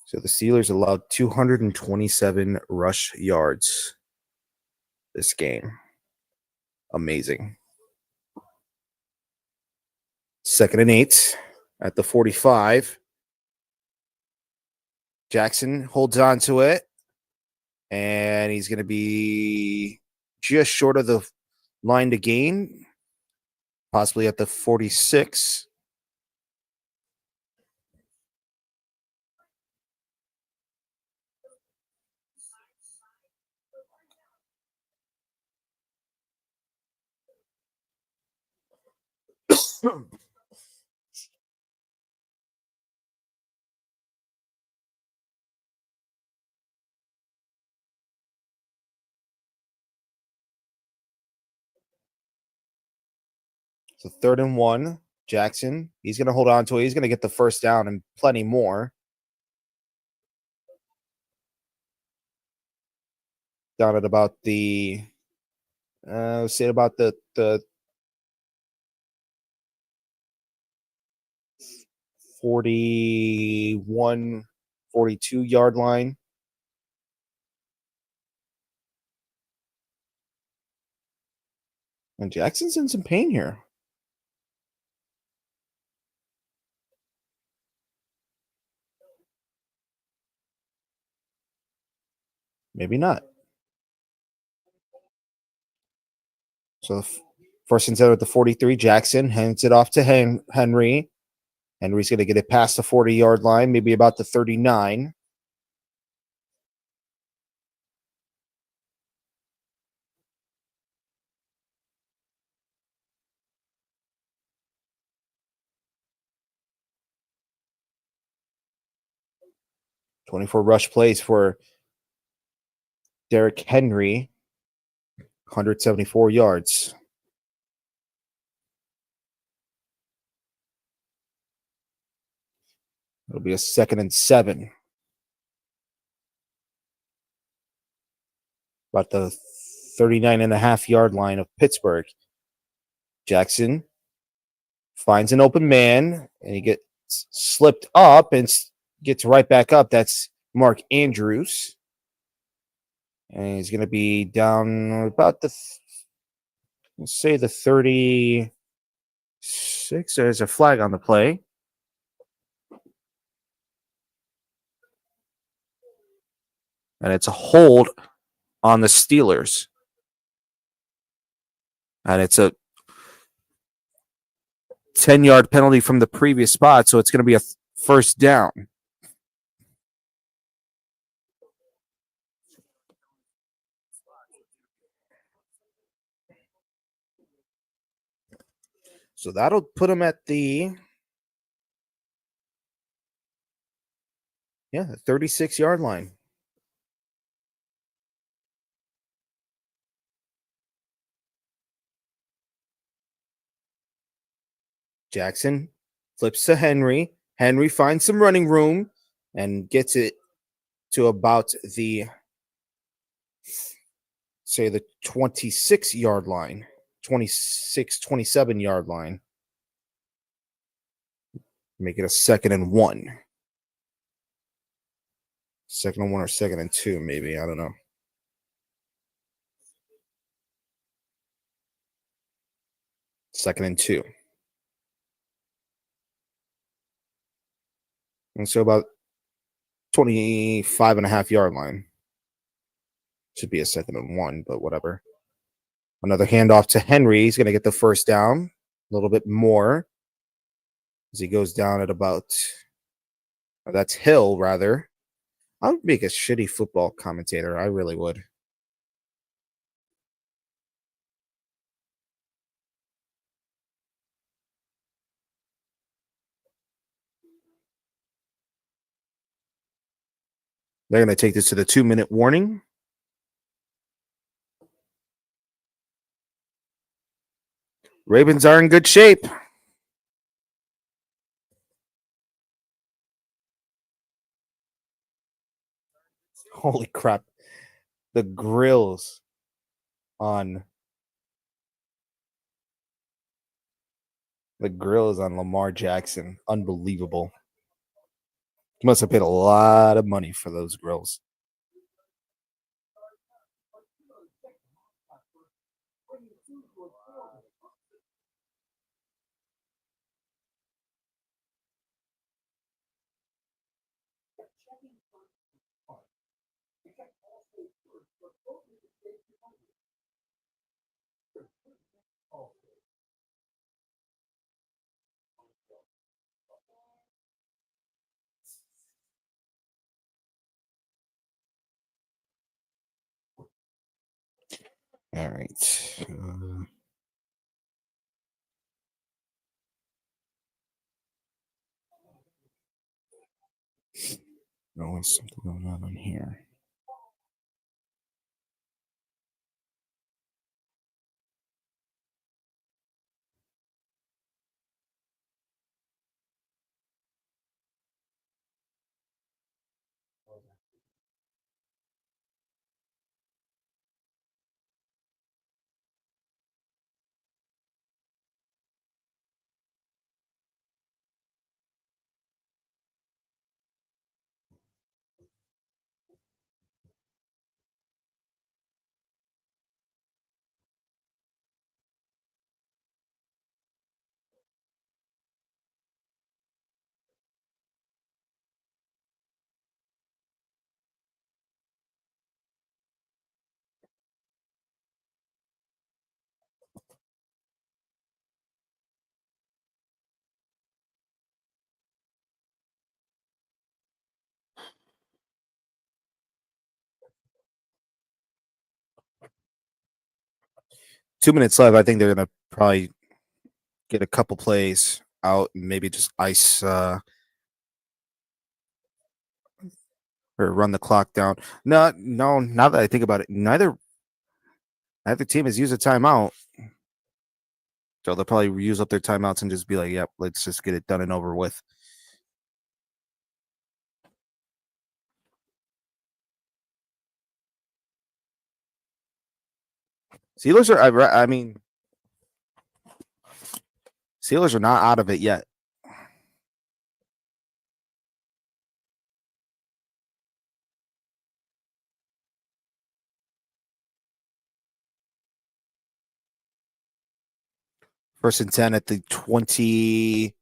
So the Steelers allowed 227 rush yards this game. Amazing. 2nd and 8 at the 45. Jackson holds on to it, and he's going to be just short of the line to gain, possibly at the 46. So 3rd and 1. Jackson, he's going to hold on to it. He's going to get the first down and plenty more. Down at about the, say about the 41, 42 yard line. And Jackson's in some pain here. Maybe not. So 1st and 10 at the 43. Jackson hands it off to Henry. Henry's going to get it past the 40-yard line, maybe about the 39. "24 rush plays for Derrick Henry, 174 yards. It'll be a 2nd and 7. About the 39.5-yard line of Pittsburgh. Jackson finds an open man, and he gets slipped up and gets right back up. That's Mark Andrews. And he's going to be down about the, let's say the 36. There's a flag on the play. And it's a hold on the Steelers. And it's a 10-yard penalty from the previous spot, so it's going to be a first down. So that'll put him at the 36-yard line. Jackson flips to Henry. Henry finds some running room and gets it to about the, say, the 26-yard line, 26, 27-yard line. Make it a 2nd and 1. Second and 1 or second and 2, maybe. I don't know. Second and 2. And so about 25.5-yard line. Should be a second and 1, but whatever. Another handoff to Henry. He's going to get the first down. A little bit more. As he goes down at about... that's Hill, rather. I would make a shitty football commentator. I really would. They're going to take this to the 2-minute warning. Ravens are in good shape. Holy crap. The grills on Lamar Jackson. Unbelievable. He must have paid a lot of money for those grills. All right. Always something going on here. Two minutes left. I think they're going to probably get a couple plays out and maybe just ice or run the clock down. No, now that I think about it, neither team has used a timeout. So they'll probably use up their timeouts and just be like, yep, let's just get it done and over with. Steelers are not out of it yet. First and 10 at the 22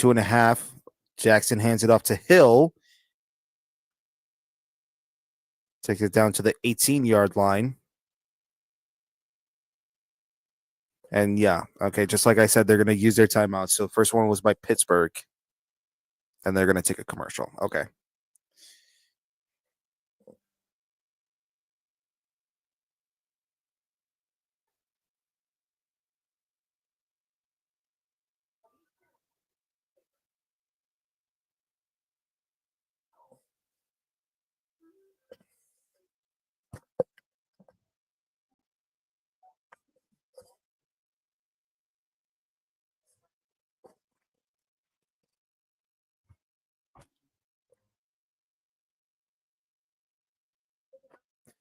and a half. Jackson hands it off to Hill. Takes it down to the 18-yard line. And yeah, okay, just like I said, they're going to use their timeout. So first one was by Pittsburgh. And they're going to take a commercial. Okay.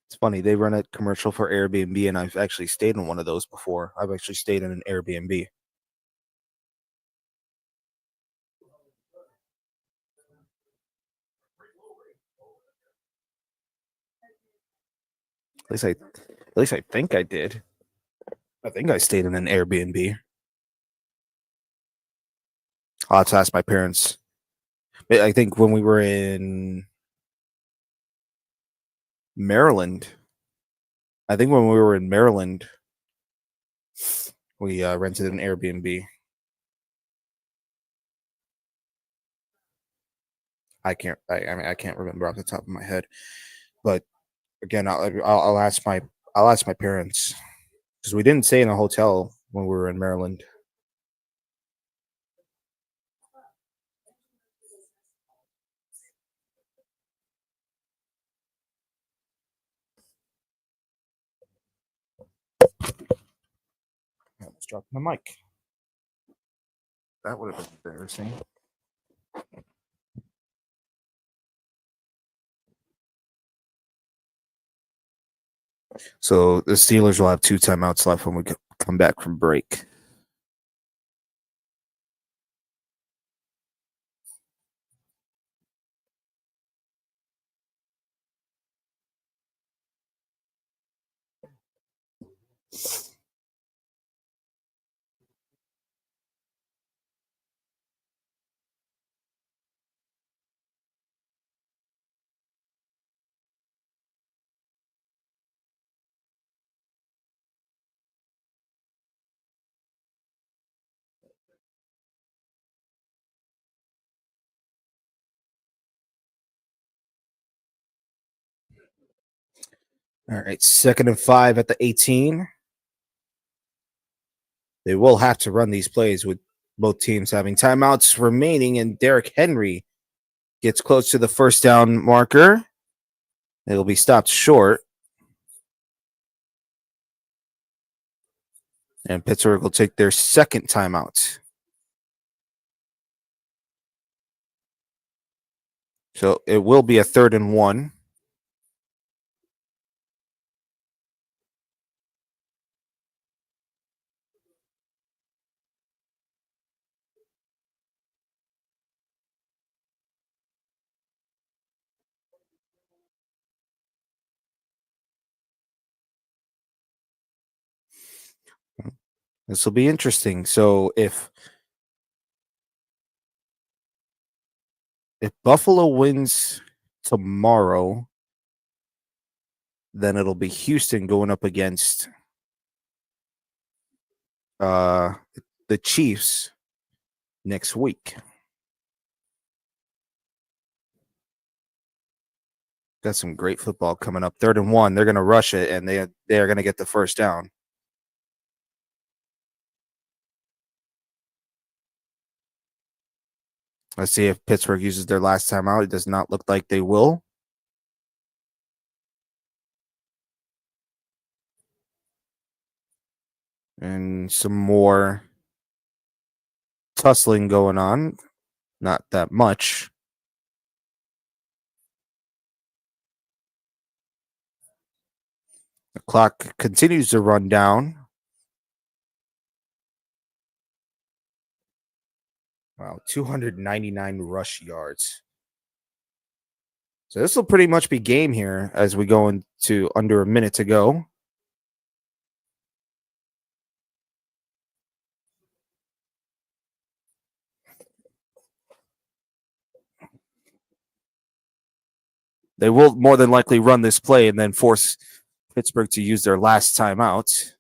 It's funny, they run a commercial for Airbnb, and I've actually stayed in one of those before. I've actually stayed in an Airbnb. At least I think I did. I think I stayed in an Airbnb. I'll have to ask my parents. I think when we were in Maryland, we rented an Airbnb. I mean, I can't remember off the top of my head, but again, I'll ask my parents because we didn't stay in a hotel when we were in Maryland. I almost dropped my mic. That would have been embarrassing. So the Steelers will have 2 timeouts left when we come back from break. All right, 2nd and 5 at the 18. They will have to run these plays with both teams having timeouts remaining, and Derrick Henry gets close to the first down marker. It'll be stopped short. And Pittsburgh will take their second timeout. So it will be a 3rd and 1. This will be interesting. So if Buffalo wins tomorrow, then it'll be Houston going up against the Chiefs next week. Got some great football coming up. 3rd and 1. They're going to rush it, and they are going to get the first down. Let's see if Pittsburgh uses their last time out. It does not look like they will. And some more tussling going on. Not that much. The clock continues to run down. Wow, 299 rush yards. So this will pretty much be game here as we go into under a minute to go. They will more than likely run this play and then force Pittsburgh to use their last timeout.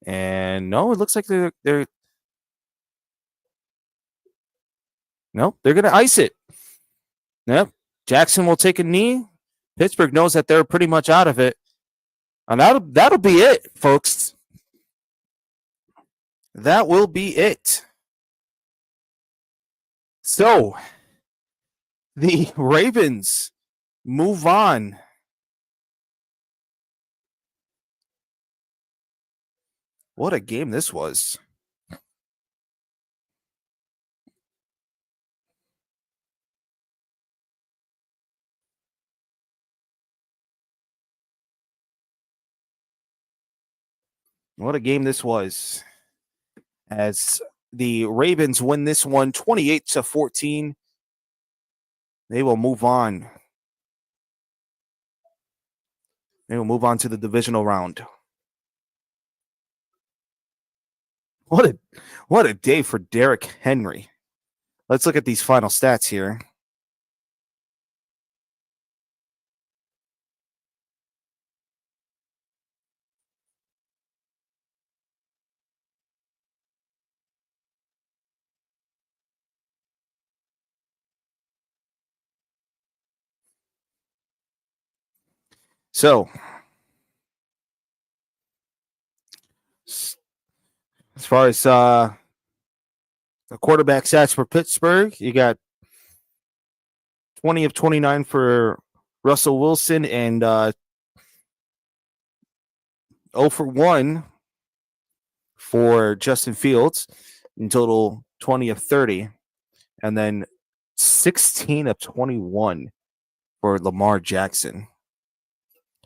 And no, it looks like they're going to ice it. Yep. Jackson will take a knee. Pittsburgh knows that they're pretty much out of it. And that'll be it, folks. That will be it. So, the Ravens move on. What a game this was. What a game this was. As the Ravens win this one 28-14. They will move on. They will move on to the divisional round. What a day for Derrick Henry. Let's look at these final stats here. So, as far as the quarterback stats for Pittsburgh, you got 20 of 29 for Russell Wilson and 0 for 1 for Justin Fields, in total 20 of 30, and then 16 of 21 for Lamar Jackson.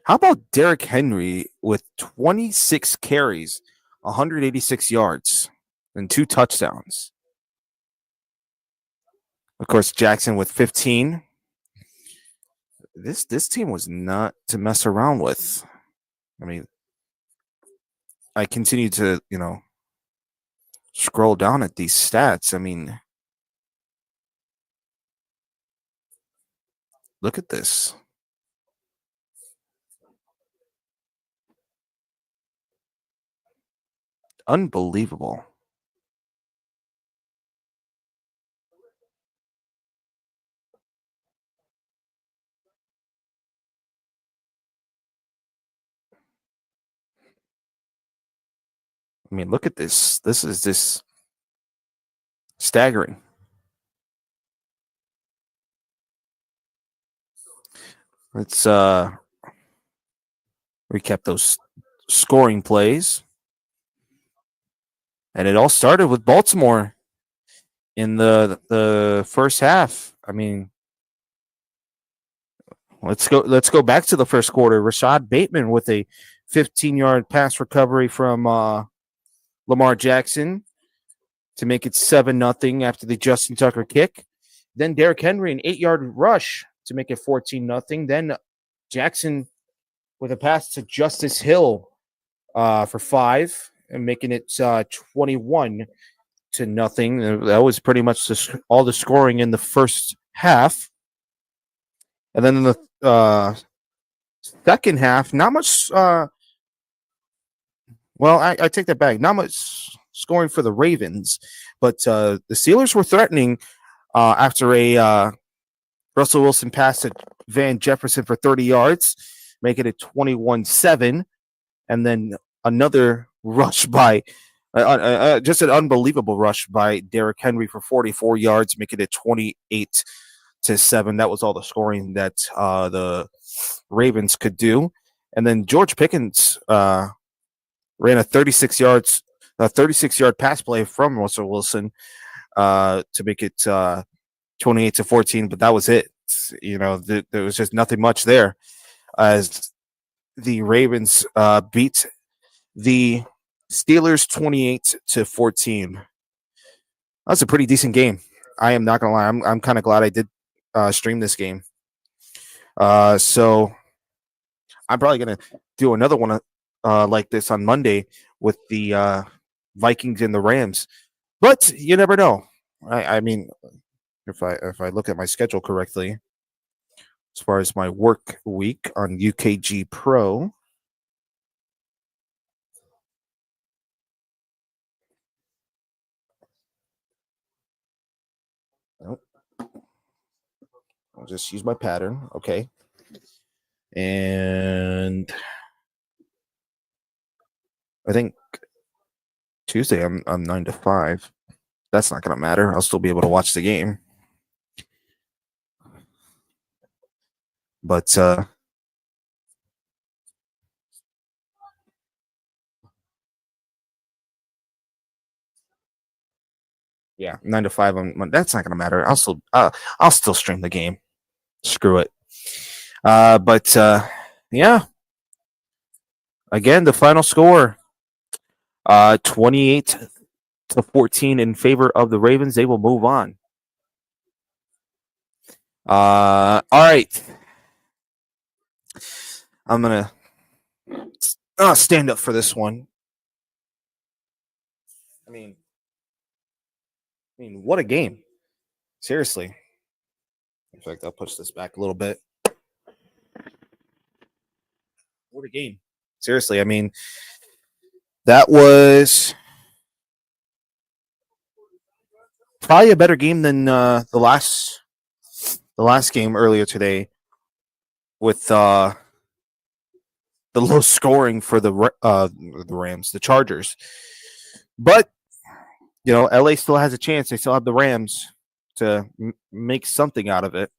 How about Derrick Henry with 26 carries, 186 yards, and 2 touchdowns? Of course, Jackson with 15. This team was not to mess around with. I mean, I continue to, scroll down at these stats. I mean, look at this. Unbelievable. I mean, look at this. This is just staggering. Let's recap those scoring plays. And it all started with Baltimore in the first half. I mean, let's go back to the first quarter. Rashad Bateman with a 15-yard pass recovery from Lamar Jackson to make it 7-0 after the Justin Tucker kick. Then Derrick Henry, an 8-yard rush to make it 14-0. Then Jackson with a pass to Justice Hill for 5 and making it 21-0. That was pretty much all the scoring in the first half. And then in the second half, not much. I take that back. Not much scoring for the Ravens, but the Steelers were threatening after a Russell Wilson pass to Van Jefferson for 30 yards, making it 21-7, and then another rush by just an unbelievable rush by Derrick Henry for 44 yards, making it 28-7. That was all the scoring that the Ravens could do. And then George Pickens ran a 36-yard pass play from Russell Wilson to make it 28-14, but that was it. There was just nothing much there as the Ravens beat the Steelers 28-14. That's a pretty decent game. I am not gonna lie. I'm kind of glad I did stream this game. So I'm probably gonna do another one like this on Monday with the Vikings and the Rams. But you never know. I mean, if I look at my schedule correctly, as far as my work week on UKG Pro. Nope. I'll just use my pattern. Okay. And I think Tuesday I'm 9 to 5. That's not gonna matter. I'll still be able to watch the game. But yeah, 9 to 5. That's not gonna matter. I'll still stream the game. Screw it. But yeah. Again, the final score 28 to 14 in favor of the Ravens. They will move on. All right. I'm going to stand up for this one. I mean, what a game. Seriously. In fact, I'll push this back a little bit. What a game. Seriously, I mean, that was probably a better game than the last game earlier today with the low scoring for the Rams, the Chargers. But LA still has a chance. They still have the Rams to make something out of it.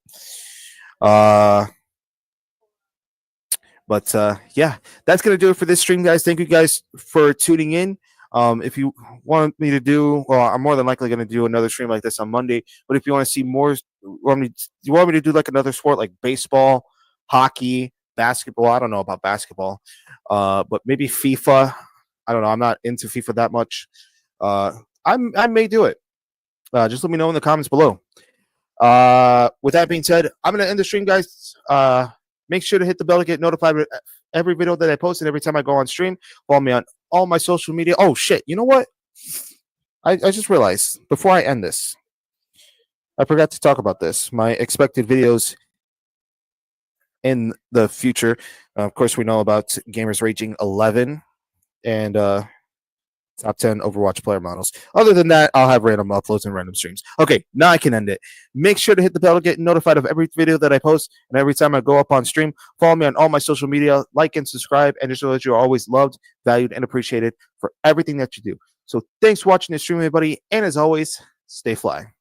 But yeah, that's going to do it for this stream, guys. Thank you guys for tuning in. If you want me to do, well, I'm more than likely going to do another stream like this on Monday. But if you want to see more, you want me to do like another sport like baseball, hockey, basketball? I don't know about basketball, but maybe FIFA. I don't know. I'm not into FIFA that much. I may do it. Just let me know in the comments below. With that being said, I'm going to end the stream, guys. Make sure to hit the bell to get notified with every video that I post and every time I go on stream. Follow me on all my social media. Oh, shit. You know what? I just realized before I end this, I forgot to talk about this. My expected videos in the future. Of course, we know about Gamers Raging 11 and top 10 Overwatch player models. Other than that, I'll have random uploads and random streams. Okay, now I can end it. Make sure to hit the bell to get notified of every video that I post and every time I go up on stream. Follow me on all my social media, like and subscribe, and just know that you're always loved, valued, and appreciated for everything that you do. So thanks for watching this stream, everybody, and as always, stay fly.